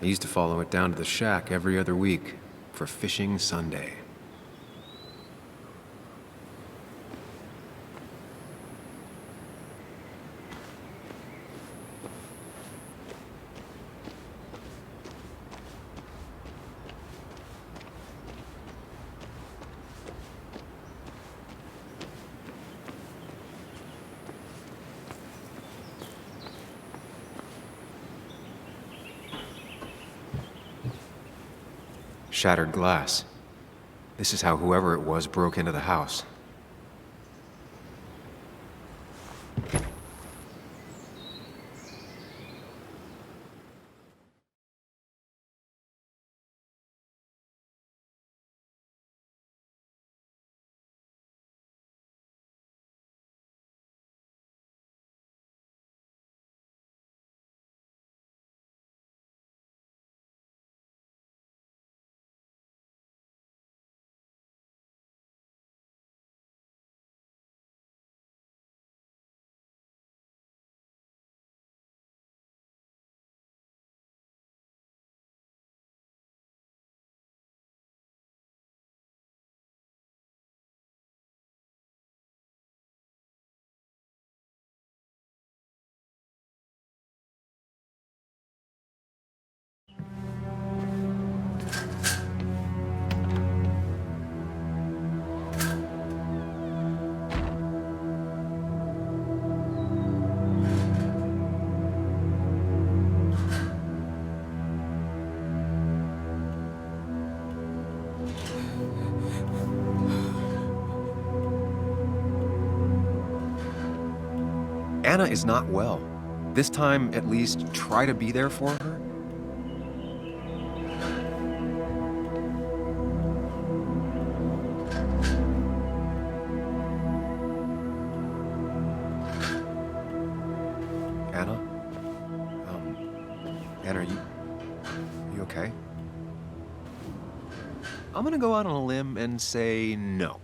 used to follow it down to the shack every other week for Fishing Sunday. Shattered glass. This is how whoever it was broke into the house. Anna is not well. This time, at least, try to be there for her. Anna? Anna, are you okay? I'm gonna go out on a limb and say no.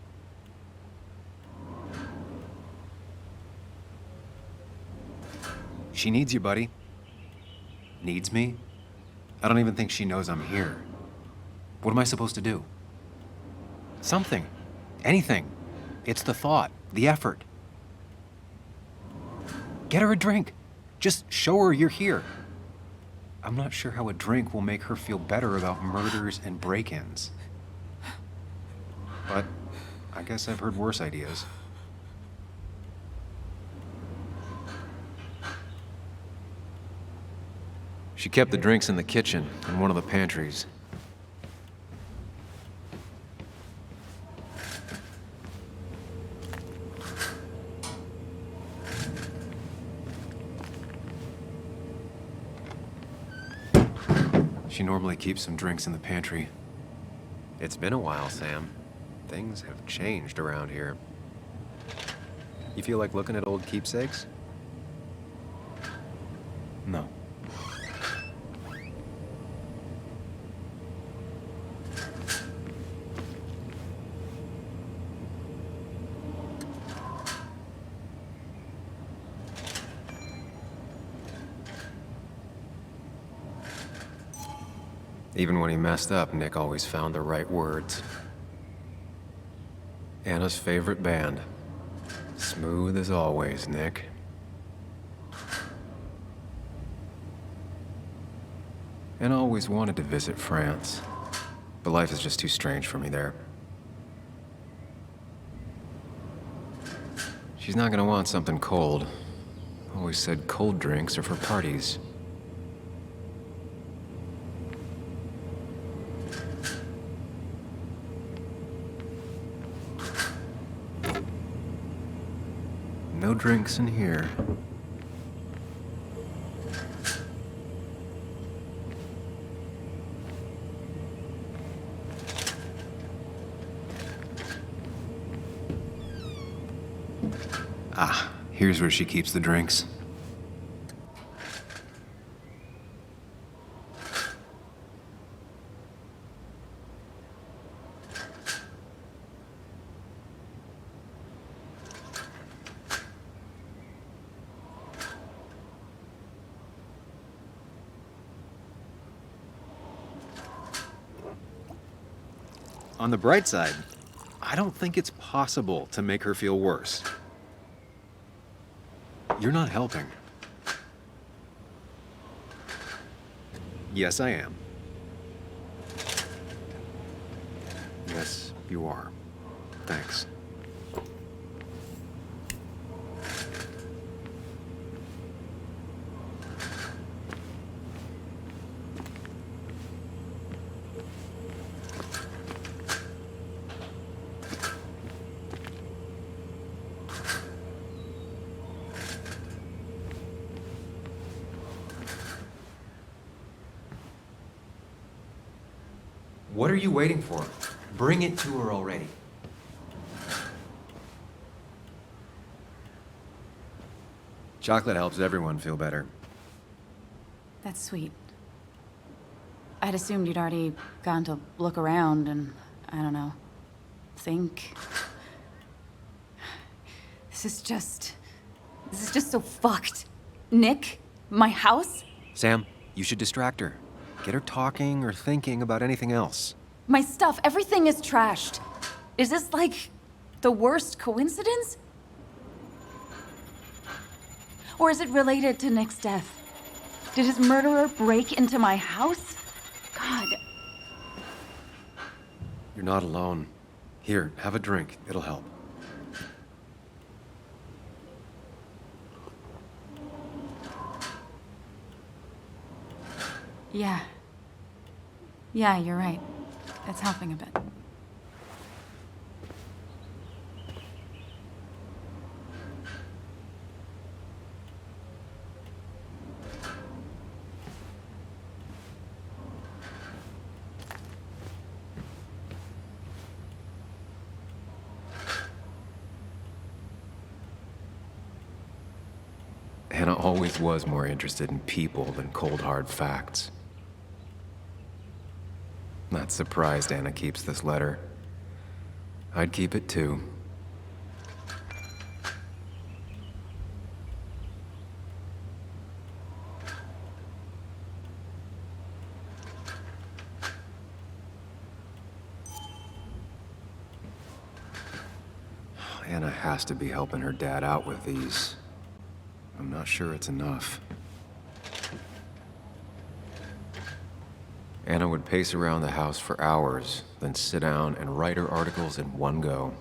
She needs you, buddy. Needs me? I don't even think she knows I'm here. What am I supposed to do? Something. Anything. It's the thought, the effort. Get her a drink. Just show her you're here. I'm not sure how a drink will make her feel better about murders and break-ins. But I guess I've heard worse ideas. She kept the drinks in the kitchen in one of the pantries. She normally keeps some drinks in the pantry. It's been a while, Sam. Things have changed around here. You feel like looking at old keepsakes? No. Even when he messed up, Nick always found the right words. Anna's favorite band. Smooth as always, Nick. Anna always wanted to visit France, but life is just too strange for me there. She's not gonna want something cold. Always said cold drinks are for parties. No drinks in here. Ah, here's where she keeps the drinks. On the bright side, I don't think it's possible to make her feel worse. You're not helping. Yes, I am. Yes, you are. Thanks. What are you waiting for? Bring it to her already. Chocolate helps everyone feel better. That's sweet. I'd assumed you'd already gone to look around and, I don't know, think. This is just so fucked. Nick, my house, Sam, you should distract her. Get her talking or thinking about anything else. my stuff, everything is trashed. Is this like the worst coincidence? Or is it related to Nick's death? Did his murderer break into my house? God. You're not alone. Here, have a drink. It'll help. Yeah. Yeah, you're right. It's helping a bit. Hannah always was more interested in people than cold, hard facts. Not surprised Anna keeps this letter. I'd keep it too. Anna has to be helping her dad out with these. I'm not sure it's enough. Anna would pace around the house for hours, then sit down and write her articles in one go.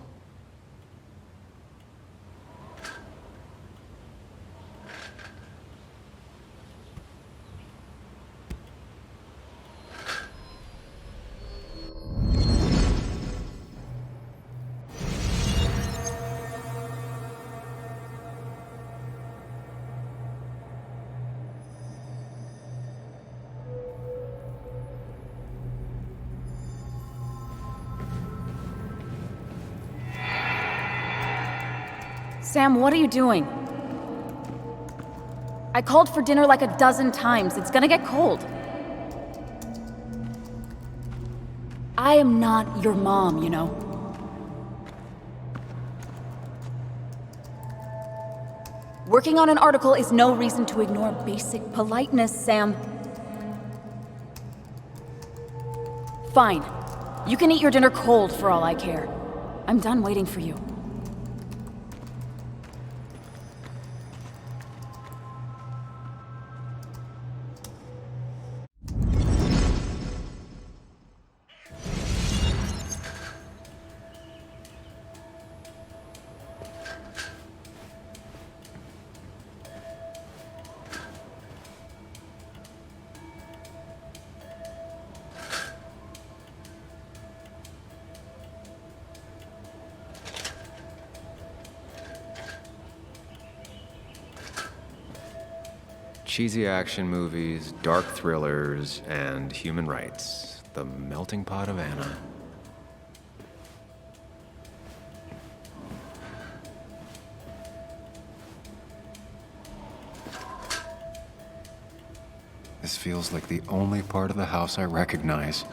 Sam, what are you doing? I called for dinner like a dozen times. It's gonna get cold. I am not your mom, you know? Working on an article is no reason to ignore basic politeness, Sam. Fine. You can eat your dinner cold for all I care. I'm done waiting for you. Cheesy action movies, dark thrillers, and human rights. The melting pot of Anna. This feels like the only part of the house I recognize.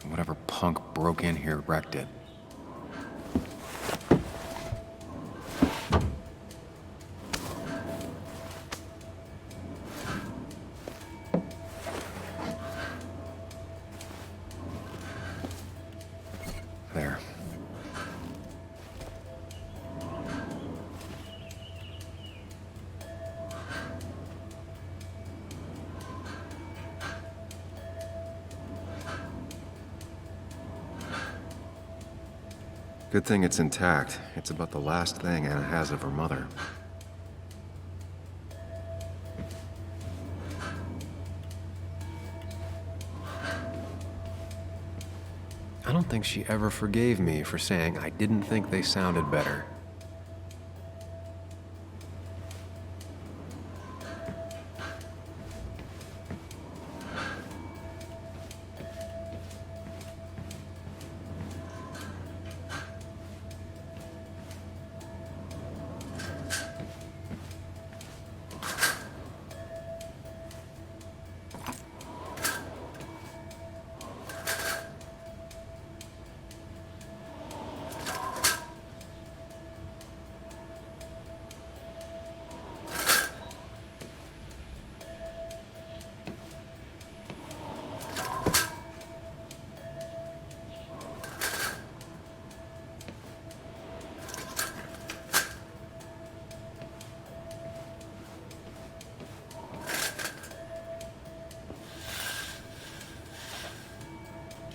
Whatever punk broke in here wrecked it. Good thing it's intact. It's about the last thing Anna has of her mother. I don't think she ever forgave me for saying I didn't think they sounded better.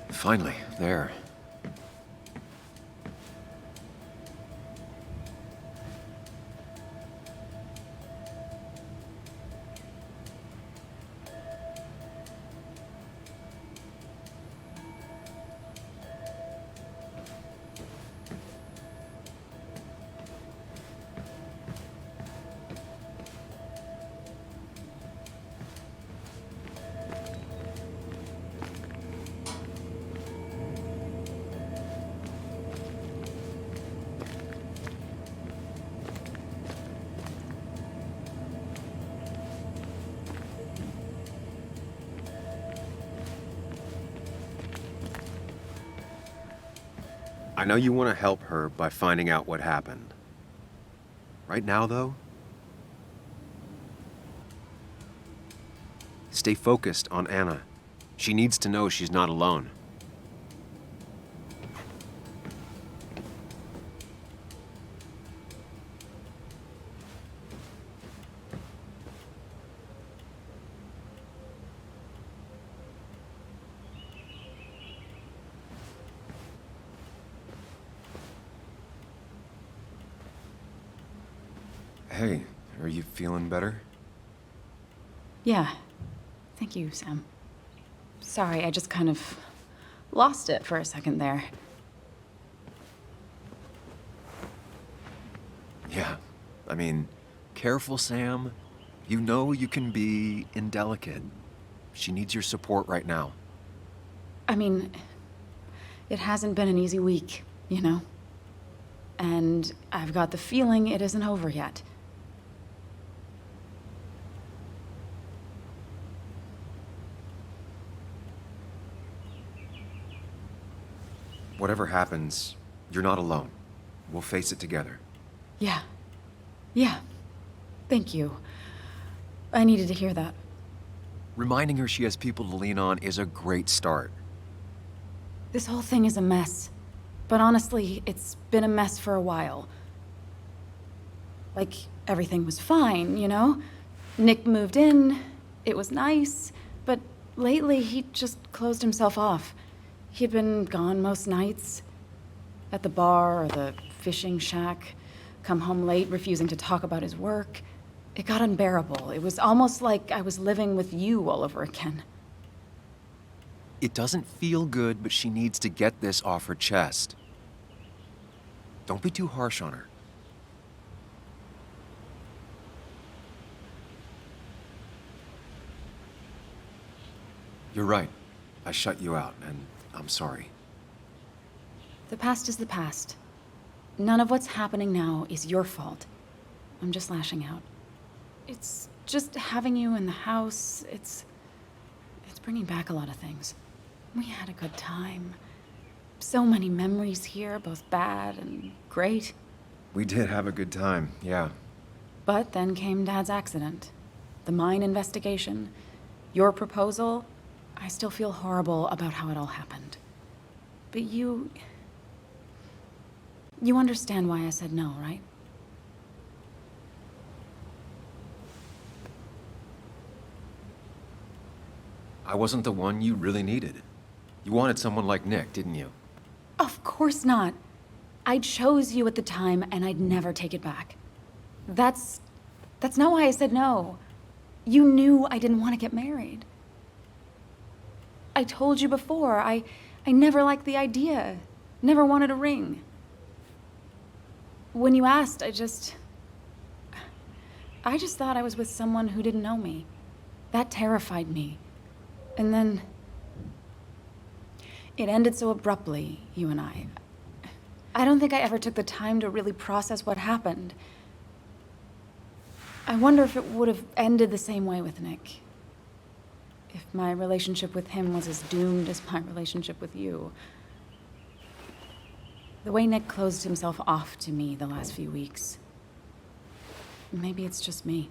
Finally, there. I know you want to help her by finding out what happened. Right now, though, stay focused on Anna. She needs to know she's not alone. Hey, are you feeling better? Yeah. Thank you, Sam. Sorry, I just kind of lost it for a second there. Yeah. I mean, careful, Sam. You know you can be indelicate. She needs your support right now. I mean, it hasn't been an easy week, you know? And I've got the feeling it isn't over yet. Whatever happens, you're not alone. We'll face it together. Yeah. Yeah. Thank you. I needed to hear that. Reminding her she has people to lean on is a great start. This whole thing is a mess. But honestly, it's been a mess for a while. Like, everything was fine, you know? Nick moved in, it was nice, but lately he just closed himself off. He'd been gone most nights. At the bar or the fishing shack, come home late, refusing to talk about his work. It got unbearable. It was almost like I was living with you all over again. It doesn't feel good, but she needs to get this off her chest. Don't be too harsh on her. You're right. I shut you out, and I'm sorry. The past is the past. None of what's happening now is your fault. I'm just lashing out. It's just having you in the house. It's bringing back a lot of things. We had a good time. So many memories here, both bad and great. We did have a good time, yeah. But then came Dad's accident. The mine investigation. Your proposal. I still feel horrible about how it all happened. But you understand why I said no, right? I wasn't the one you really needed. You wanted someone like Nick, didn't you? Of course not. I chose you at the time, and I'd never take it back. That's not why I said no. You knew I didn't want to get married. I told you before, I never liked the idea. Never wanted a ring. When you asked, I just thought I was with someone who didn't know me. That terrified me. And then it ended so abruptly, you and I. I don't think I ever took the time to really process what happened. I wonder if it would have ended the same way with Nick. If my relationship with him was as doomed as my relationship with you. The way Nick closed himself off to me the last few weeks. Maybe it's just me.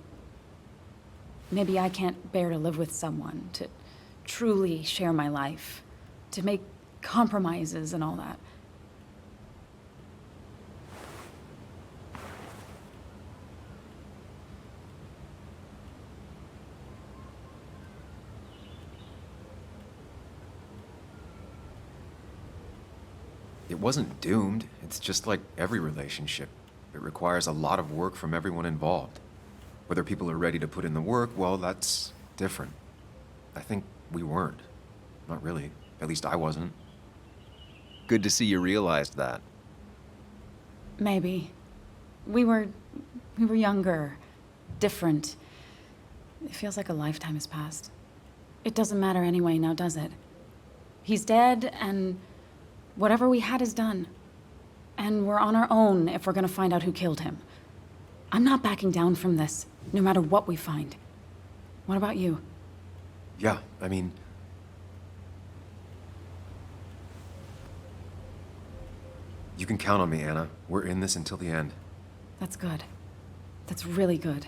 Maybe I can't bear to live with someone, to truly share my life, to make compromises and all that. It wasn't doomed. It's just like every relationship. It requires a lot of work from everyone involved. Whether people are ready to put in the work, well, that's different. I think we weren't. Not really. At least I wasn't. Good to see you realized that. Maybe. We were younger, different. It feels like a lifetime has passed. It doesn't matter anyway now, does it? He's dead, and whatever we had is done. And we're on our own if we're gonna find out who killed him. I'm not backing down from this, no matter what we find. What about you? Yeah, I mean... You can count on me, Anna. We're in this until the end. That's good. That's really good.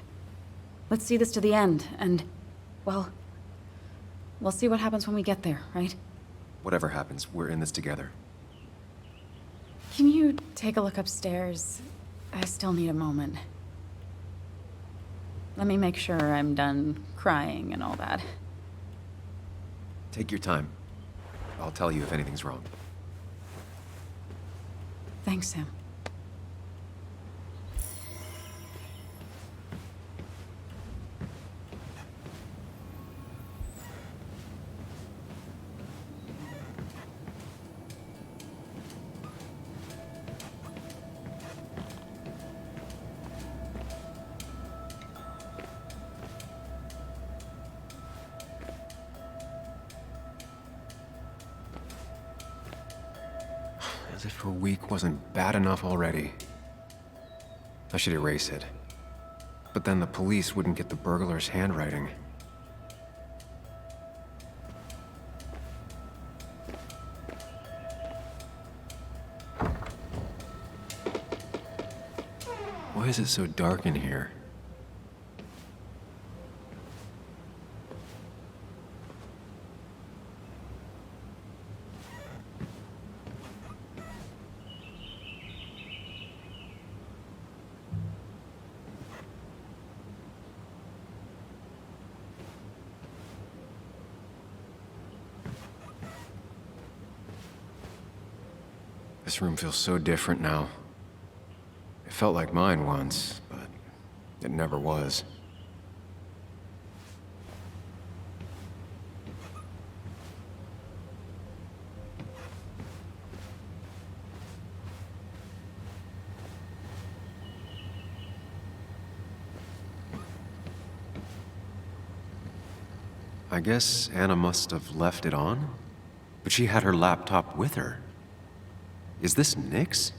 Let's see this to the end, and, well, we'll see what happens when we get there, right? Whatever happens, we're in this together. Can you take a look upstairs? I still need a moment. Let me make sure I'm done crying and all that. Take your time. I'll tell you if anything's wrong. Thanks, Sam. As if a week wasn't bad enough already. I should erase it. But then the police wouldn't get the burglar's handwriting. Why is it so dark in here? This room feels so different now. It felt like mine once, but it never was. I guess Anna must have left it on, but she had her laptop with her. Is this Nick's?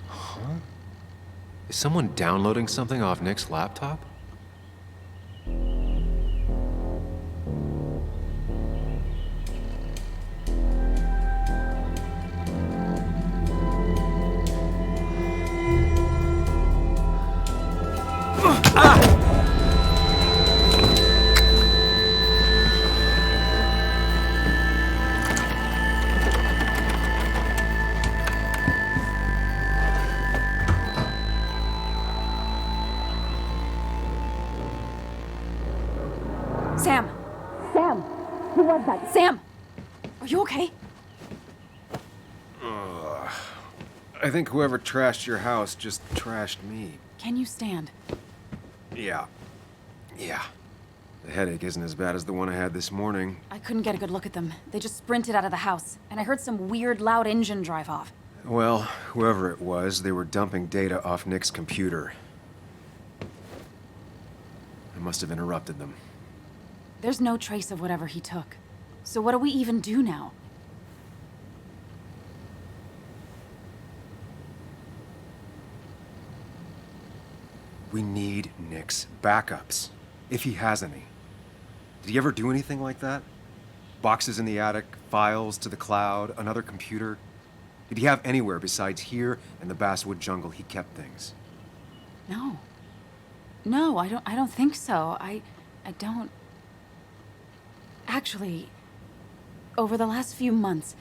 Huh? Is someone downloading something off Nick's laptop? Sam! Sam! Who was that? Sam! Are you okay? I think whoever trashed your house just trashed me. Can you stand? Yeah. The headache isn't as bad as the one I had this morning. I couldn't get a good look at them. They just sprinted out of the house, and I heard some weird, loud engine drive off. Well, whoever it was, they were dumping data off Nick's computer. I must have interrupted them. There's no trace of whatever he took. So what do we even do now? We need Nick's backups, if he has any. Did he ever do anything like that? Boxes in the attic, files to the cloud, another computer? Did he have anywhere besides here and the Basswood jungle he kept things? No. No, I don't think so. I don't... Actually, over the last few months,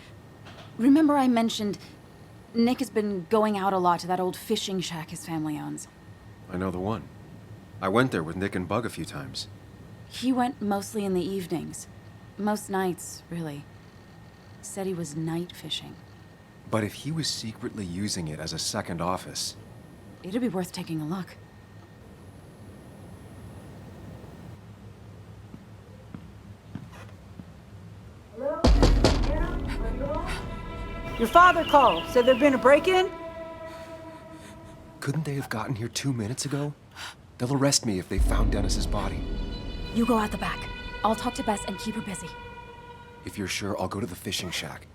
remember I mentioned Nick has been going out a lot to that old fishing shack his family owns? I know the one. I went there with Nick and Bug a few times. He went mostly in the evenings. Most nights, really. Said he was night fishing. But if he was secretly using it as a second office... It'd be worth taking a look. Your father called. Said there'd been a break-in? Couldn't they have gotten here 2 minutes ago? They'll arrest me if they found Dennis's body. You go out the back. I'll talk to Bess and keep her busy. If you're sure, I'll go to the fishing shack.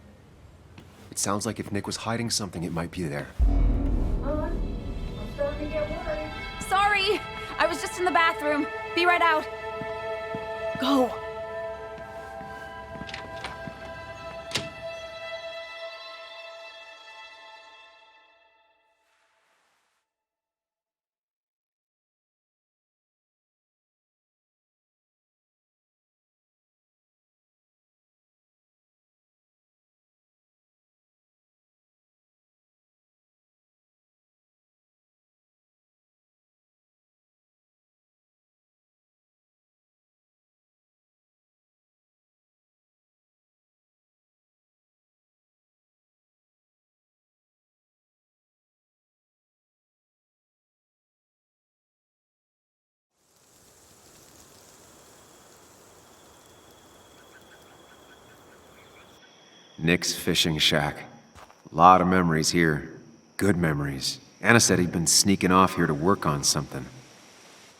It sounds like if Nick was hiding something, it might be there. I'm starting to get worried. Sorry! I was just in the bathroom. Be right out. Go. Nick's fishing shack. Lot of memories here. Good memories. Anna said he'd been sneaking off here to work on something.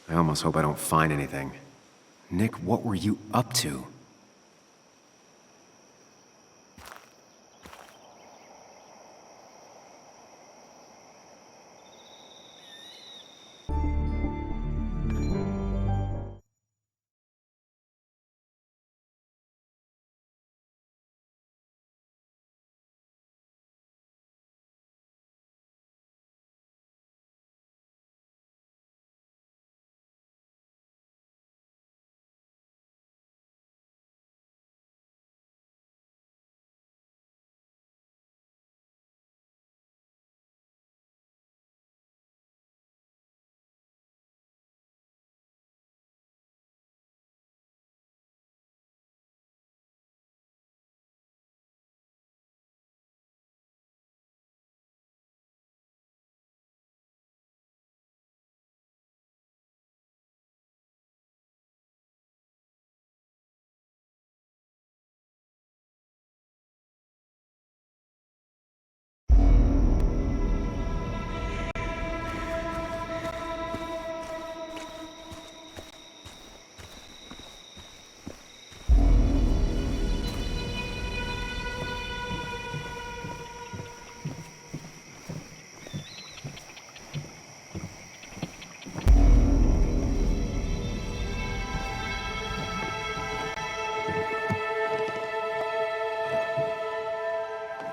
I almost hope I don't find anything. Nick, what were you up to?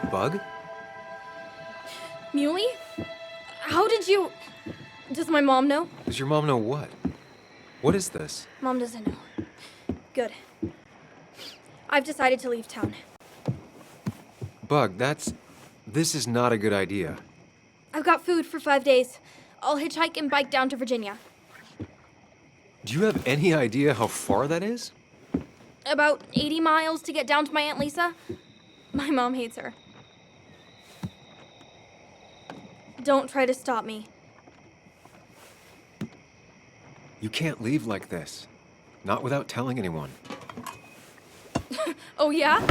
Bug? Muley? How did you... Does my mom know? Does your mom know what? What is this? Mom doesn't know. Good. I've decided to leave town. Bug, this is not a good idea. I've got food for 5 days. I'll hitchhike and bike down to Virginia. Do you have any idea how far that is? About 80 miles to get down to my Aunt Lisa. My mom hates her. Don't try to stop me. You can't leave like this. Not without telling anyone. Oh, yeah?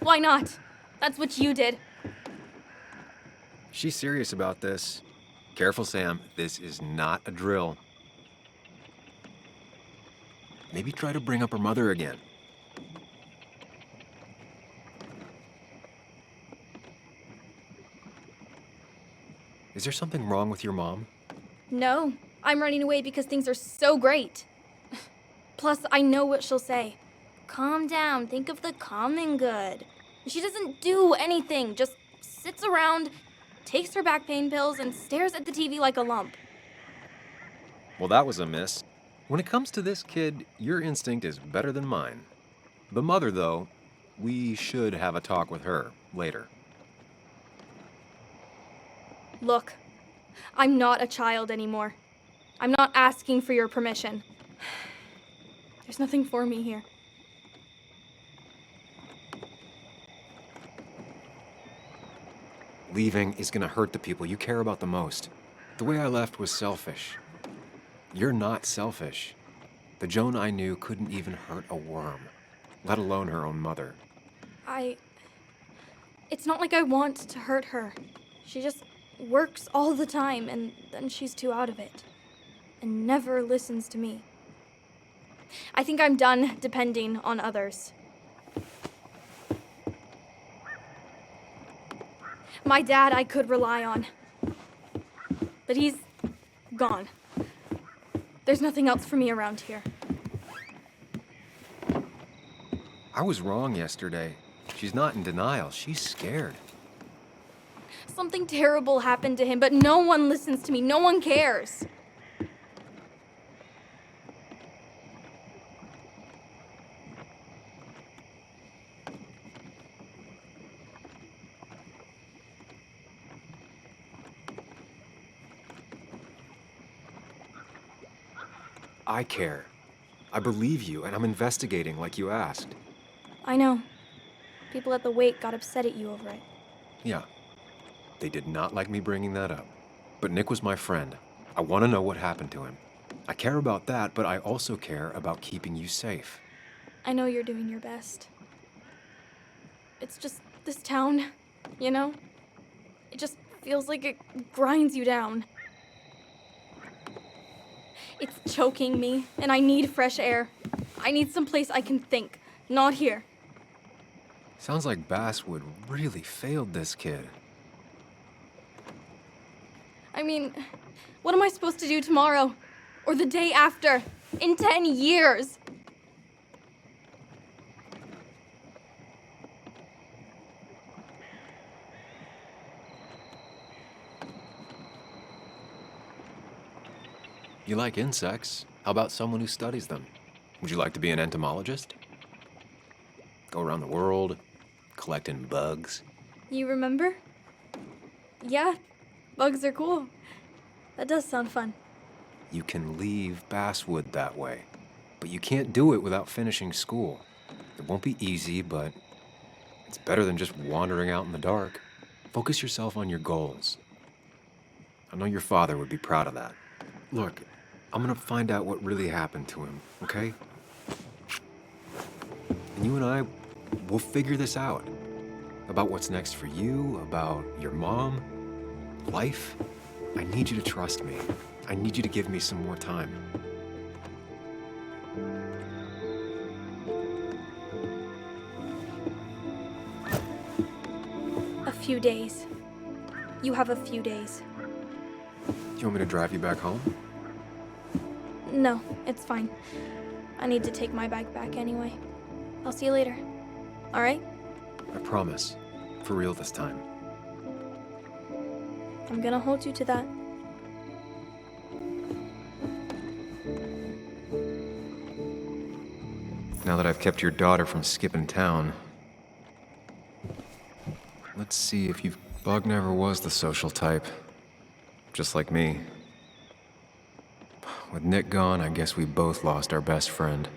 Why not? That's what you did. She's serious about this. Careful, Sam. This is not a drill. Maybe try to bring up her mother again. Is there something wrong with your mom? No, I'm running away because things are so great. Plus, I know what she'll say. Calm down, think of the common good. She doesn't do anything, just sits around, takes her back pain pills, and stares at the TV like a lump. Well, that was a miss. When it comes to this kid, your instinct is better than mine. The mother, though, we should have a talk with her later. Look, I'm not a child anymore. I'm not asking for your permission. There's nothing for me here. Leaving is gonna hurt the people you care about the most. The way I left was selfish. You're not selfish. The Joan I knew couldn't even hurt a worm, let alone her own mother. It's not like I want to hurt her. She just works all the time, and then she's too out of it. And never listens to me. I think I'm done depending on others. My dad I could rely on. But he's gone. There's nothing else for me around here. I was wrong yesterday. She's not in denial. She's scared. Something terrible happened to him, but no one listens to me. No one cares. I care. I believe you, and I'm investigating like you asked. I know. People at the wake got upset at you over it. Yeah. They did not like me bringing that up. But Nick was my friend. I want to know what happened to him. I care about that, but I also care about keeping you safe. I know you're doing your best. It's just this town, you know? It just feels like it grinds you down. It's choking me, and I need fresh air. I need someplace I can think, not here. Sounds like Basswood really failed this kid. I mean, what am I supposed to do tomorrow? Or the day after? In 10 years? You like insects? How about someone who studies them? Would you like to be an entomologist? Go around the world, collecting bugs? You remember? Yeah, bugs are cool. That does sound fun. You can leave Basswood that way, but you can't do it without finishing school. It won't be easy, but it's better than just wandering out in the dark. Focus yourself on your goals. I know your father would be proud of that. Look, I'm gonna find out what really happened to him, okay? And you and I, we'll figure this out. About what's next for you, about your mom, life. I need you to trust me. I need you to give me some more time. A few days. You have a few days. Do you want me to drive you back home? No, it's fine. I need to take my bike back anyway. I'll see you later. All right? I promise. For real this time. I'm gonna hold you to that. Now that I've kept your daughter from skipping town, let's see if you've... Bug never was the social type. Just like me. With Nick gone, I guess we both lost our best friend.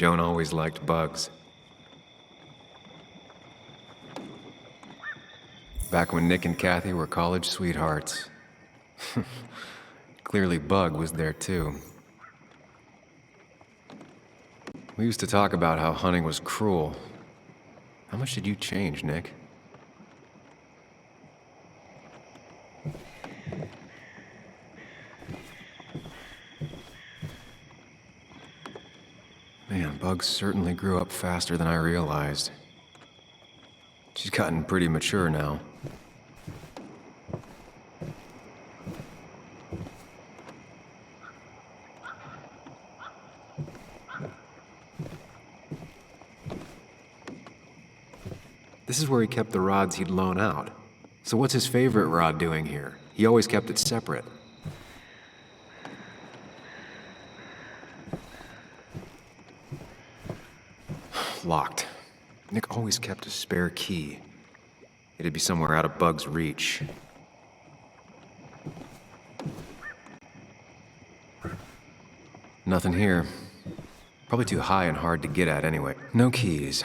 Joan always liked bugs. Back when Nick and Kathy were college sweethearts. Clearly Bug was there too. We used to talk about how hunting was cruel. How much did you change, Nick? Man, Bug certainly grew up faster than I realized. She's gotten pretty mature now. This is where he kept the rods he'd loan out. So what's his favorite rod doing here? He always kept it separate. Locked. Nick always kept a spare key. It'd be somewhere out of Bug's reach. Nothing here. Probably too high and hard to get at anyway. No keys.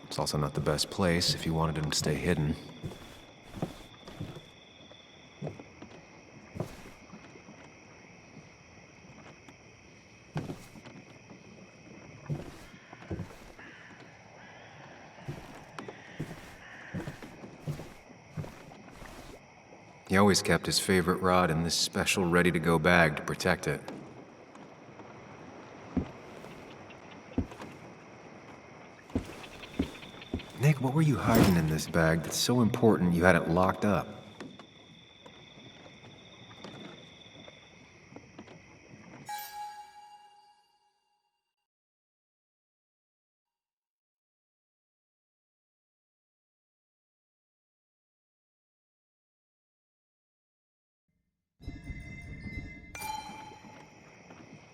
It's also not the best place if you wanted him to stay hidden. He always kept his favorite rod in this special ready-to-go bag to protect it. Nick, what were you hiding in this bag that's so important you had it locked up?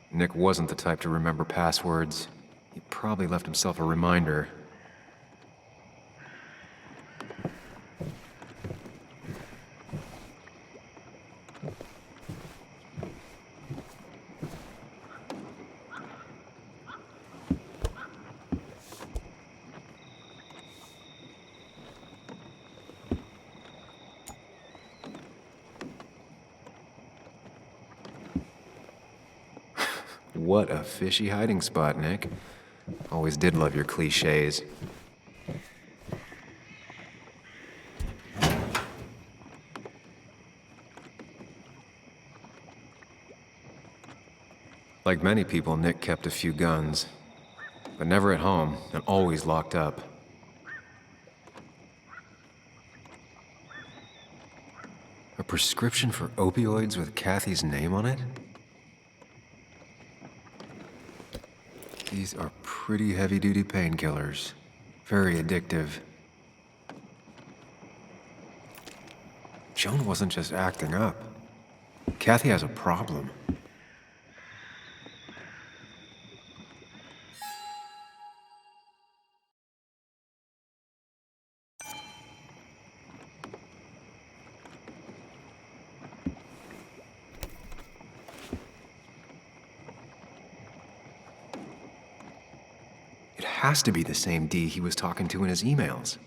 Nick wasn't the type to remember passwords. He probably left himself a reminder. What a fishy hiding spot, Nick. Always did love your cliches. Like many people, Nick kept a few guns, but never at home and always locked up. A prescription for opioids with Kathy's name on it? These are pretty heavy-duty painkillers. Very addictive. Joan wasn't just acting up. Kathy has a problem. It has to be the same D he was talking to in his emails.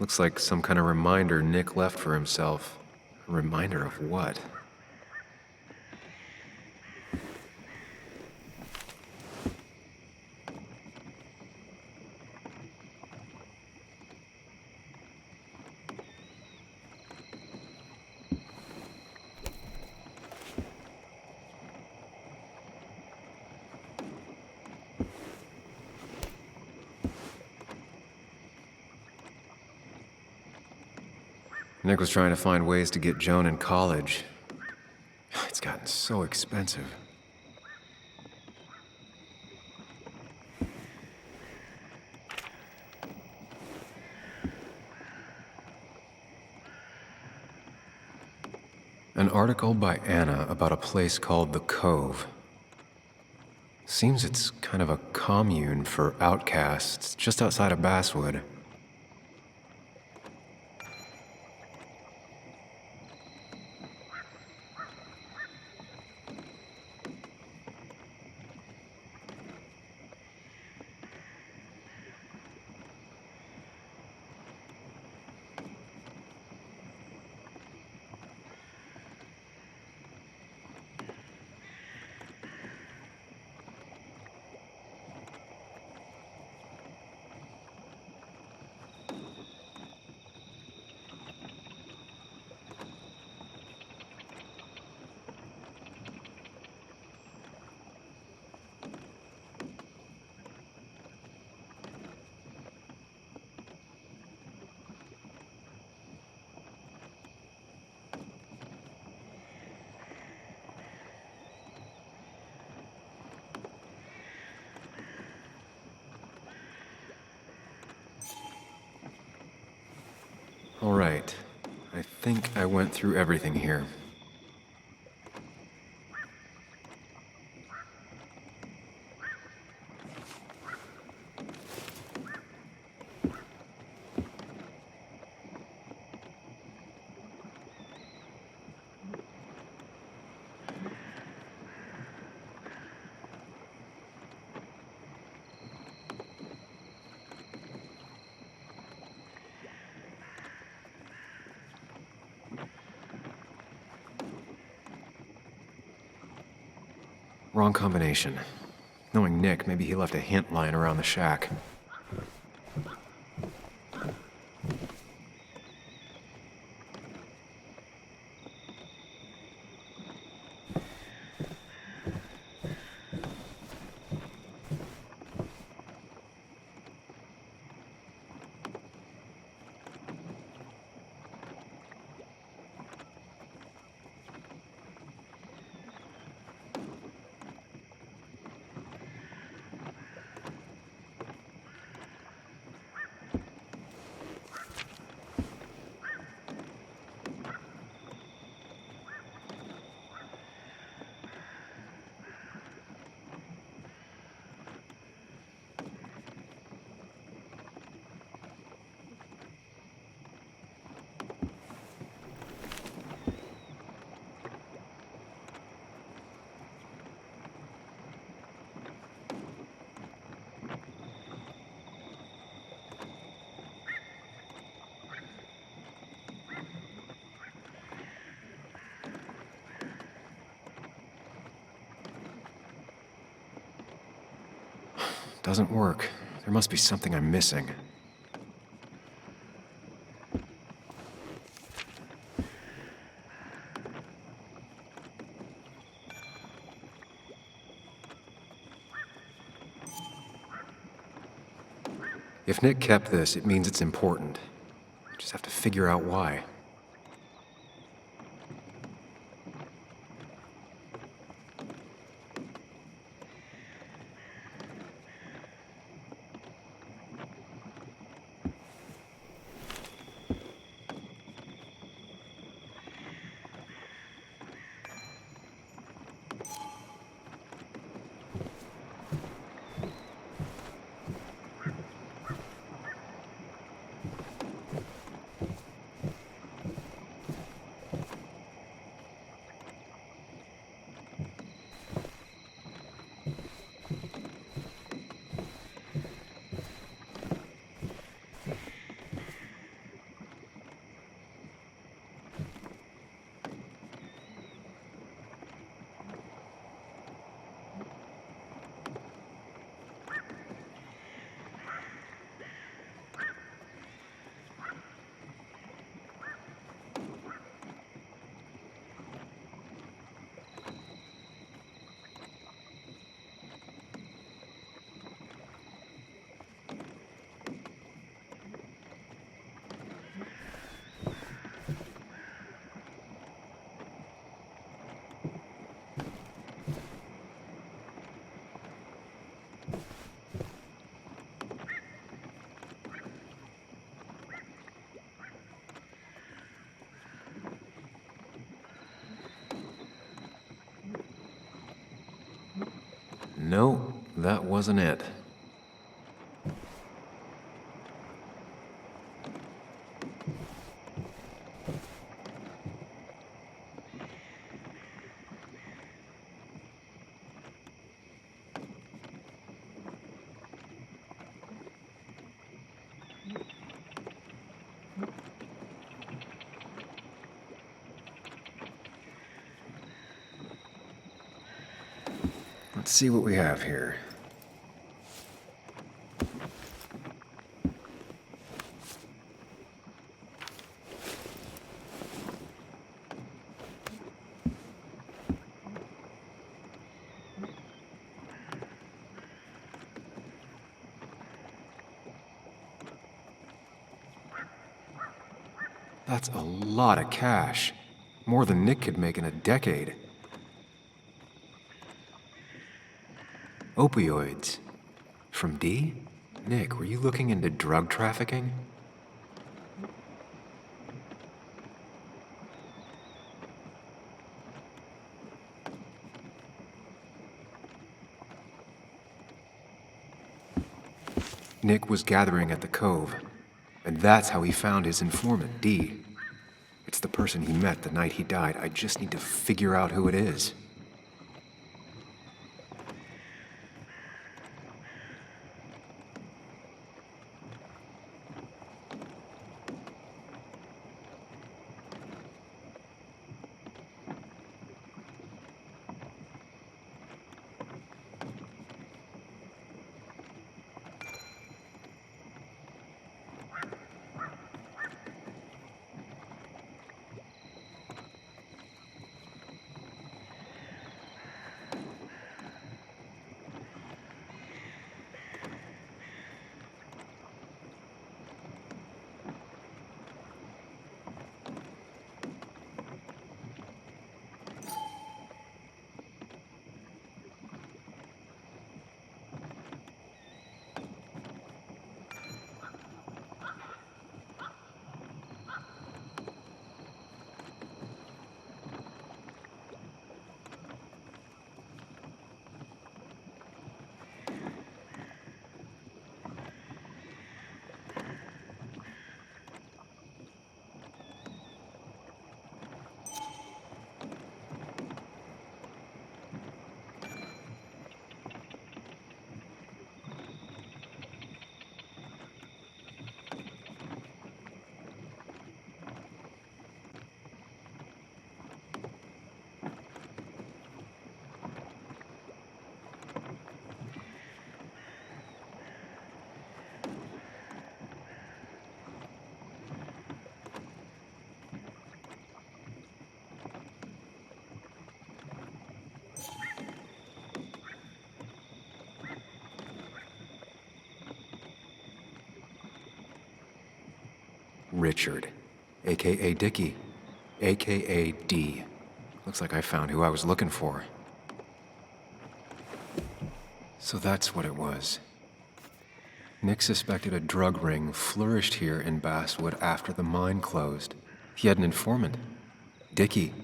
Looks like some kind of reminder Nick left for himself. A reminder of what? Nick was trying to find ways to get Joan in college, so expensive. An article by Anna about a place called the Cove. Seems it's kind of a commune for outcasts just outside of Basswood. All right. I think I went through everything here. Wrong combination. Knowing Nick, maybe he left a hint lying around the shack. Doesn't work. There must be something I'm missing. If Nick kept this, it means it's important. I just have to figure out why. No, that wasn't it. Let's see what we have here. That's a lot of cash. More than Nick could make in a decade. Opioids. From D? Nick, were you looking into drug trafficking? Nick was gathering at the Cove, and that's how he found his informant, D. It's the person he met the night he died. I just need to figure out who it is. Richard, aka Dickie, aka D. Looks like I found who I was looking for. So that's what it was. Nick suspected a drug ring flourished here in Basswood after the mine closed. He had an informant, Dickie.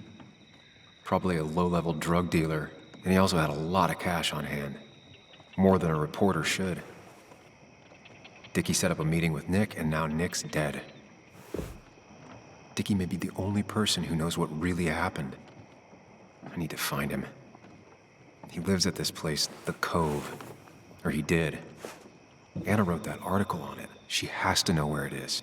Probably a low-level drug dealer, and he also had a lot of cash on hand. More than a reporter should. Dickie set up a meeting with Nick, and now Nick's dead. Dickie may be the only person who knows what really happened. I need to find him. He lives at this place, the Cove. Or he did. Anna wrote that article on it. She has to know where it is.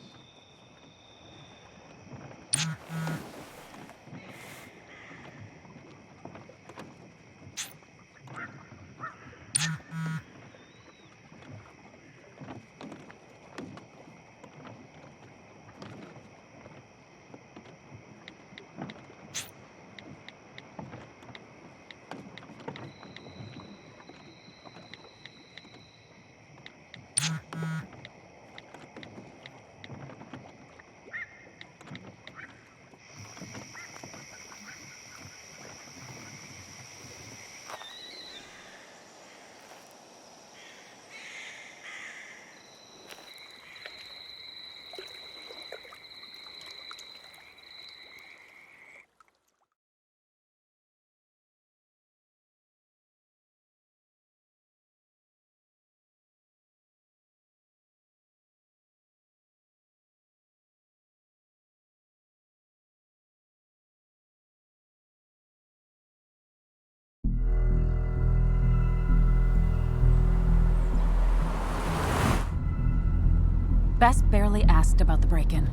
Bess barely asked about the break-in.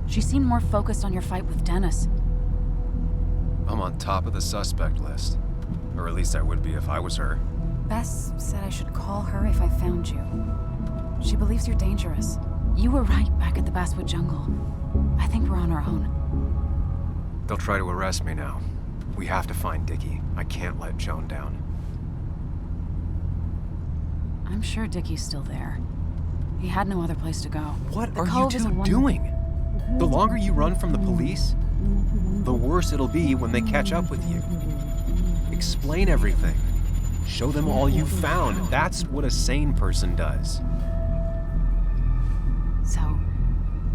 She seemed more focused on your fight with Dennis. I'm on top of the suspect list. Or at least I would be if I was her. Bess said I should call her if I found you. She believes you're dangerous. You were right back at the Basswood jungle. I think we're on our own. They'll try to arrest me now. We have to find Dickie. I can't let Joan down. I'm sure Dickie's still there. He had no other place to go. What are you two doing? The longer you run from the police, the worse it'll be when they catch up with you. Explain everything. Show them all you found. That's what a sane person does. So,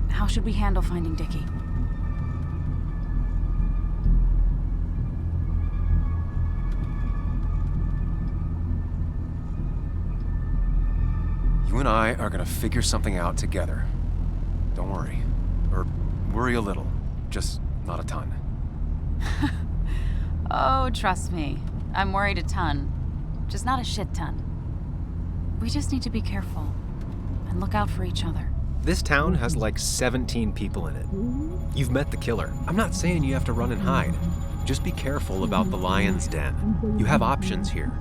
how should we handle finding Dickie? You and I are gonna figure something out together. Don't worry. Or worry a little. Just not a ton. Oh, trust me. I'm worried a ton. Just not a shit ton. We just need to be careful and look out for each other. This town has like 17 people in it. You've met the killer. I'm not saying you have to run and hide. Just be careful about the lion's den. You have options here.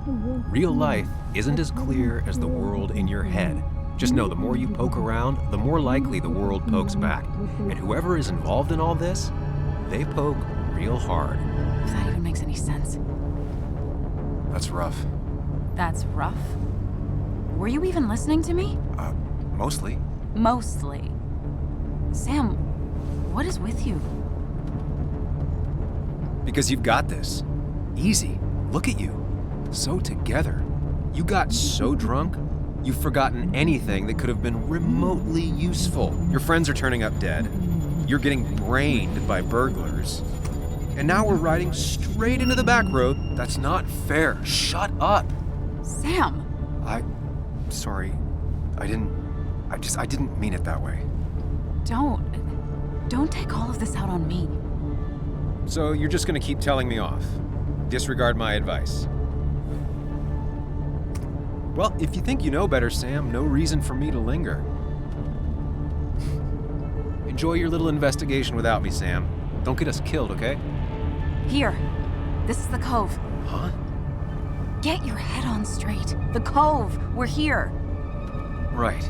Real life isn't as clear as the world in your head. Just know the more you poke around, the more likely the world pokes back. And whoever is involved in all this, they poke real hard. If that even makes any sense. That's rough. That's rough? Were you even listening to me? Mostly. Mostly. Sam, what is with you? Because you've got this. Easy. Look at you. So together. You got so drunk, you've forgotten anything that could have been remotely useful. Your friends are turning up dead. You're getting brained by burglars. And now we're riding straight into the back road. That's not fair. Shut up. Sam! Sorry. I didn't mean it that way. Don't take all of this out on me. So you're just gonna keep telling me off? Disregard my advice? Well, if you think you know better, Sam, no reason for me to linger. Enjoy your little investigation without me, Sam. Don't get us killed, okay? Here. This is the cove. Huh? Get your head on straight. The cove. We're here. Right.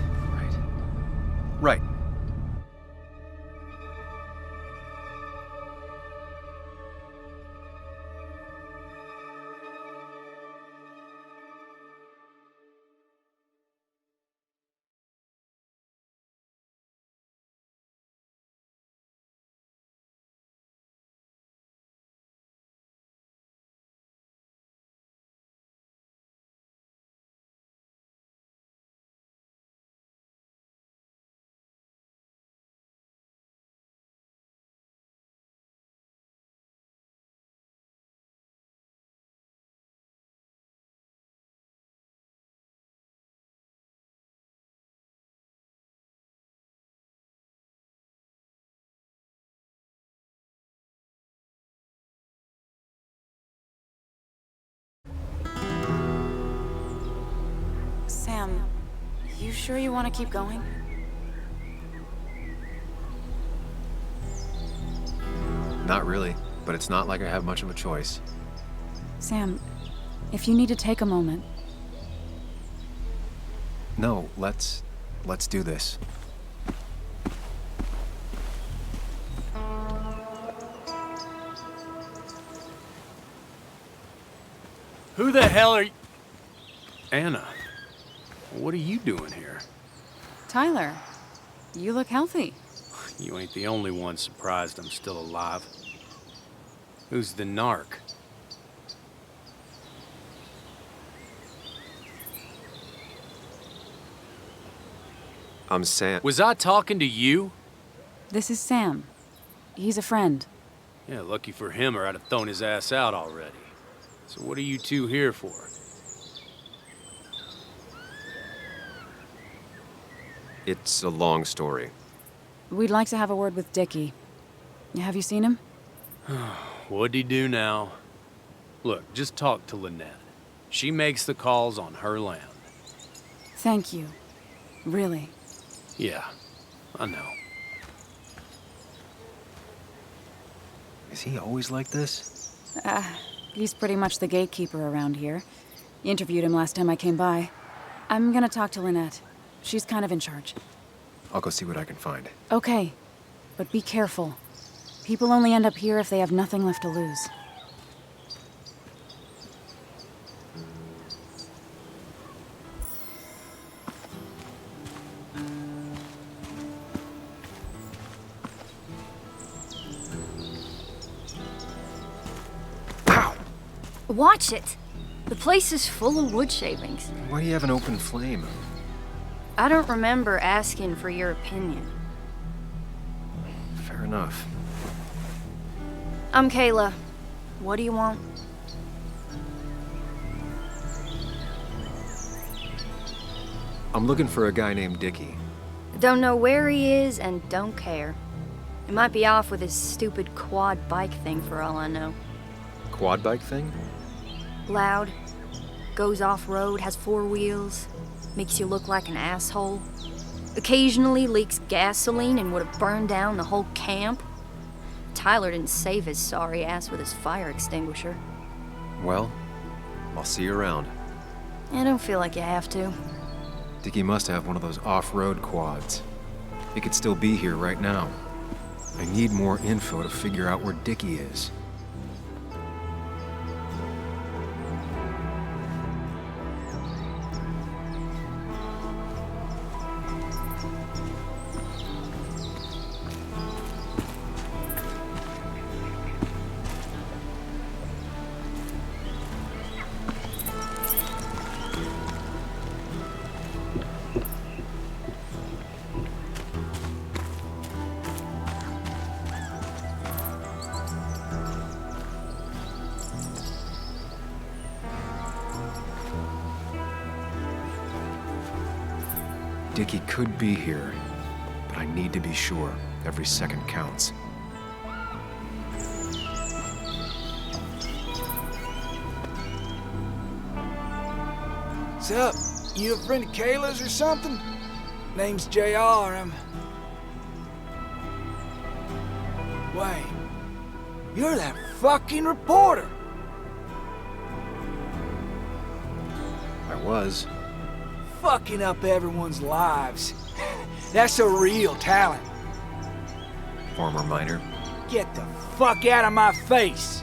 Sam, you sure you want to keep going? Not really, but it's not like I have much of a choice. Sam, if you need to take a moment. No, let's do this. Who the hell are you? Anna, what are you doing here? Tyler, you look healthy. You ain't the only one surprised I'm still alive. Who's the narc? I'm Sam. Was I talking to you? This is Sam. He's a friend. Yeah, lucky for him or I'd have thrown his ass out already. So what are you two here for? It's a long story. We'd like to have a word with Dickie. Have you seen him? What'd he do now? Look, just talk to Lynette. She makes the calls on her land. Thank you. Really. Yeah, I know. Is he always like this? He's pretty much the gatekeeper around here. Interviewed him last time I came by. I'm gonna talk to Lynette. She's kind of in charge. I'll go see what I can find. Okay, but be careful. People only end up here if they have nothing left to lose. Watch it! The place is full of wood shavings. Why do you have an open flame? I don't remember asking for your opinion. Fair enough. I'm Kayla. What do you want? I'm looking for a guy named Dickie. Don't know where he is and don't care. He might be off with his stupid quad bike thing for all I know. Quad bike thing? Loud, goes off-road, has 4 wheels, makes you look like an asshole. Occasionally leaks gasoline and would have burned down the whole camp. Tyler didn't save his sorry ass with his fire extinguisher. Well, I'll see you around. I don't feel like you have to. Dickie must have one of those off-road quads. He could still be here right now. I need more info to figure out where Dickie is. Dickie could be here, but I need to be sure. Every second counts. What's up? You a friend of Kayla's or something? Name's JR, Wait. You're that fucking reporter! I was. Fucking up everyone's lives. That's a real talent. Former miner. Get the fuck out of my face!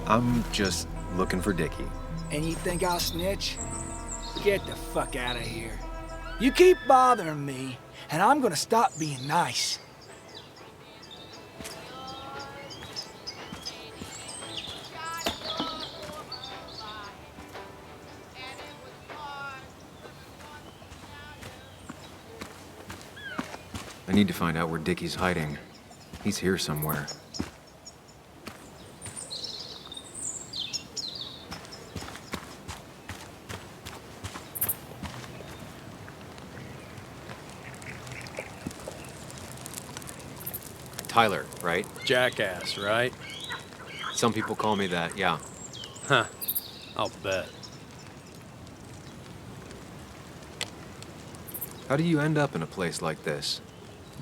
I'm just looking for Dickie. And you think I'll snitch? Get the fuck out of here. You keep bothering me, and I'm gonna stop being nice. I need to find out where Dickie's hiding. He's here somewhere. Tyler, right? Jackass, right? Some people call me that, yeah. Huh. I'll bet. How do you end up in a place like this?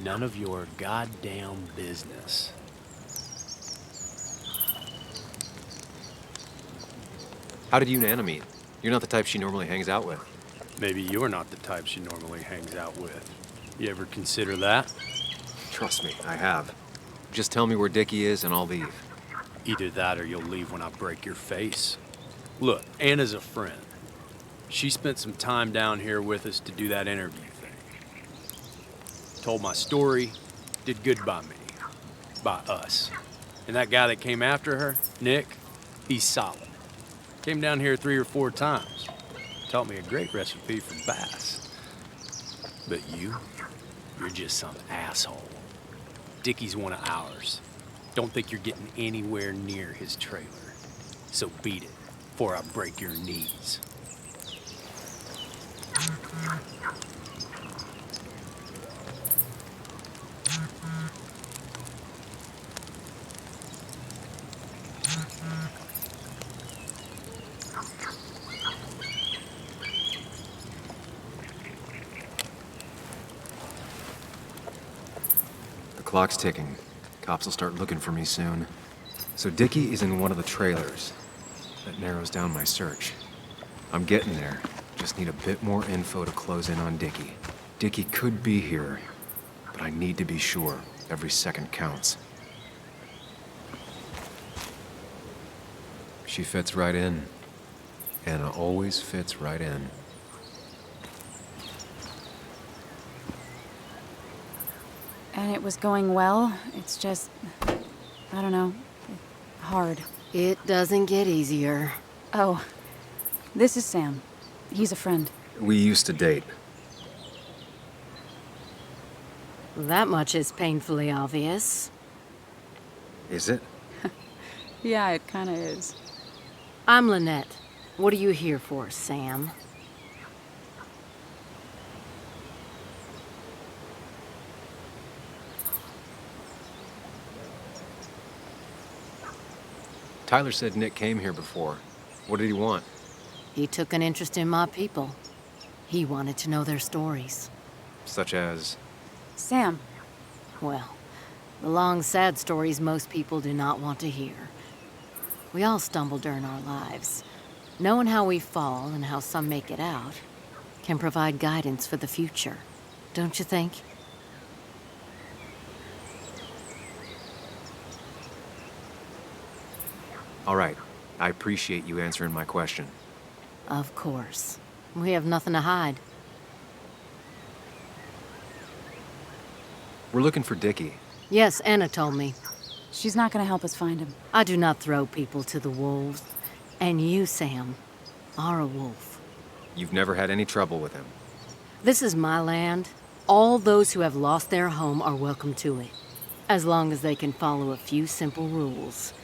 None of your goddamn business. How did you and Anna meet? You're not the type she normally hangs out with. Maybe you're not the type she normally hangs out with. You ever consider that? Trust me, I have. Just tell me where Dickie is and I'll leave. Either that or you'll leave when I break your face. Look, Anna's a friend. She spent some time down here with us to do that interview thing. Told my story, did good by me, by us. And that guy that came after her, Nick, he's solid. Came down here 3 or 4 times. Taught me a great recipe for bass. But you're just some asshole. Dickie's one of ours. Don't think you're getting anywhere near his trailer. So beat it, before I break your knees. clock's ticking. Cops will start looking for me soon. So Dickie is in one of the trailers. That narrows down my search. I'm getting there. Just need a bit more info to close in on Dickie. Dickie could be here, but I need to be sure. Every second counts. She fits right in. Anna always fits right in. And it was going well. It's just, I don't know, hard. It doesn't get easier. Oh, this is Sam. He's a friend. We used to date. That much is painfully obvious. Is it? Yeah, it kinda is. I'm Lynette. What are you here for, Sam? Tyler said Nick came here before. What did he want? He took an interest in my people. He wanted to know their stories. Such as? Sam. Well, the long, sad stories most people do not want to hear. We all stumble during our lives. Knowing how we fall and how some make it out can provide guidance for the future, don't you think? All right. I appreciate you answering my question. Of course. We have nothing to hide. We're looking for Dickie. Yes, Anna told me. She's not gonna help us find him. I do not throw people to the wolves. And you, Sam, are a wolf. You've never had any trouble with him. This is my land. All those who have lost their home are welcome to it, as long as they can follow a few simple rules.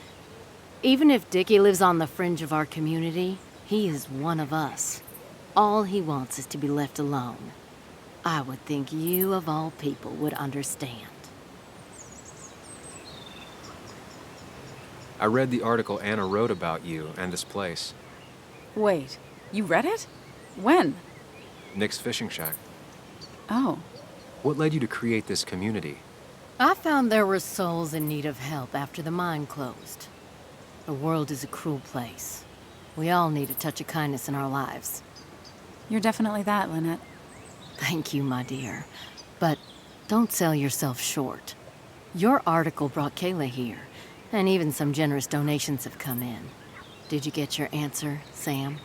Even if Dickie lives on the fringe of our community, he is one of us. All he wants is to be left alone. I would think you, of all people, would understand. I read the article Anna wrote about you and this place. Wait, you read it? When? Nick's fishing shack. Oh. What led you to create this community? I found there were souls in need of help after the mine closed. The world is a cruel place. We all need a touch of kindness in our lives. You're definitely that, Lynette. Thank you, my dear. But don't sell yourself short. Your article brought Kayla here, and even some generous donations have come in. Did you get your answer, Sam?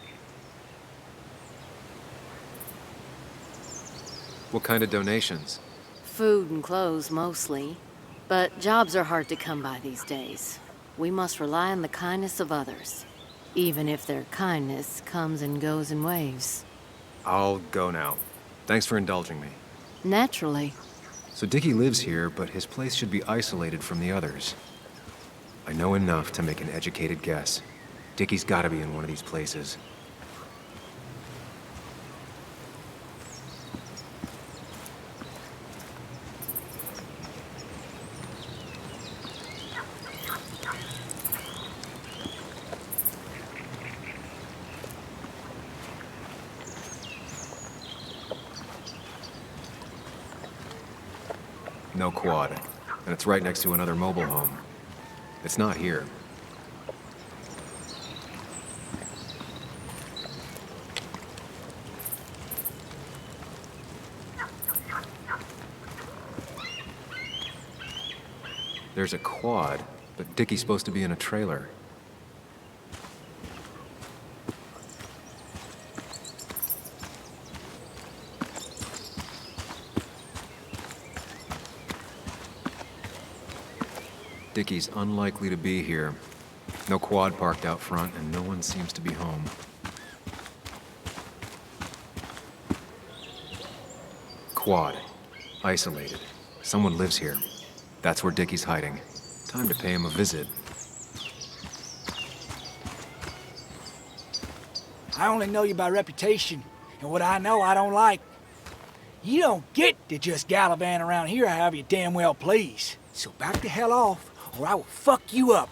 What kind of donations? Food and clothes, mostly. But jobs are hard to come by these days. We must rely on the kindness of others, even if their kindness comes and goes in waves. I'll go now. Thanks for indulging me. Naturally. So Dickie lives here, but his place should be isolated from the others. I know enough to make an educated guess. Dickie's gotta be in one of these places. No quad, and it's right next to another mobile home. It's not here. There's a quad, but Dickie's supposed to be in a trailer. Dickie's unlikely to be here. No quad parked out front, and no one seems to be home. Quad. Isolated. Someone lives here. That's where Dickie's hiding. Time to pay him a visit. I only know you by reputation, and what I know I don't like. You don't get to just gallivant around here however you damn well please. So back the hell off, or I will fuck you up.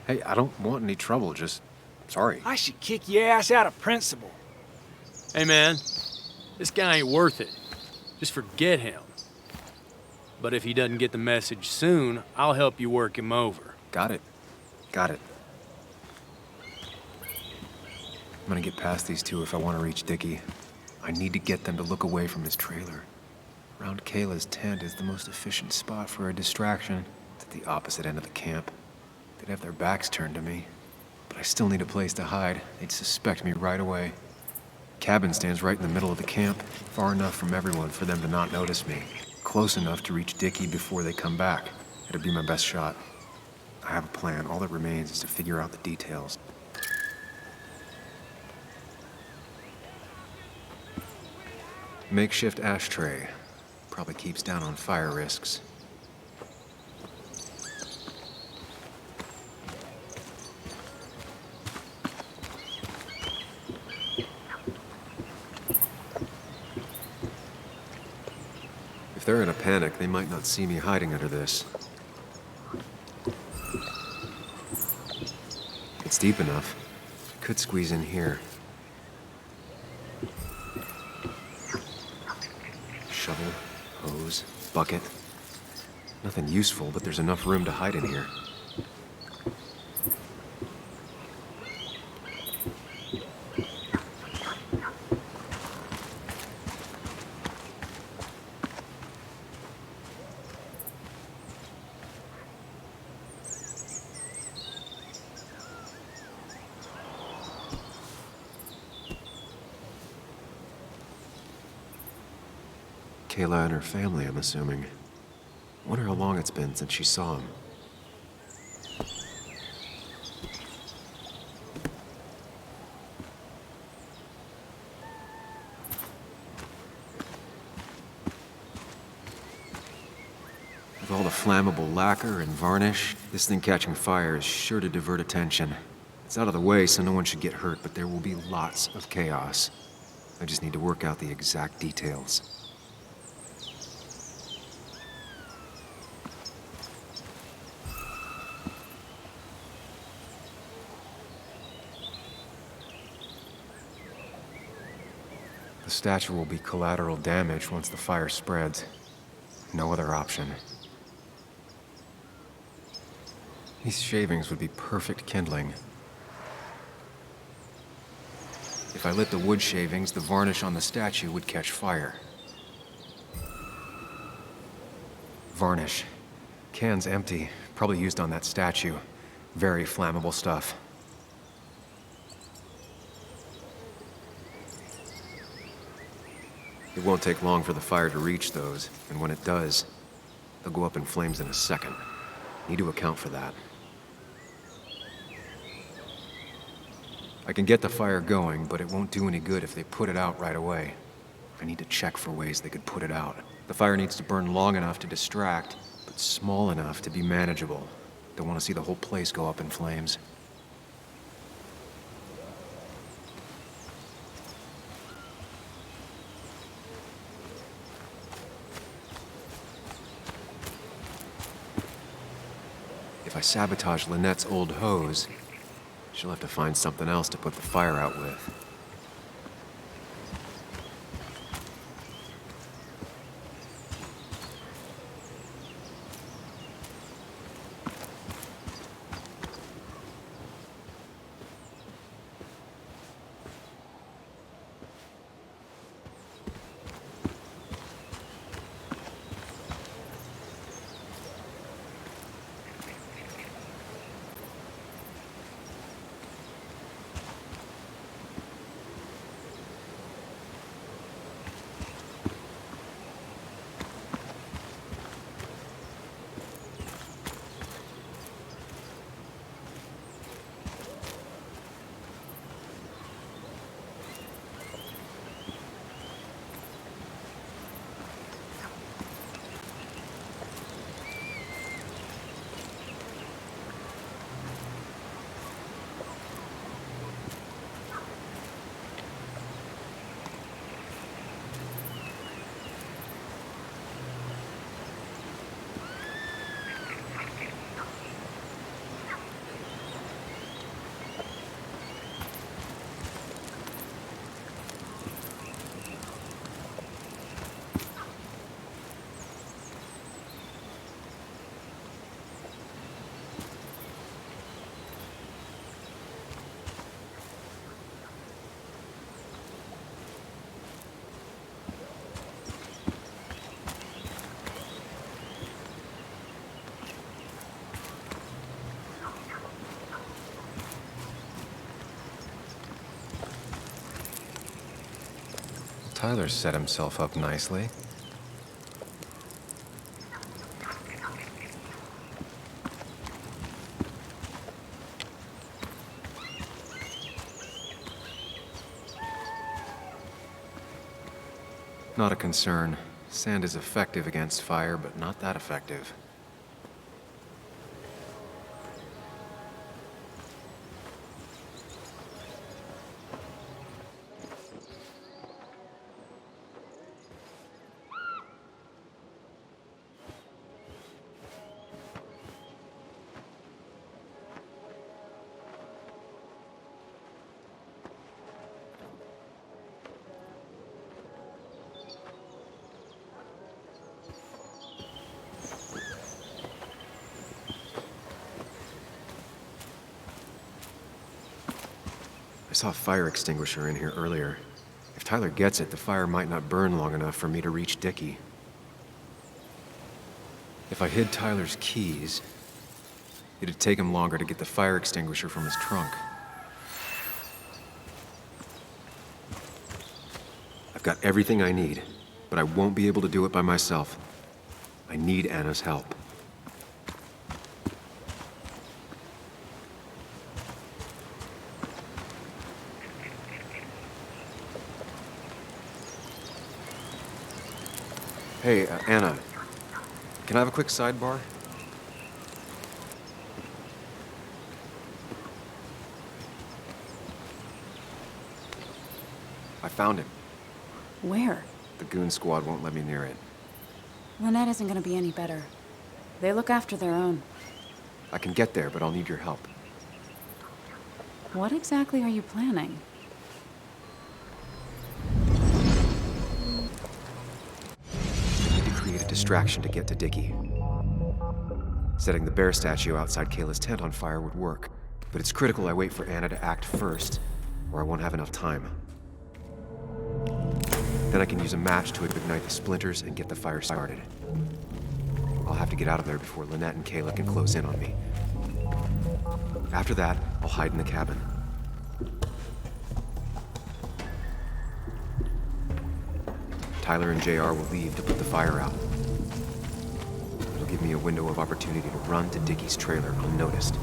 Hey, I don't want any trouble, just sorry. I should kick your ass out of principle. Hey, man, this guy ain't worth it. Just forget him. But if he doesn't get the message soon, I'll help you work him over. Got it. Got it. I'm gonna get past these two if I want to reach Dickie. I need to get them to look away from his trailer. Around Kayla's tent is the most efficient spot for a distraction. It's at the opposite end of the camp. They'd have their backs turned to me, but I still need a place to hide. They'd suspect me right away. Cabin stands right in the middle of the camp, far enough from everyone for them to not notice me. Close enough to reach Dickie before they come back. It'd be my best shot. I have a plan. All that remains is to figure out the details. Makeshift ashtray. Probably keeps down on fire risks. If they're in a panic, they might not see me hiding under this. It's deep enough. Could squeeze in here. Shovel, hose, bucket. Nothing useful, but there's enough room to hide in here. Kayla and her family, I'm assuming. Wonder how long it's been since she saw him. With all the flammable lacquer and varnish, this thing catching fire is sure to divert attention. It's out of the way, so no one should get hurt, but there will be lots of chaos. I just need to work out the exact details. The statue will be collateral damage once the fire spreads. No other option. These shavings would be perfect kindling. If I lit the wood shavings, the varnish on the statue would catch fire. Varnish. Can's empty. Probably used on that statue. Very flammable stuff. It won't take long for the fire to reach those, and when it does, they'll go up in flames in a second. Need to account for that. I can get the fire going, but it won't do any good if they put it out right away. I need to check for ways they could put it out. The fire needs to burn long enough to distract, but small enough to be manageable. Don't want to see the whole place go up in flames. If I sabotage Lynette's old hose, she'll have to find something else to put the fire out with. Tyler set himself up nicely. Not a concern. Sand is effective against fire, but not that effective. I saw a fire extinguisher in here earlier. If Tyler gets it, the fire might not burn long enough for me to reach Dickie. If I hid Tyler's keys, it'd take him longer to get the fire extinguisher from his trunk. I've got everything I need, but I won't be able to do it by myself. I need Anna's help. Hey, Anna, can I have a quick sidebar? I found him. Where? The goon squad won't let me near it. Lynette isn't gonna be any better. They look after their own. I can get there, but I'll need your help. What exactly are you planning? Create a distraction to get to Dickie. Setting the bear statue outside Kayla's tent on fire would work, but it's critical I wait for Anna to act first, or I won't have enough time. Then I can use a match to ignite the splinters and get the fire started. I'll have to get out of there before Lynette and Kayla can close in on me. After that, I'll hide in the cabin. Tyler and JR will leave to put the fire out. It'll give me a window of opportunity to run to Dickie's trailer unnoticed.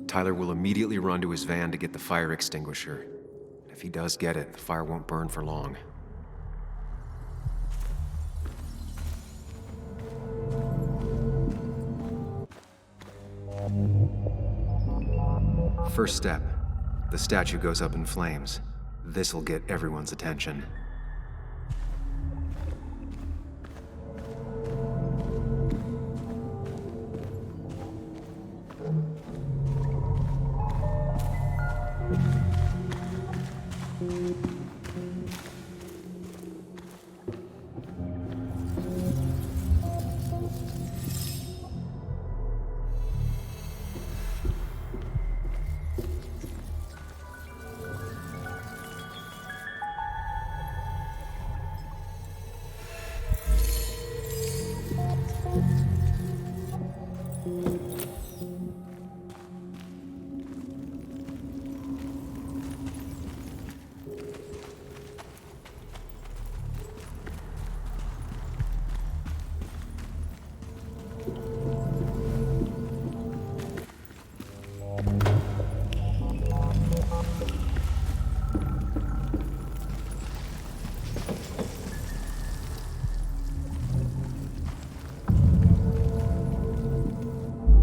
Tyler will immediately run to his van to get the fire extinguisher. If he does get it, the fire won't burn for long. First step. The statue goes up in flames. This'll get everyone's attention.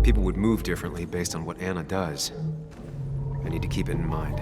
People would move differently based on what Anna does. I need to keep it in mind.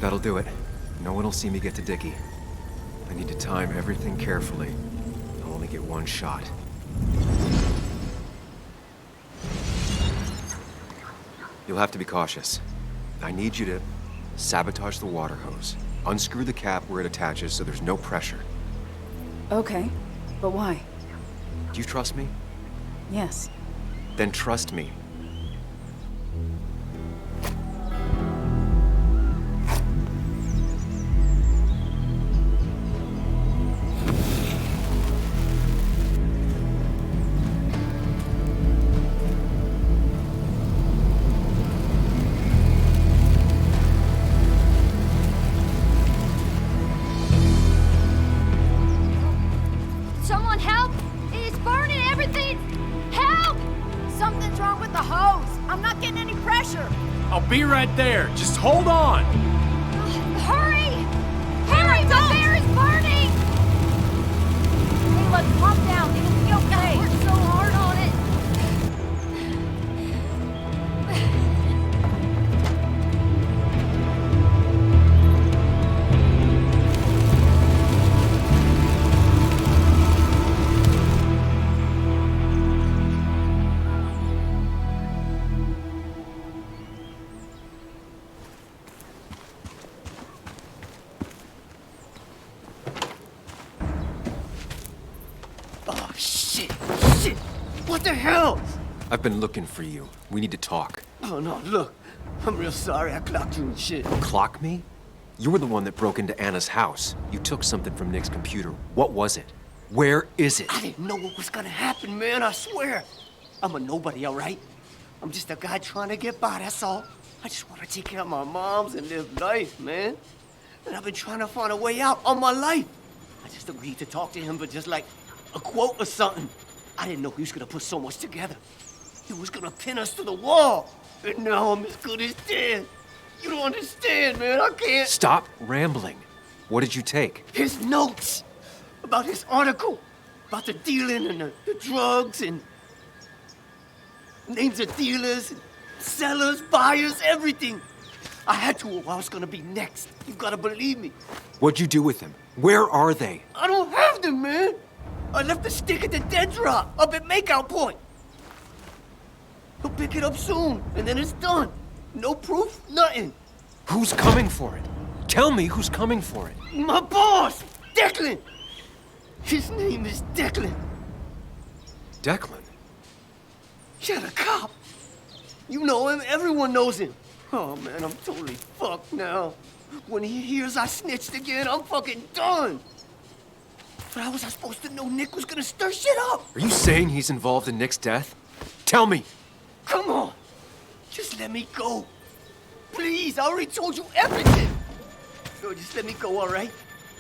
That'll do it. No one will see me get to Dickie. I need to time everything carefully. I'll only get one shot. You'll have to be cautious. I need you to sabotage the water hose. Unscrew the cap where it attaches so there's no pressure. Okay, but why? Do you trust me? Yes. Then trust me. Someone help! It's burning everything! Help! Something's wrong with the hose. I'm not getting any pressure. I'll be right there. Just hold on. Hurry! Hurry! The bear is burning! Hey, look, calm down. It'll be okay. I worked so hard on it. Oh, shit! Shit! What the hell? I've been looking for you. We need to talk. Oh, no, look. I'm real sorry I clocked you and shit. Clock me? You were the one that broke into Anna's house. You took something from Nick's computer. What was it? Where is it? I didn't know what was gonna happen, man, I swear. I'm a nobody, all right? I'm just a guy trying to get by, that's all. I just want to take care of my moms and live life, man. And I've been trying to find a way out all my life. I just agreed to talk to him for just like a quote or something. I didn't know he was gonna put so much together. He was gonna pin us to the wall. And now I'm as good as dead. You don't understand, man. I can't. Stop rambling. What did you take? His notes about his article, about the dealing and the drugs and names of dealers, and sellers, buyers, everything. I had to or I was gonna be next. You gotta believe me. What'd you do with them? Where are they? I don't have them, man. I left the stick at the dead drop up at Makeout Point. He'll pick it up soon, and then it's done. No proof, nothing. Who's coming for it? Tell me who's coming for it. My boss, Declan. His name is Declan. Declan? Yeah, the cop. You know him, everyone knows him. Oh, man, I'm totally fucked now. When he hears I snitched again, I'm fucking done. But how was I supposed to know Nick was gonna stir shit up? Are you saying he's involved in Nick's death? Tell me. Come on. Just let me go. Please, I already told you everything. So just let me go, all right?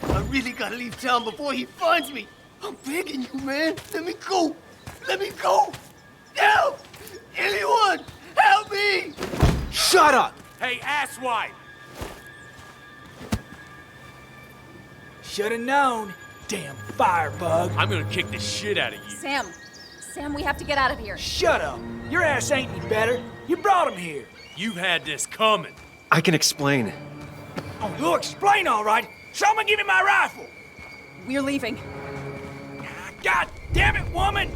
I really gotta leave town before he finds me. I'm begging you, man. Let me go. Let me go. Help! Anyone! Help me! Shut up! Hey, asswipe! Should've known. Damn firebug. I'm gonna kick the shit out of you. Sam, we have to get out of here. Shut up. Your ass ain't any better. You brought him here. You've had this coming. I can explain. Oh, you'll explain all right. Someone give me my rifle. We're leaving. God damn it, woman!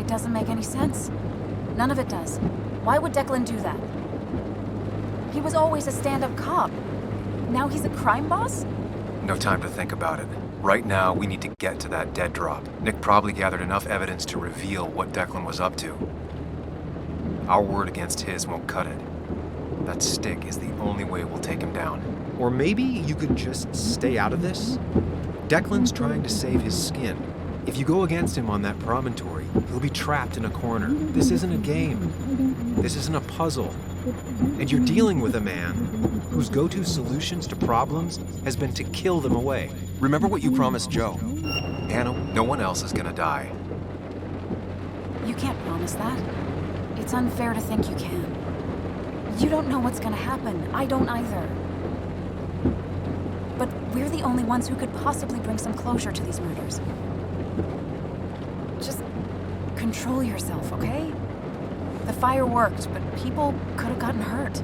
Doesn't make any sense. None of it does. Why would Declan do that? He was always a stand-up cop. Now he's a crime boss? No time to think about it. Right now, we need to get to that dead drop. Nick probably gathered enough evidence to reveal what Declan was up to. Our word against his won't cut it. That stick is the only way we'll take him down. Or maybe you could just stay out of this? Declan's trying to save his skin. If you go against him on that promontory, he'll be trapped in a corner. This isn't a game. This isn't a puzzle. And you're dealing with a man whose go-to solutions to problems has been to kill them away. Remember what you promised Joe. Anna, no one else is gonna die. You can't promise that. It's unfair to think you can. You don't know what's gonna happen. I don't either. But we're the only ones who could possibly bring some closure to these murders. Just control yourself, okay? The fire worked, but people could have gotten hurt.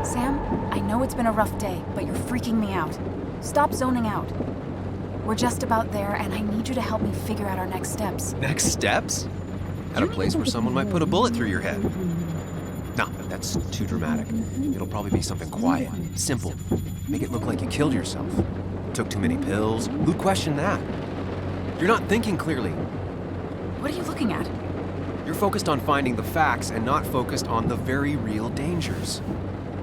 Sam, I know it's been a rough day, but you're freaking me out. Stop zoning out. We're just about there, and I need you to help me figure out our next steps. Next steps? At a place where someone might put a bullet through your head. No, that's too dramatic. It'll probably be something quiet, simple. Make it look like you killed yourself. Took too many pills. Who'd question that? You're not thinking clearly. What are you looking at? You're focused on finding the facts and not focused on the very real dangers.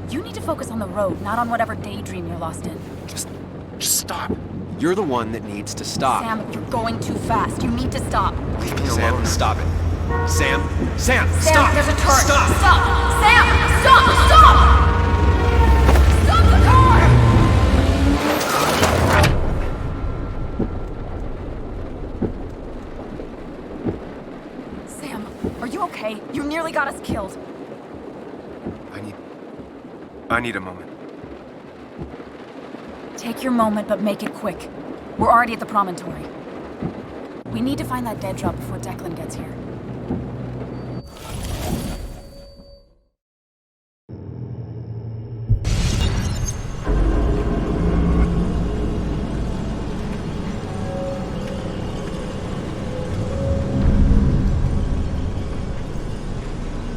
You need to focus on the road, not on whatever daydream you're lost in. Just stop. You're the one that needs to stop. Sam, you're going too fast. You need to stop. Leave me alone. Sam, stop it. Sam, Sam, stop! There's a turret. Stop! Stop! Sam, stop! Stop! Stop the car! Sam, are you okay? You nearly got us killed. I need a moment. Take your moment, but make it quick. We're already at the promontory. We need to find that dead drop before Declan gets here.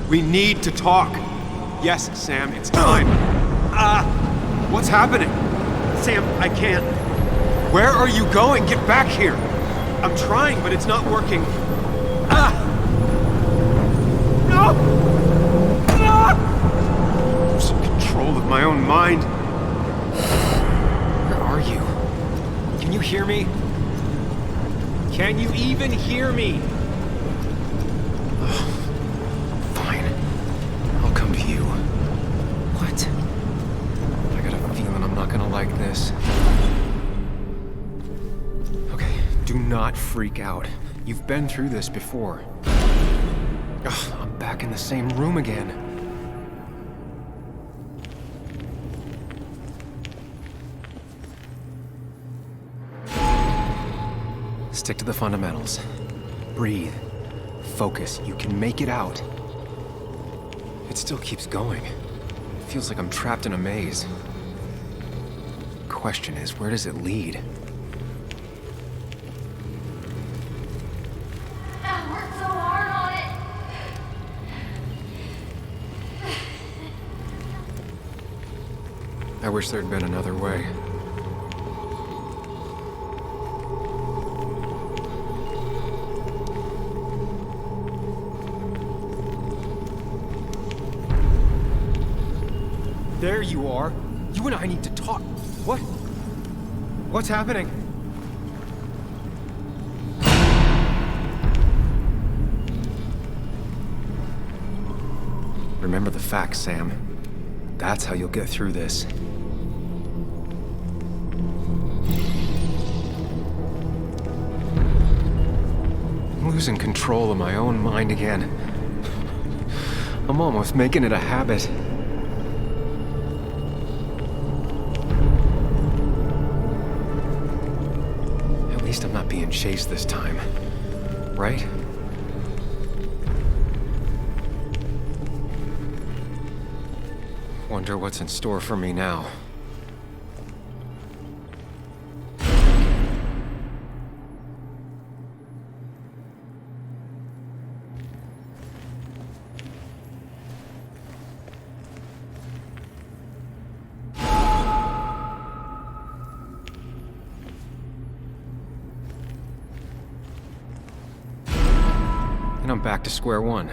We need to talk. Yes, Sam, it's time. What's happening? Sam, I can't. Where are you going? Get back here. I'm trying, but it's not working. No! I'm losing control of my own mind. Where are you? Can you hear me? Can you even hear me? Fine. I'll come to you. What? I got a feeling I'm not gonna like this. Okay, do not freak out. You've been through this before. Ugh, I'm back in the same room again. Stick to the fundamentals. Breathe. Focus. You can make it out. It still keeps going. It feels like I'm trapped in a maze. Question is, where does it lead? I worked so hard on it. I wish there'd been another way. There you are. You and I need to talk. What? What's happening? Remember the facts, Sam. That's how you'll get through this. I'm losing control of my own mind again. I'm almost making it a habit. At least I'm not being chased this time, right? Wonder what's in store for me now. And I'm back to square one.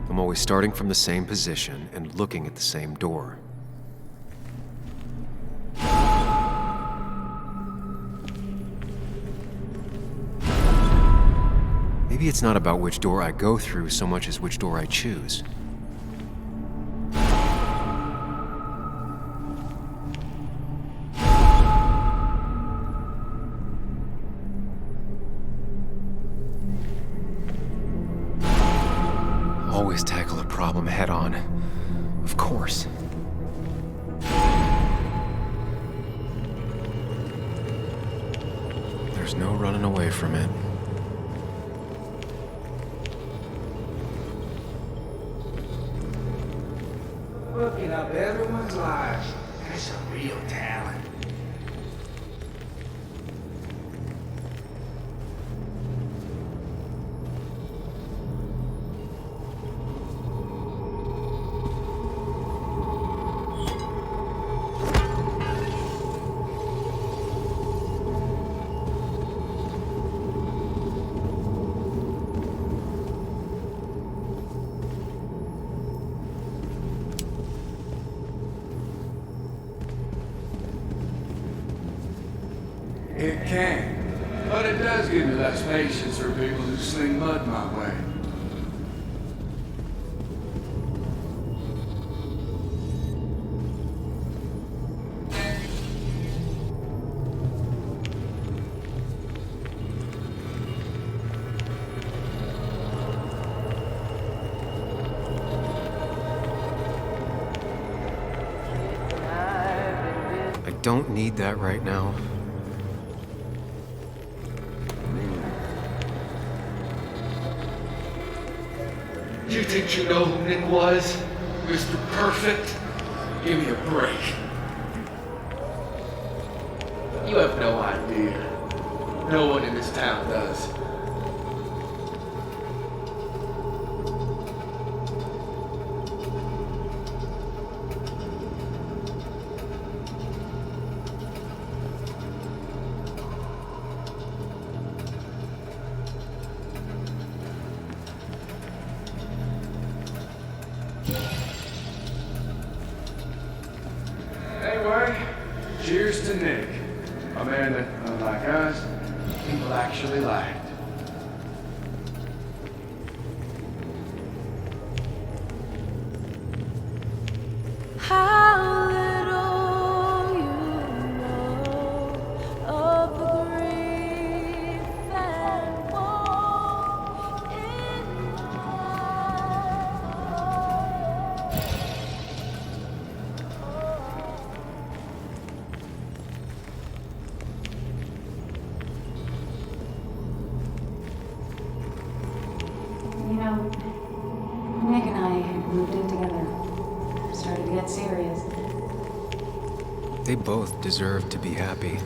I'm always starting from the same position and looking at the same door. Maybe it's not about which door I go through so much as which door I choose. Always tackle a problem head on. Of course. There's no running away from it. Looking up everyone's lives. That's a real talent. It can, but it does give me less patience for people who sling mud my way. I don't need that right now. You think you know who Nick was? Mr. Perfect? Give me a break. You have no idea. No one in this town does. Anyway, cheers to Nick. A man that, unlike us, people actually liked. How little you know of the grief and woe in You know, Nick and I moved in together. Started to get serious. They both deserve to be happy.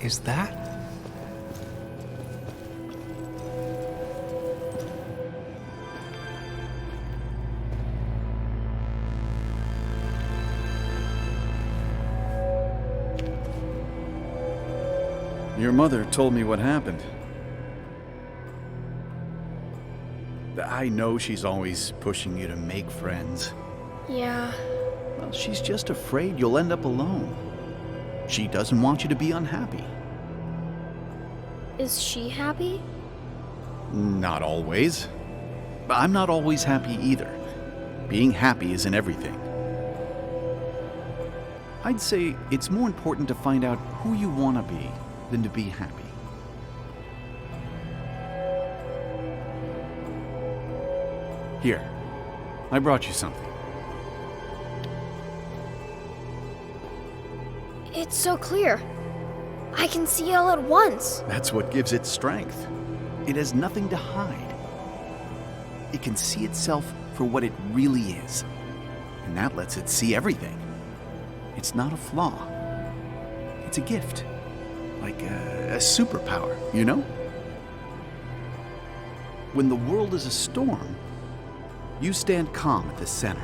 Is that? Your mother told me what happened. I know she's always pushing you to make friends. Yeah. Well, she's just afraid you'll end up alone. She doesn't want you to be unhappy. Is she happy? Not always. I'm not always happy either. Being happy isn't everything. I'd say it's more important to find out who you want to be than to be happy. Here, I brought you something. It's so clear. I can see it all at once. That's what gives it strength. It has nothing to hide. It can see itself for what it really is. And that lets it see everything. It's not a flaw. It's a gift. Like a superpower, you know? When the world is a storm, you stand calm at the center.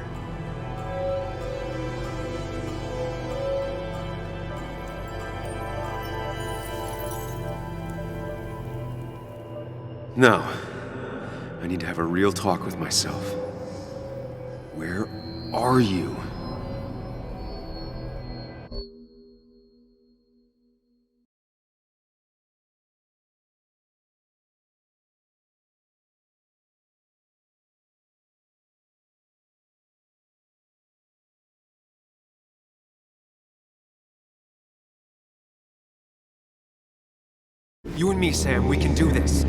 No. I need to have a real talk with myself. Where are you? You and me, Sam, we can do this.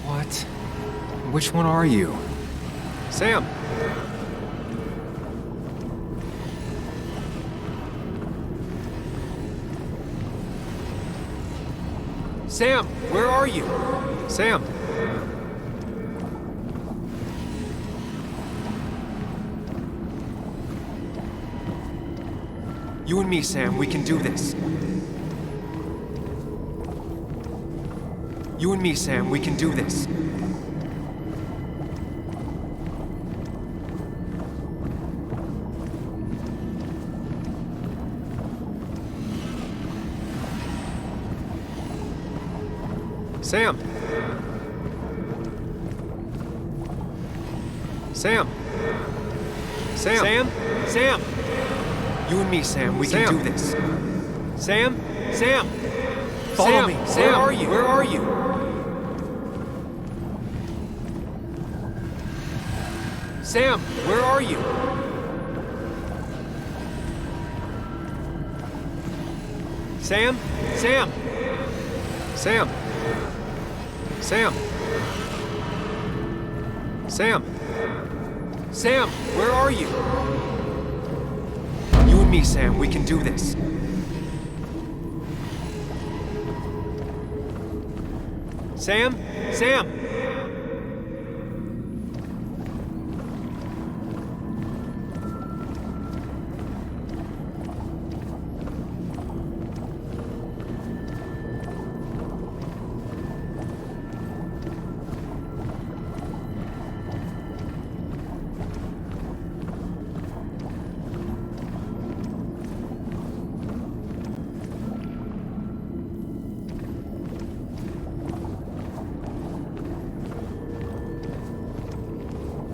What? Which one are you? Sam! Sam, where are you? Sam! You and me, Sam, we can do this. You and me, Sam, we can do this. Sam! Sam! Sam! Sam! Sam! You and me, Sam, we can do this. Sam! Sam! Follow me! Sam! Where are you? Where are you? Sam! Where are you? Sam! Sam! Sam! Sam! Sam! Sam! Where are you? You and me, Sam, we can do this. Sam? Sam!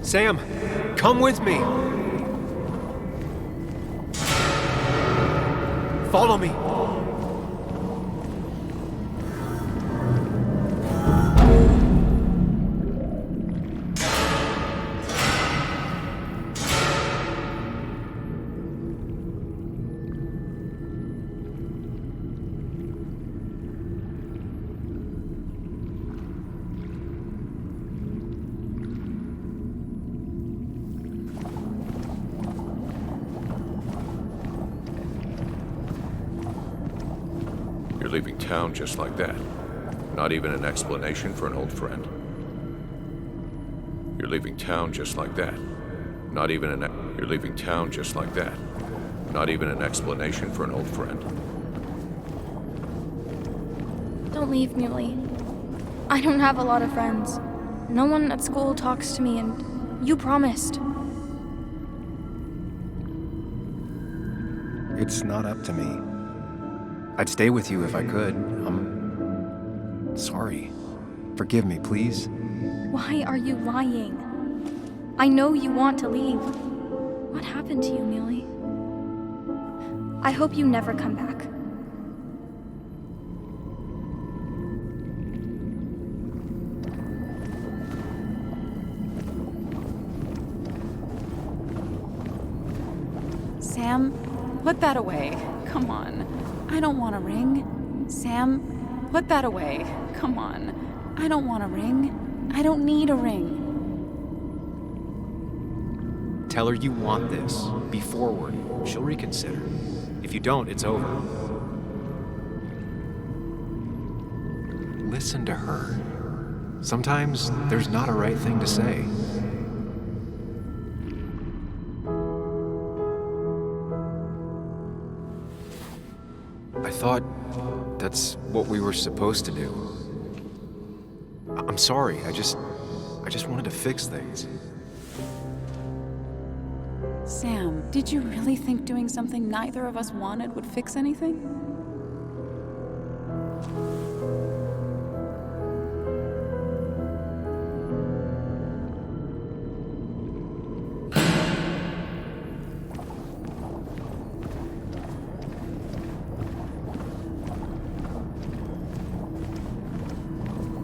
Sam, come with me. Follow me. You're leaving town just like that. Not even an explanation for an old friend. You're leaving town just like that. Not even an... You're leaving town just like that. Not even an explanation for an old friend. Don't leave, Muley. I don't have a lot of friends. No one at school talks to me, and you promised. It's not up to me. I'd stay with you if I could. I'm sorry. Forgive me, please. Why are you lying? I know you want to leave. What happened to you, Muley? I hope you never come back. Sam, put that away. Come on. I don't want a ring. Sam, put that away. Come on. I don't want a ring. I don't need a ring. Tell her you want this. Be forward. She'll reconsider. If you don't, it's over. Listen to her. Sometimes there's not a right thing to say. I thought that's what we were supposed to do. I'm sorry, I I just wanted to fix things. Sam, did you really think doing something neither of us wanted would fix anything?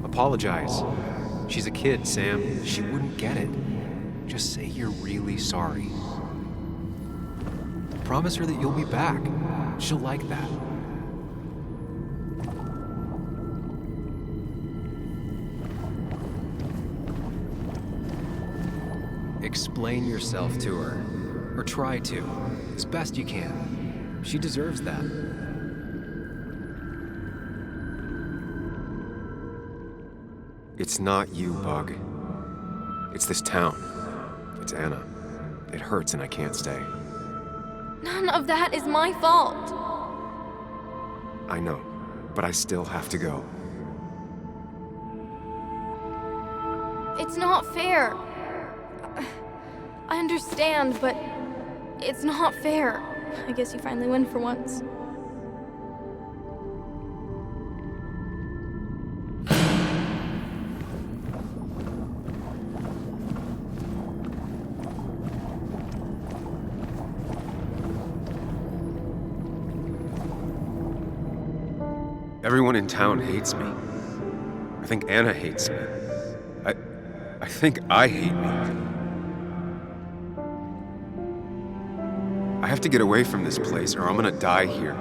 Apologize. She's a kid, Sam. She wouldn't get it. Just say you're really sorry. Promise her that you'll be back. She'll like that. Explain yourself to her. Or try to. As best you can. She deserves that. It's not you, Bug. It's this town. It's Anna. It hurts and I can't stay. None of that is my fault. I know, but I still have to go. It's not fair. I understand, but it's not fair. I guess you finally win for once. Everyone in town hates me. I think Anna hates me. I think I hate me. I have to get away from this place or I'm gonna die here.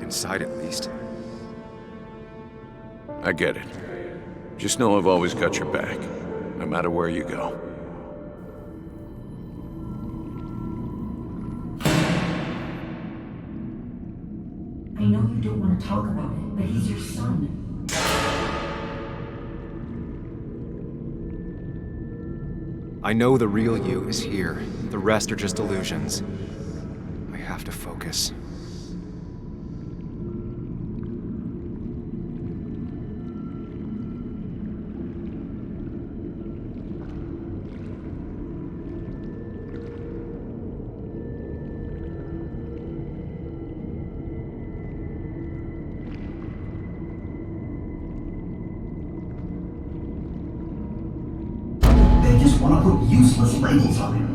Inside at least. I get it. Just know I've always got your back, no matter where you go. I know you don't want to talk about it, but he's your son. I know the real you is here. The rest are just illusions. I have to focus. They just want to put useless labels on him.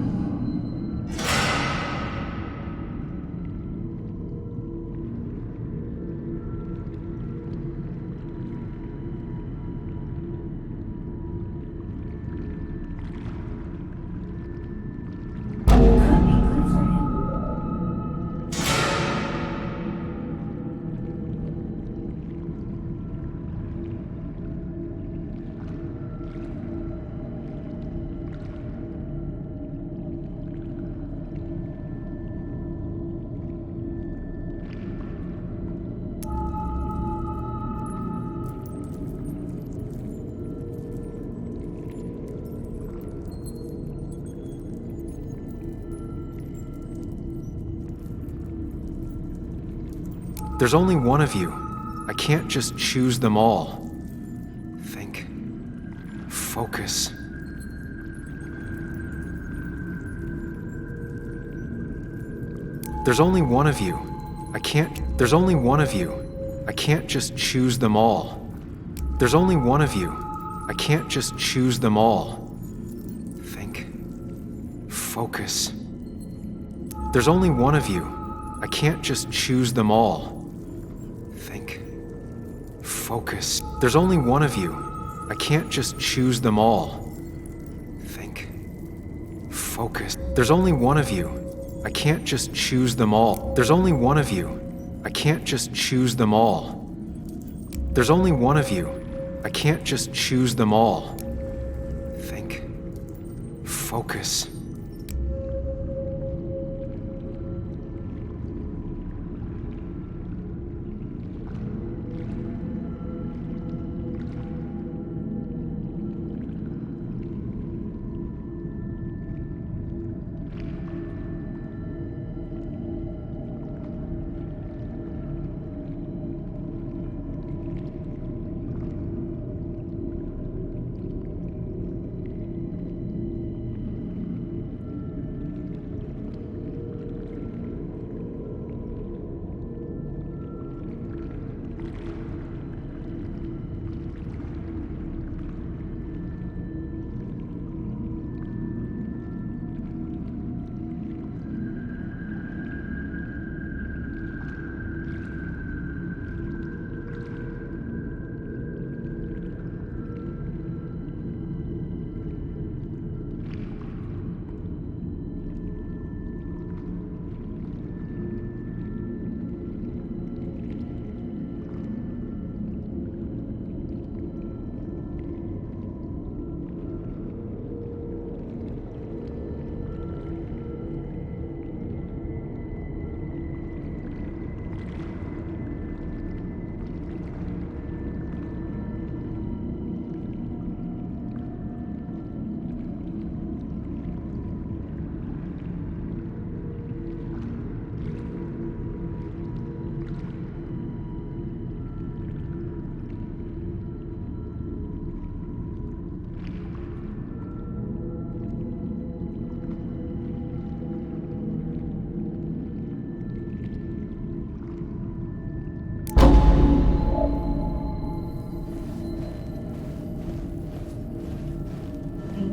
There's only one of you. I can't just choose them all. Think. Focus. There's only one of you. There's only one of you. I can't just choose them all. There's only one of you. I can't just choose them all. Think. Focus. There's only one of you. I can't just choose them all. Think. Focus. There's only one of you. I can't just choose them all. Think. Focus. There's only one of you. I can't just choose them all. There's only one of you. I can't just choose them all. There's only one of you. I can't just choose them all. Think. Focus.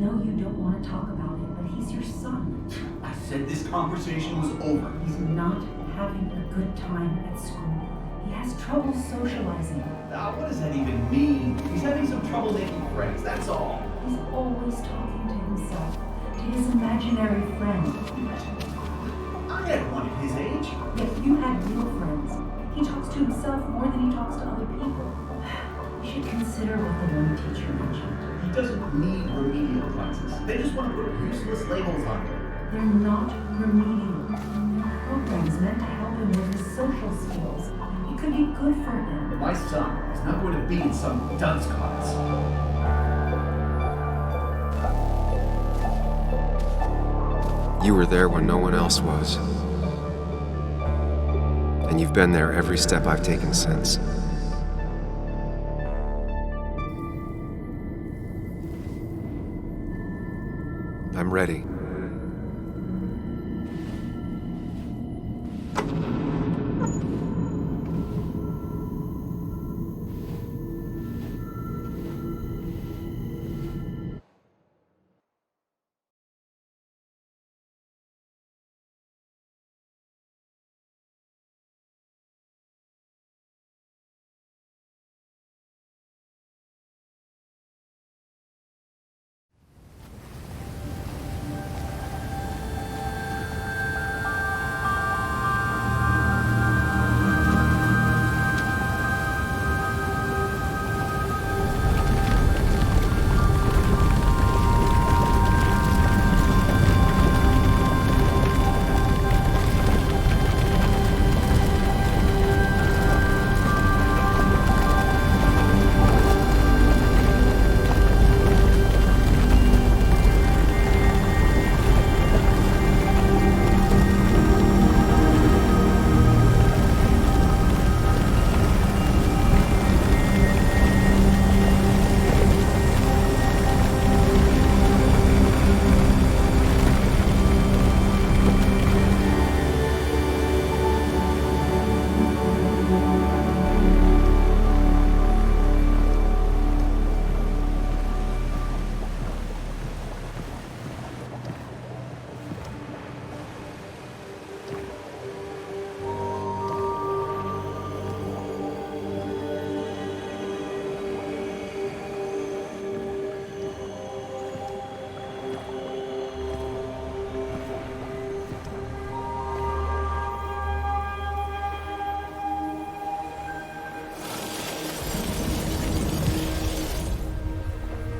know you don't want to talk about it, but he's your son. I said this conversation was over. He's not having a good time at school. He has trouble socializing. Now, what does that even mean? He's having some trouble making friends, that's all. He's always talking to himself, to his imaginary friend. I had one at his age. Yet you had real friends. He talks to himself more than he talks to other people. You should consider what the one teacher mentioned. He doesn't need remedial classes. They just want to put useless labels on him. They're not remedial. They're programs meant to help him with his social skills. It could be good for him. But my son is not going to be in some dunce class. You were there when no one else was. And you've been there every step I've taken since. I'm ready.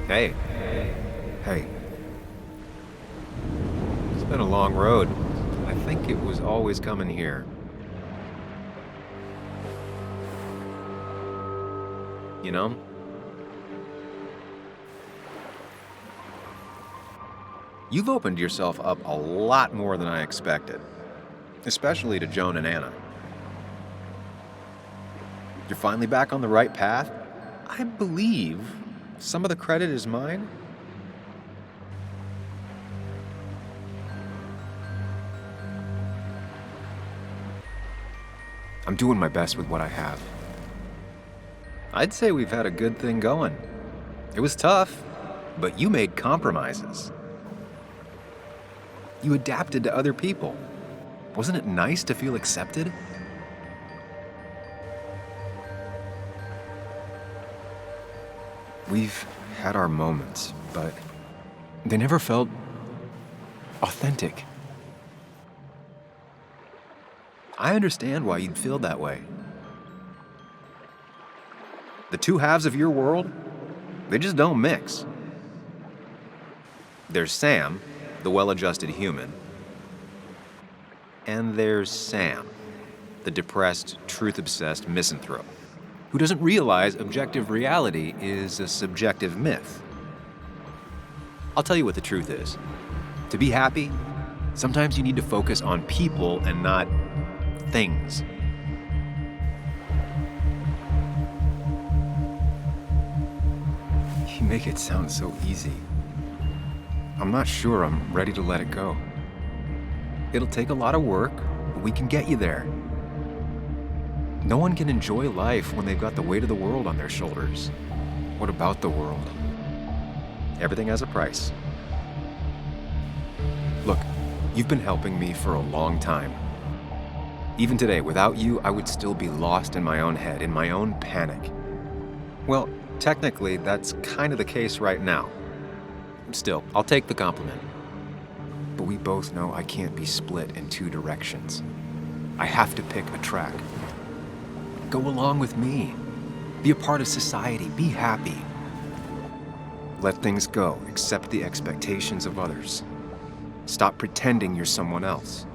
Hey. Hey. It's been a long road. I think it was always coming here. You know? You've opened yourself up a lot more than I expected. Especially to Joan and Anna. You're finally back on the right path? I believe some of the credit is mine. I'm doing my best with what I have. I'd say we've had a good thing going. It was tough, but you made compromises. You adapted to other people. Wasn't it nice to feel accepted? We've had our moments, but they never felt authentic. I understand why you'd feel that way. The two halves of your world, they just don't mix. There's Sam, the well-adjusted human, and there's Sam, the depressed, truth-obsessed misanthrope, who doesn't realize objective reality is a subjective myth. I'll tell you what the truth is. To be happy, sometimes you need to focus on people and not things. You make it sound so easy. I'm not sure I'm ready to let it go. It'll take a lot of work, but we can get you there. No one can enjoy life when they've got the weight of the world on their shoulders. What about the world? Everything has a price. Look, you've been helping me for a long time. Even today, without you, I would still be lost in my own head, in my own panic. Well, technically, that's kind of the case right now. Still, I'll take the compliment. But we both know I can't be split in two directions. I have to pick a track. Go along with me. Be a part of society. Be happy. Let things go. Accept the expectations of others. Stop pretending you're someone else.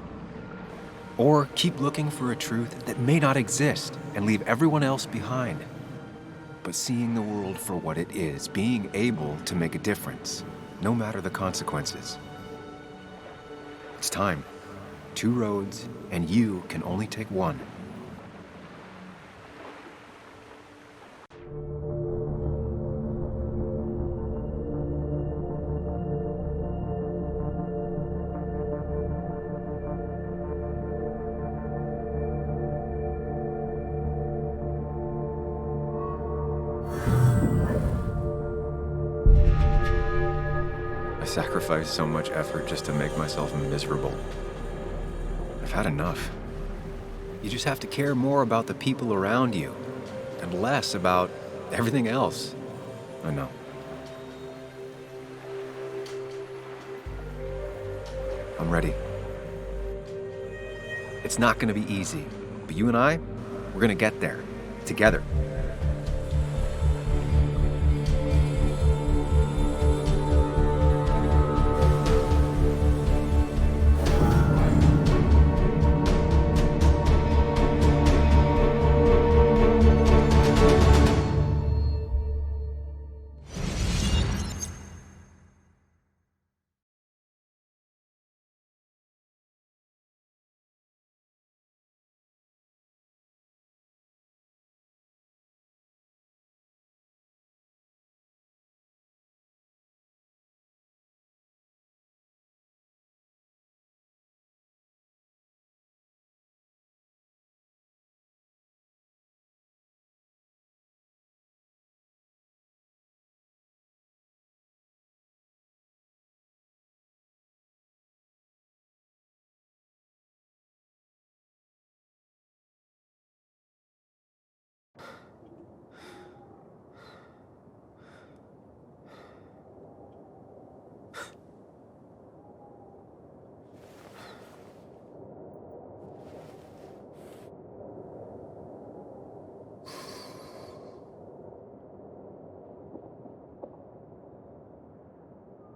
Or keep looking for a truth that may not exist and leave everyone else behind. But seeing the world for what it is, being able to make a difference, no matter the consequences. It's time. 2 roads, and you can only take one. I sacrificed so much effort just to make myself miserable. I've had enough. You just have to care more about the people around you and less about everything else. I know. I'm ready. It's not gonna be easy, but you and I, we're gonna get there, together.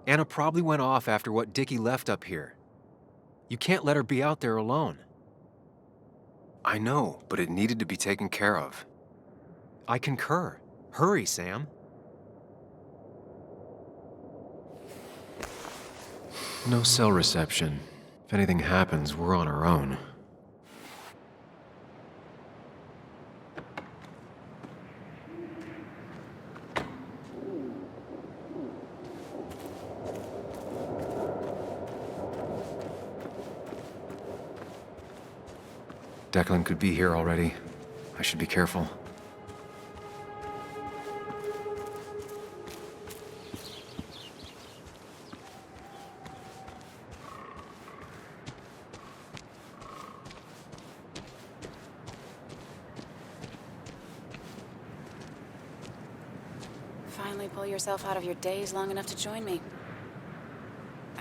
Anna probably went off after what Dickie left up here. You can't let her be out there alone. I know, but it needed to be taken care of. I concur. Hurry, Sam. No cell reception. If anything happens, we're on our own. Declan could be here already. I should be careful. Finally pull yourself out of your daze long enough to join me.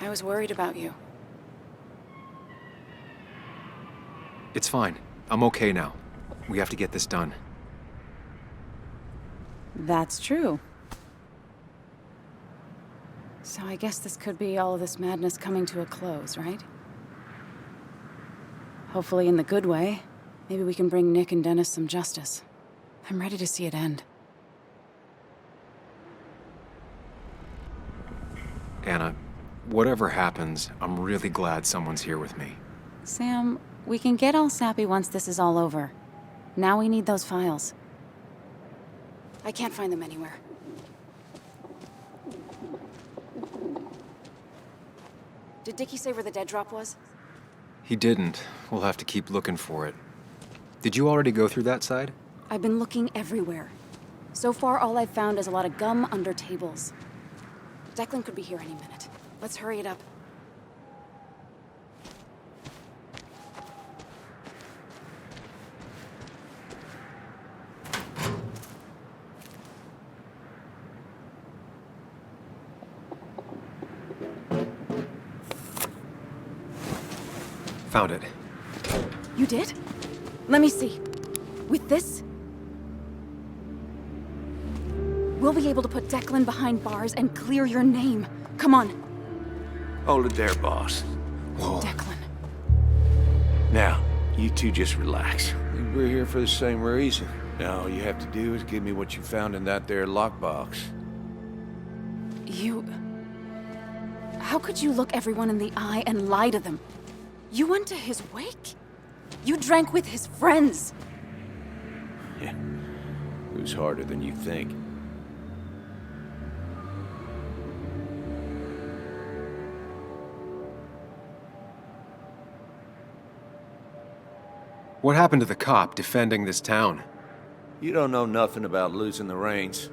I was worried about you. It's fine. I'm okay now. We have to get this done. That's true. So I guess this could be all of this madness coming to a close, right? Hopefully in the good way. Maybe we can bring Nick and Dennis some justice. I'm ready to see it end. Anna, whatever happens, I'm really glad someone's here with me. Sam, we can get all sappy once this is all over. Now we need those files. I can't find them anywhere. Did Dickie say where the dead drop was? He didn't. We'll have to keep looking for it. Did you already go through that side? I've been looking everywhere. So far, all I've found is a lot of gum under tables. Declan could be here any minute. Let's hurry it up. Found it. You did? Let me see. With this, we'll be able to put Declan behind bars and clear your name. Come on. Hold it there, boss. Whoa. Declan. Now, you two just relax. We're here for the same reason. Now, all you have to do is give me what you found in that there lockbox. You... How could you look everyone in the eye and lie to them? You went to his wake? You drank with his friends. Yeah. It was harder than you think. What happened to the cop defending this town? You don't know nothing about losing the reins.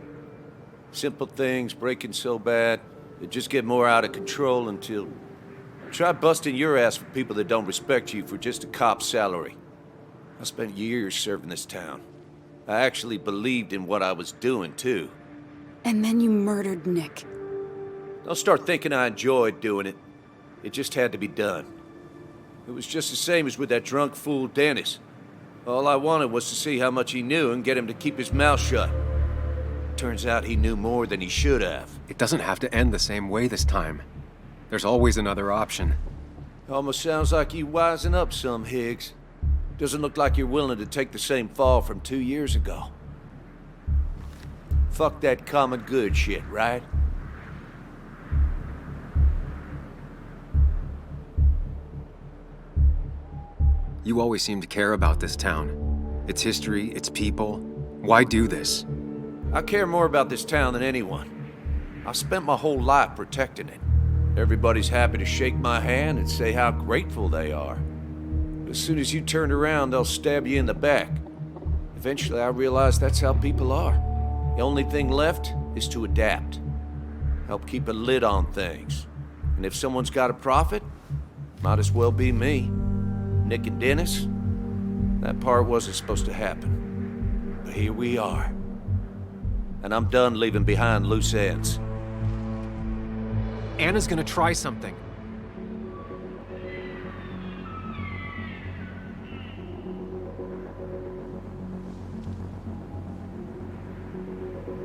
Simple things breaking so bad, they just get more out of control until... Try busting your ass for people that don't respect you for just a cop's salary. I spent years serving this town. I actually believed in what I was doing, too. And then you murdered Nick. Don't start thinking I enjoyed doing it. It just had to be done. It was just the same as with that drunk fool Dennis. All I wanted was to see how much he knew and get him to keep his mouth shut. Turns out he knew more than he should have. It doesn't have to end the same way this time. There's always another option. Almost sounds like you wising up some, Higgs. Doesn't look like you're willing to take the same fall from 2 years ago. Fuck that common good shit, right? You always seem to care about this town. Its history, its people. Why do this? I care more about this town than anyone. I've spent my whole life protecting it. Everybody's happy to shake my hand and say how grateful they are. But as soon as you turn around, they'll stab you in the back. Eventually, I realized that's how people are. The only thing left is to adapt. Help keep a lid on things. And if someone's got a profit, might as well be me. Nick and Dennis, that part wasn't supposed to happen. But here we are. And I'm done leaving behind loose ends. Anna's gonna try something.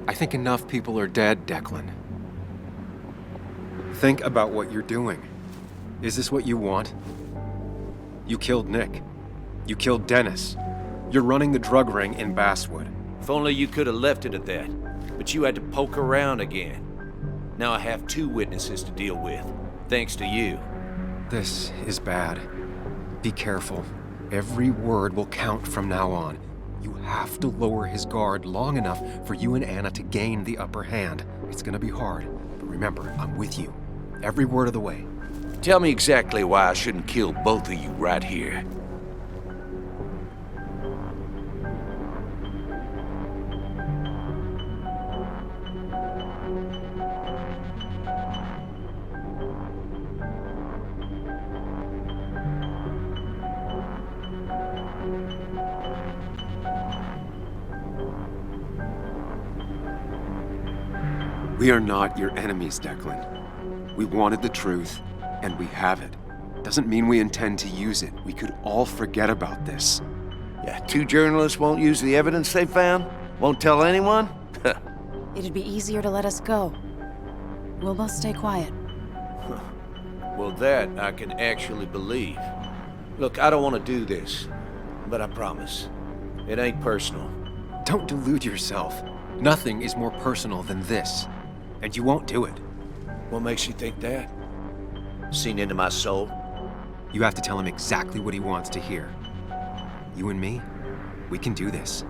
I think enough people are dead, Declan. Think about what you're doing. Is this what you want? You killed Nick. You killed Dennis. You're running the drug ring in Basswood. If only you could have left it at that. But you had to poke around again. Now I have 2 witnesses to deal with, thanks to you. This is bad. Be careful. Every word will count from now on. You have to lower his guard long enough for you and Anna to gain the upper hand. It's gonna be hard, but remember, I'm with you. Every word of the way. Tell me exactly why I shouldn't kill both of you right here. We are not your enemies, Declan. We wanted the truth, and we have it. Doesn't mean we intend to use it. We could all forget about this. Yeah, 2 journalists won't use the evidence they found? Won't tell anyone? It'd be easier to let us go. We'll both stay quiet. Well, that I can actually believe. Look, I don't want to do this, but I promise. It ain't personal. Don't delude yourself. Nothing is more personal than this. And you won't do it. What makes you think that? Seen into my soul? You have to tell him exactly what he wants to hear. You and me, we can do this.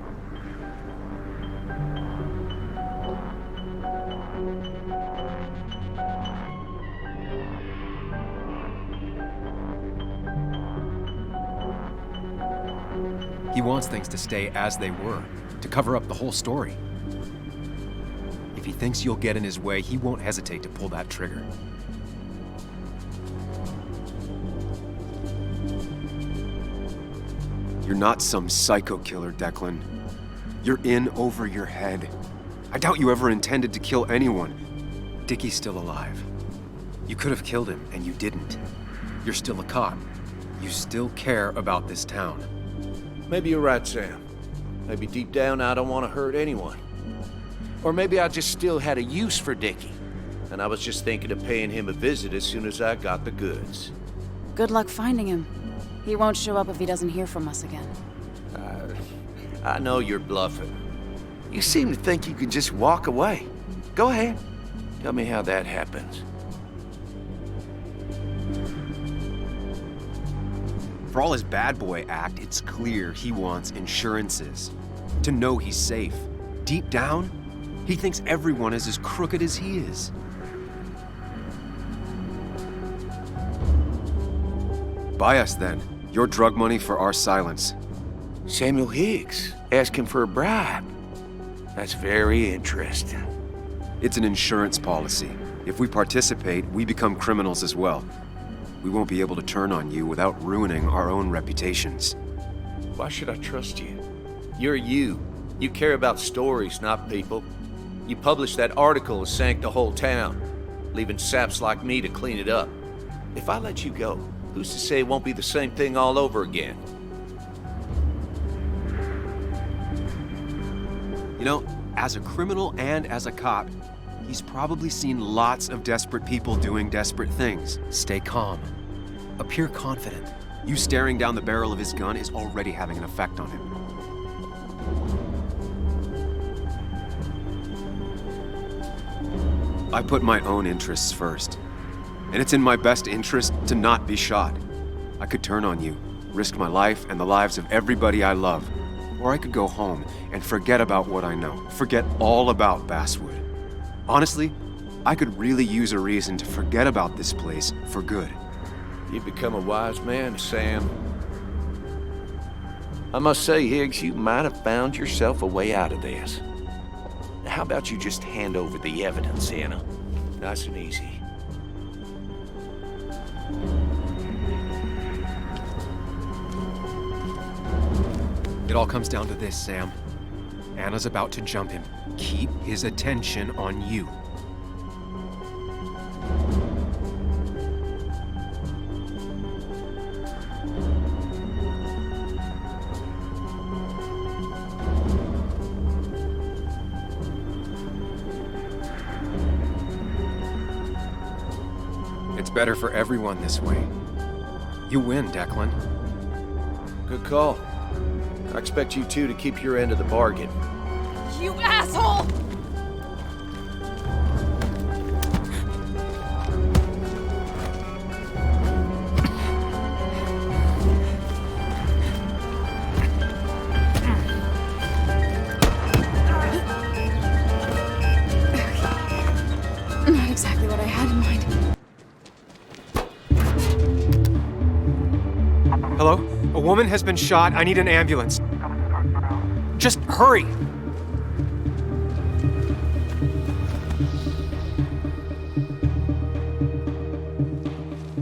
He wants things to stay as they were, to cover up the whole story. If he thinks you'll get in his way, he won't hesitate to pull that trigger. You're not some psycho killer, Declan. You're in over your head. I doubt you ever intended to kill anyone. Dickie's still alive. You could have killed him, and you didn't. You're still a cop. You still care about this town. Maybe you're right, Sam. Maybe deep down I don't want to hurt anyone. Or maybe I just still had a use for Dickie, and I was just thinking of paying him a visit as soon as I got the goods. Good luck finding him. He won't show up if he doesn't hear from us again. I know you're bluffing. You seem to think you can just walk away. Go ahead. Tell me how that happens. For all his bad boy act, it's clear he wants insurances. To know he's safe. Deep down, he thinks everyone is as crooked as he is. Buy us then. Your drug money for our silence. Samuel Higgs asking for a bribe. That's very interesting. It's an insurance policy. If we participate, we become criminals as well. We won't be able to turn on you without ruining our own reputations. Why should I trust you? You're you. You care about stories, not people. You published that article and sank the whole town, leaving saps like me to clean it up. If I let you go, who's to say it won't be the same thing all over again? You know, as a criminal and as a cop, he's probably seen lots of desperate people doing desperate things. Stay calm. Appear confident. You staring down the barrel of his gun is already having an effect on him. I put my own interests first. And it's in my best interest to not be shot. I could turn on you, risk my life and the lives of everybody I love. Or I could go home and forget about what I know. Forget all about Basswood. Honestly, I could really use a reason to forget about this place for good. You've become a wise man, Sam. I must say, Higgs, you might have found yourself a way out of this. How about you just hand over the evidence, Anna? Nice and easy. It all comes down to this, Sam. Anna's about to jump him. Keep his attention on you. It's better for everyone this way. You win, Declan. Good call. I expect you two to keep your end of the bargain. You asshole! Not exactly what I had in mind. Hello? A woman has been shot. I need an ambulance. Just hurry!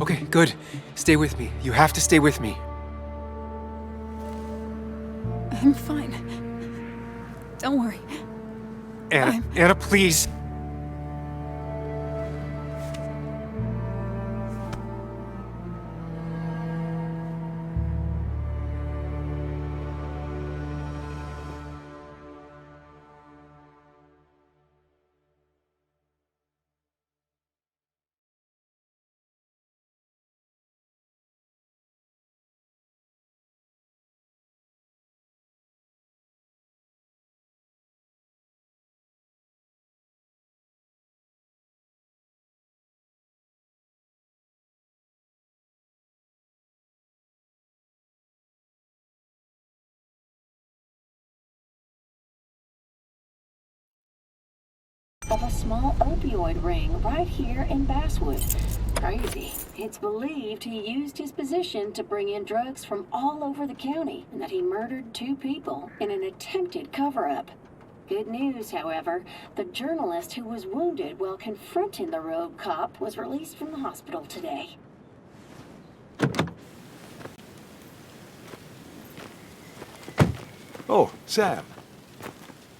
Okay, good. Stay with me. You have to stay with me. I'm fine. Don't worry. Anna, Anna, please. Of a small opioid ring right here in Basswood. Crazy. It's believed he used his position to bring in drugs from all over the county and that he murdered 2 people in an attempted cover-up. Good news, however, the journalist who was wounded while confronting the rogue cop was released from the hospital today. Oh, Sam.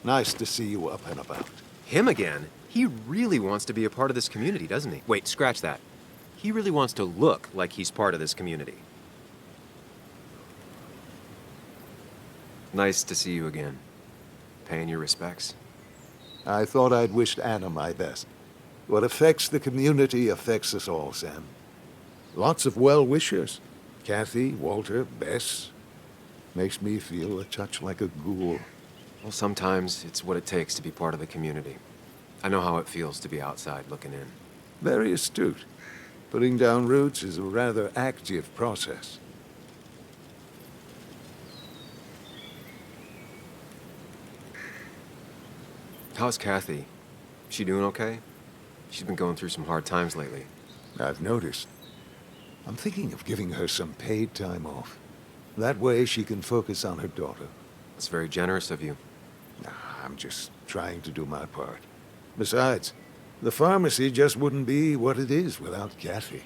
Nice to see you up and about. Him again? He really wants to be a part of this community, doesn't he? Wait, scratch that. He really wants to look like he's part of this community. Nice to see you again. Paying your respects. I thought I'd wished Anna my best. What affects the community affects us all, Sam. Lots of well-wishers. Kathy, Walter, Bess. Makes me feel a touch like a ghoul. Well, sometimes it's what it takes to be part of the community. I know how it feels to be outside looking in. Very astute. Putting down roots is a rather active process. How's Kathy? She doing okay? She's been going through some hard times lately. I've noticed. I'm thinking of giving her some paid time off. That way she can focus on her daughter. That's very generous of you. I'm just trying to do my part. Besides, the pharmacy just wouldn't be what it is without Kathy.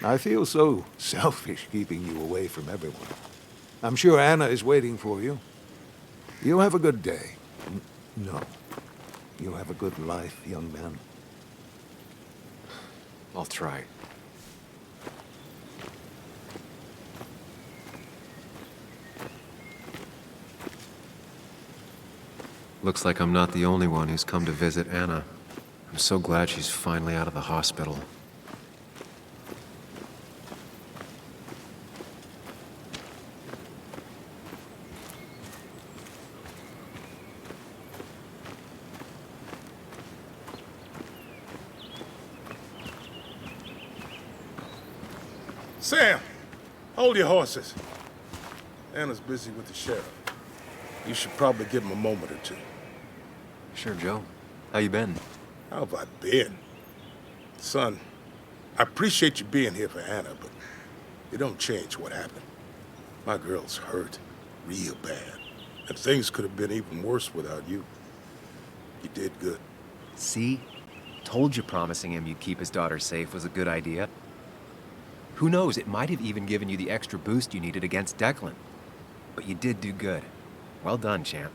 I feel so selfish keeping you away from everyone. I'm sure Anna is waiting for you. You have a good day. No. You have a good life, young man. I'll try. Looks like I'm not the only one who's come to visit Anna. I'm so glad she's finally out of the hospital. Sam, hold your horses. Anna's busy with the sheriff. You should probably give him a moment or two. Sure, Joe. How you been? How have I been? Son, I appreciate you being here for Anna, but it don't change what happened. My girl's hurt, real bad. And things could have been even worse without you. You did good. See? Told you promising him you'd keep his daughter safe was a good idea. Who knows, it might have even given you the extra boost you needed against Declan. But you did do good. Well done, champ.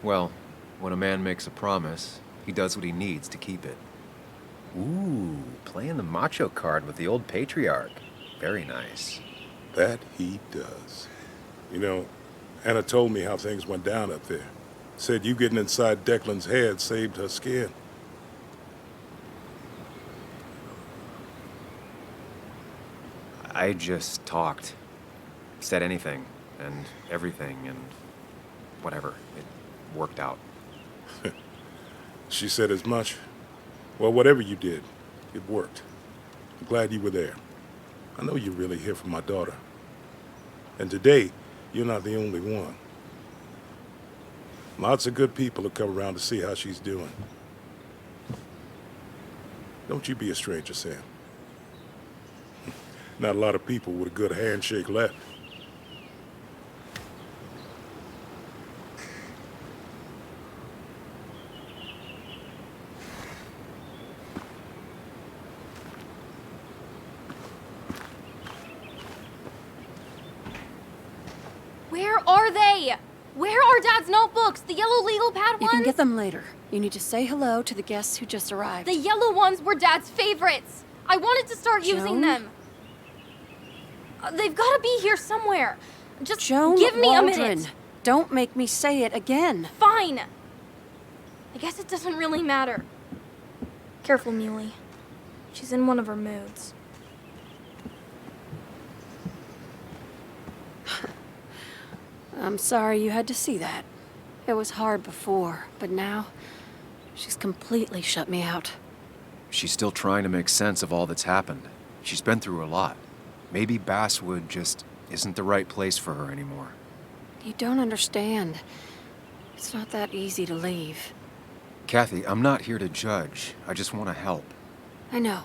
Well, when a man makes a promise, he does what he needs to keep it. Ooh, playing the macho card with the old patriarch. Very nice. That he does. You know, Anna told me how things went down up there. Said you getting inside Declan's head saved her skin. I just talked. Said anything, and everything, and whatever. It worked out. She said as much. Well, whatever you did, it worked. I'm glad you were there. I know you're really here for my daughter. And today, you're not the only one. Lots of good people have come around to see how she's doing. Don't you be a stranger, Sam. Not a lot of people with a good handshake left. Where are they? Where are Dad's notebooks? The yellow legal pad ones? You can get them later. You need to say hello to the guests who just arrived. The yellow ones were Dad's favorites. I wanted to start using them. They've got to be here somewhere. Just give me a minute. Don't make me say it again. Fine. I guess it doesn't really matter. Careful, Muley. She's in one of her moods. I'm sorry you had to see that. It was hard before, but now she's completely shut me out. She's still trying to make sense of all that's happened. She's been through a lot. Maybe Basswood just isn't the right place for her anymore. You don't understand. It's not that easy to leave. Kathy, I'm not here to judge. I just want to help. I know.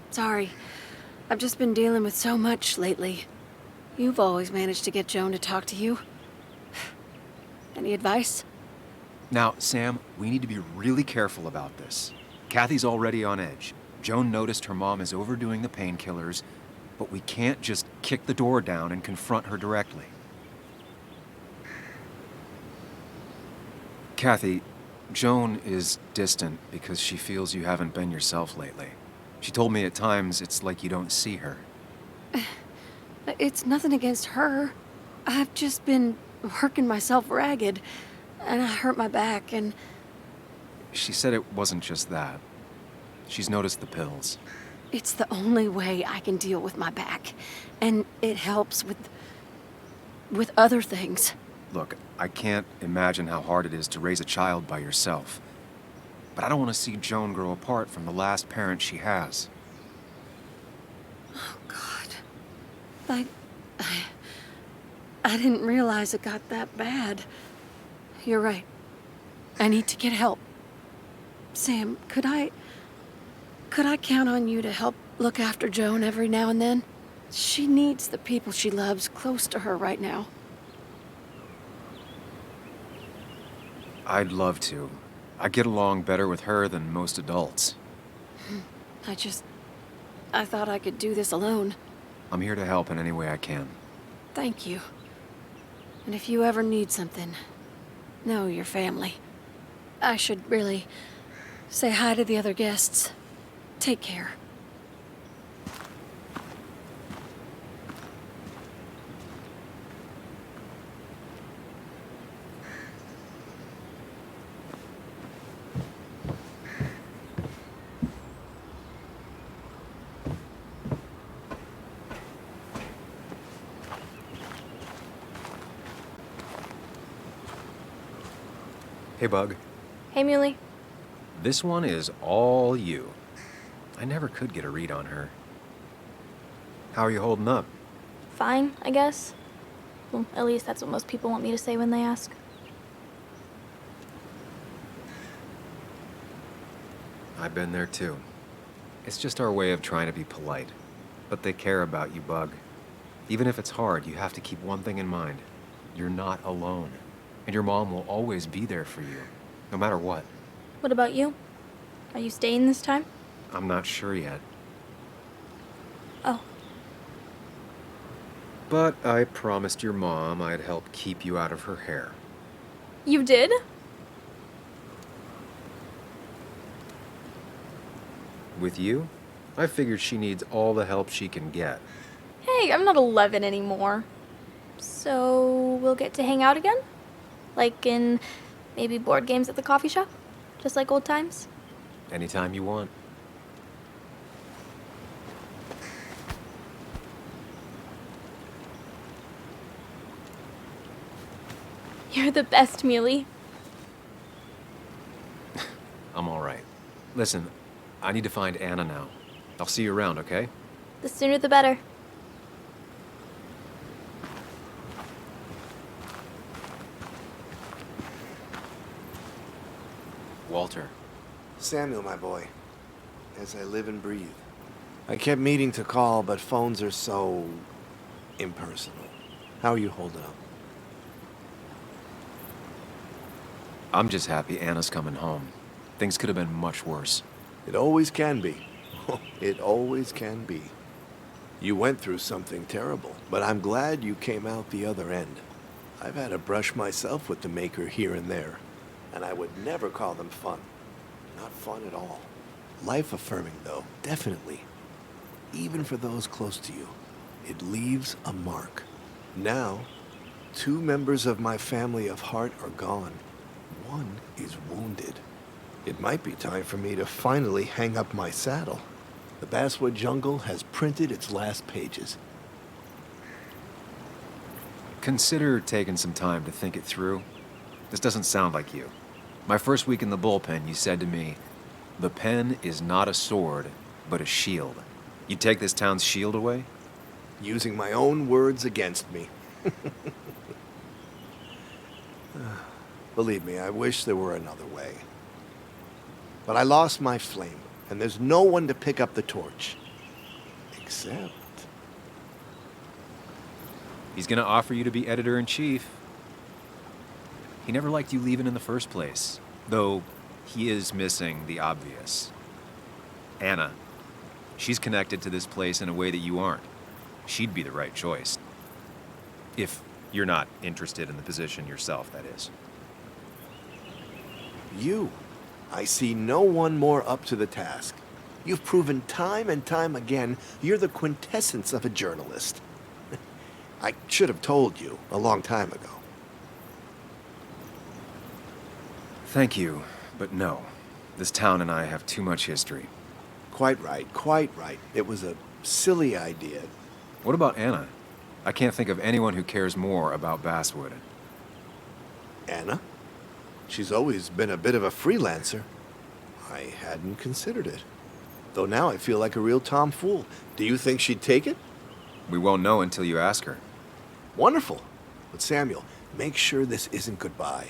Sorry. I've just been dealing with so much lately. You've always managed to get Joan to talk to you. Any advice? Now, Sam, we need to be really careful about this. Kathy's already on edge. Joan noticed her mom is overdoing the painkillers, but we can't just kick the door down and confront her directly. Kathy, Joan is distant because she feels you haven't been yourself lately. She told me at times it's like you don't see her. It's nothing against her. I've just been working myself ragged, and I hurt my back, and... She said it wasn't just that. She's noticed the pills. It's the only way I can deal with my back, and it helps with other things. Look, I can't imagine how hard it is to raise a child by yourself. But I don't want to see Joan grow apart from the last parent she has. Oh, God. I didn't realize it got that bad. You're right. I need to get help. Sam, could I count on you to help look after Joan every now and then? She needs the people she loves close to her right now. I'd love to. I get along better with her than most adults. I thought I could do this alone. I'm here to help in any way I can. Thank you. And if you ever need something, know your family. I should really say hi to the other guests. Take care. Hey, Bug. Hey, Muley. This one is all you. I never could get a read on her. How are you holding up? Fine, I guess. Well, at least that's what most people want me to say when they ask. I've been there too. It's just our way of trying to be polite. But they care about you, Bug. Even if it's hard, you have to keep one thing in mind. You're not alone. And your mom will always be there for you, no matter what. What about you? Are you staying this time? I'm not sure yet. Oh. But I promised your mom I'd help keep you out of her hair. You did? With you, I figured she needs all the help she can get. Hey, I'm not 11 anymore. So we'll get to hang out again? Like in maybe board games at the coffee shop? Just like old times? Anytime you want. You're the best, Muley. I'm all right. Listen, I need to find Anna now. I'll see you around, okay? The sooner the better. Walter. Samuel, my boy. As I live and breathe. I kept meaning to call, but phones are so impersonal. How are you holding up? I'm just happy Anna's coming home. Things could have been much worse. It always can be. It always can be. You went through something terrible, but I'm glad you came out the other end. I've had a brush myself with the Maker here and there, and I would never call them fun. Not fun at all. Life-affirming, though, definitely. Even for those close to you, it leaves a mark. Now, 2 members of my family of heart are gone. 1 is wounded. It might be time for me to finally hang up my saddle. The Basswood jungle has printed its last pages. Consider taking some time to think it through. This doesn't sound like you. My first week in the bullpen, you said to me, "The pen is not a sword, but a shield." You take this town's shield away? Using my own words against me. Believe me, I wish there were another way. But I lost my flame, and there's no one to pick up the torch. Except... He's gonna offer you to be editor-in-chief. He never liked you leaving in the first place, though he is missing the obvious. Anna. She's connected to this place in a way that you aren't. She'd be the right choice. If you're not interested in the position yourself, that is. You. I see no one more up to the task. You've proven time and time again you're the quintessence of a journalist. I should have told you a long time ago. Thank you, but no. This town and I have too much history. Quite right, quite right. It was a silly idea. What about Anna? I can't think of anyone who cares more about Basswood. Anna? She's always been a bit of a freelancer. I hadn't considered it. Though now I feel like a real tomfool. Do you think she'd take it? We won't know until you ask her. Wonderful. But Samuel, make sure this isn't goodbye.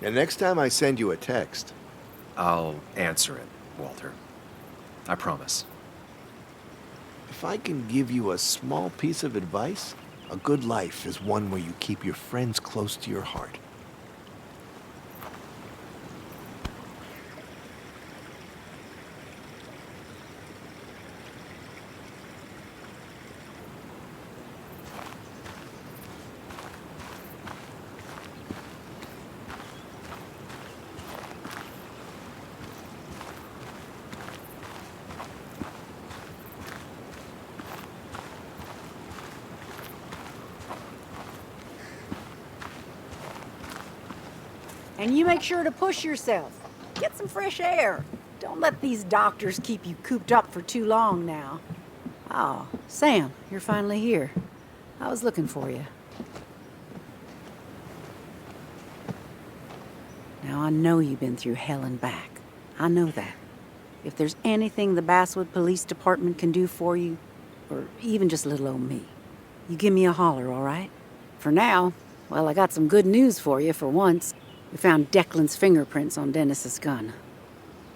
And next time I send you a text... I'll answer it, Walter. I promise. If I can give you a small piece of advice, a good life is one where you keep your friends close to your heart. And you make sure to push yourself. Get some fresh air. Don't let these doctors keep you cooped up for too long now. Oh, Sam, you're finally here. I was looking for you. Now, I know you've been through hell and back. I know that. If there's anything the Basswood Police Department can do for you, or even just little old me, you give me a holler, all right? For now, well, I got some good news for you for once. We found Declan's fingerprints on Dennis's gun.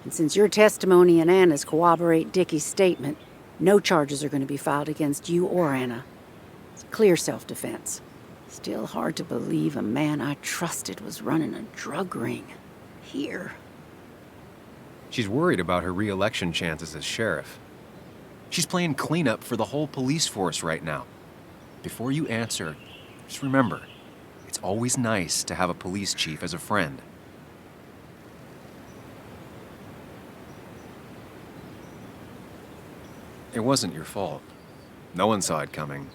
And since your testimony and Anna's corroborate Dickie's statement, no charges are going to be filed against you or Anna. It's clear self-defense. Still hard to believe a man I trusted was running a drug ring. Here. She's worried about her re-election chances as sheriff. She's playing cleanup for the whole police force right now. Before you answer, just remember, it's always nice to have a police chief as a friend. It wasn't your fault. No one saw it coming.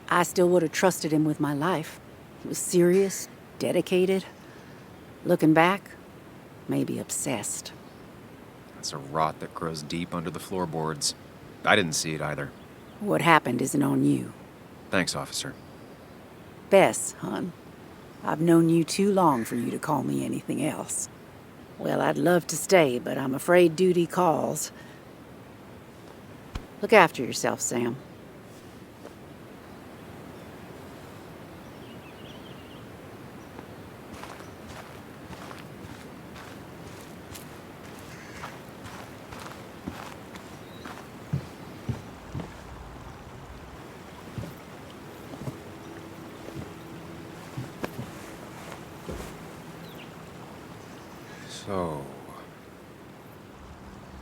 I still would have trusted him with my life. He was serious, dedicated. Looking back, maybe obsessed. That's a rot that grows deep under the floorboards. I didn't see it either. What happened isn't on you. Thanks, officer. Bess, hon. I've known you too long for you to call me anything else. Well, I'd love to stay, but I'm afraid duty calls. Look after yourself, Sam.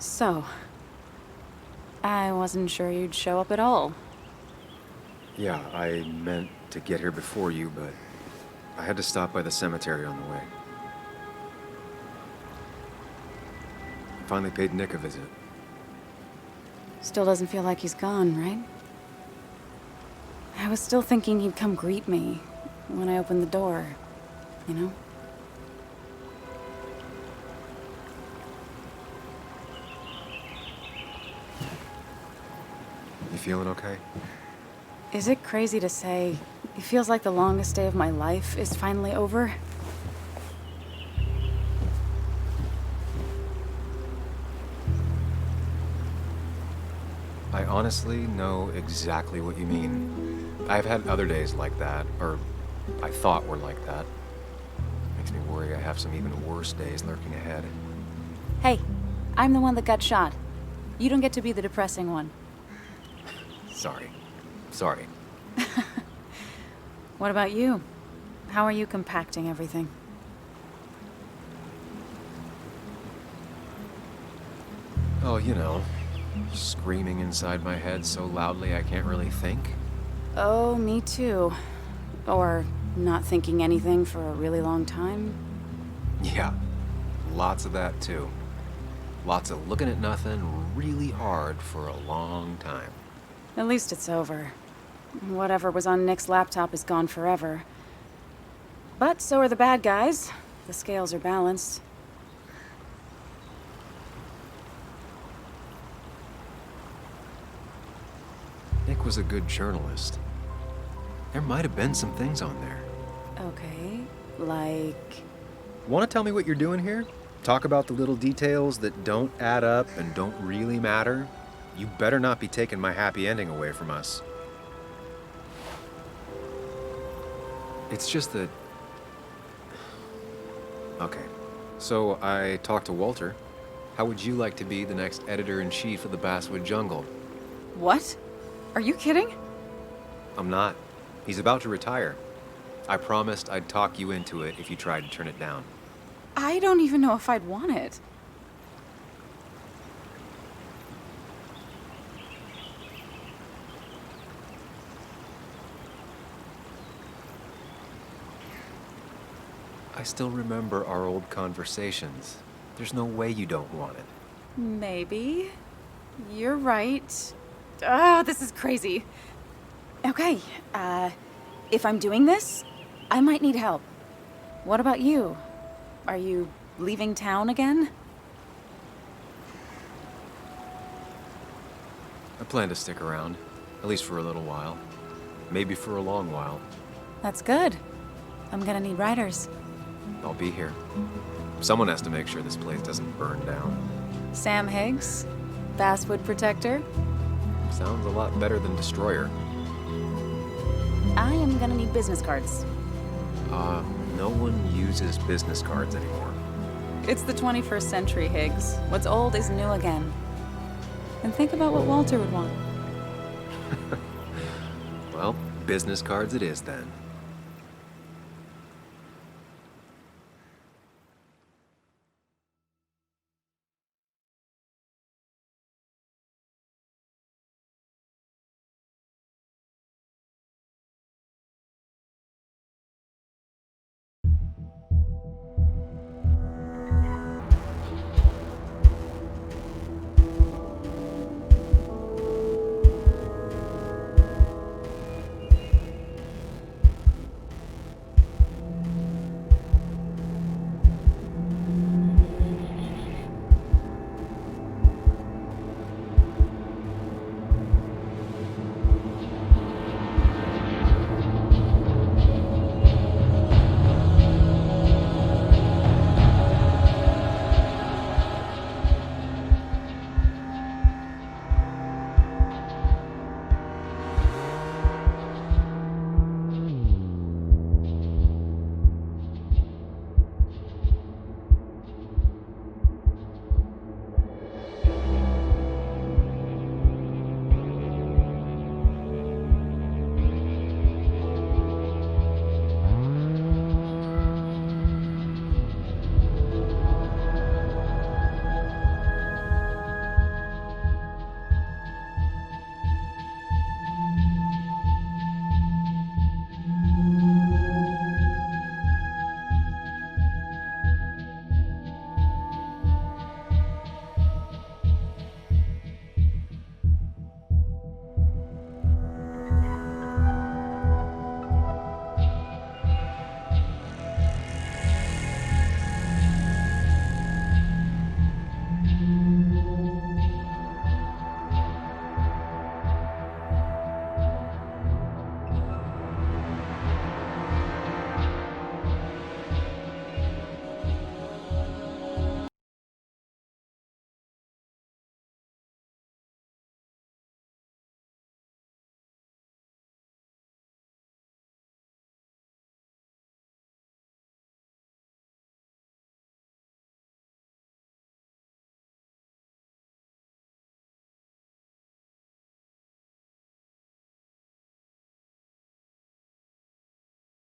So, I wasn't sure you'd show up at all. Yeah, I meant to get here before you, but I had to stop by the cemetery on the way. Finally paid Nick a visit. Still doesn't feel like he's gone, right? I was still thinking he'd come greet me when I opened the door, you know? You feeling okay? Is it crazy to say it feels like the longest day of my life is finally over? I honestly know exactly what you mean. I've had other days like that, or I thought were like that. Makes me worry I have some even worse days lurking ahead. Hey, I'm the one that got shot. You don't get to be the depressing one. Sorry. What about you? How are you compacting everything? Oh, you know, screaming inside my head so loudly I can't really think. Oh, me too. Or not thinking anything for a really long time. Yeah, lots of that too. Lots of looking at nothing really hard for a long time. At least it's over. Whatever was on Nick's laptop is gone forever. But so are the bad guys. The scales are balanced. Nick was a good journalist. There might have been some things on there. Okay, like... Want to tell me what you're doing here? Talk about the little details that don't add up and don't really matter? You better not be taking my happy ending away from us. It's just that... Okay, so I talked to Walter. How would you like to be the next editor-in-chief of the Basswood Jungle? What? Are you kidding? I'm not. He's about to retire. I promised I'd talk you into it if you tried to turn it down. I don't even know if I'd want it. I still remember our old conversations. There's no way you don't want it. Maybe. You're right. Oh, this is crazy. Okay, if I'm doing this, I might need help. What about you? Are you leaving town again? I plan to stick around, at least for a little while. Maybe for a long while. That's good. I'm gonna need writers. I'll be here. Someone has to make sure this place doesn't burn down. Sam Higgs, Basswood Protector. Sounds a lot better than Destroyer. I am gonna need business cards. No one uses business cards anymore. It's the 21st century, Higgs. What's old is new again. And think about what Walter would want. Well, business cards it is then.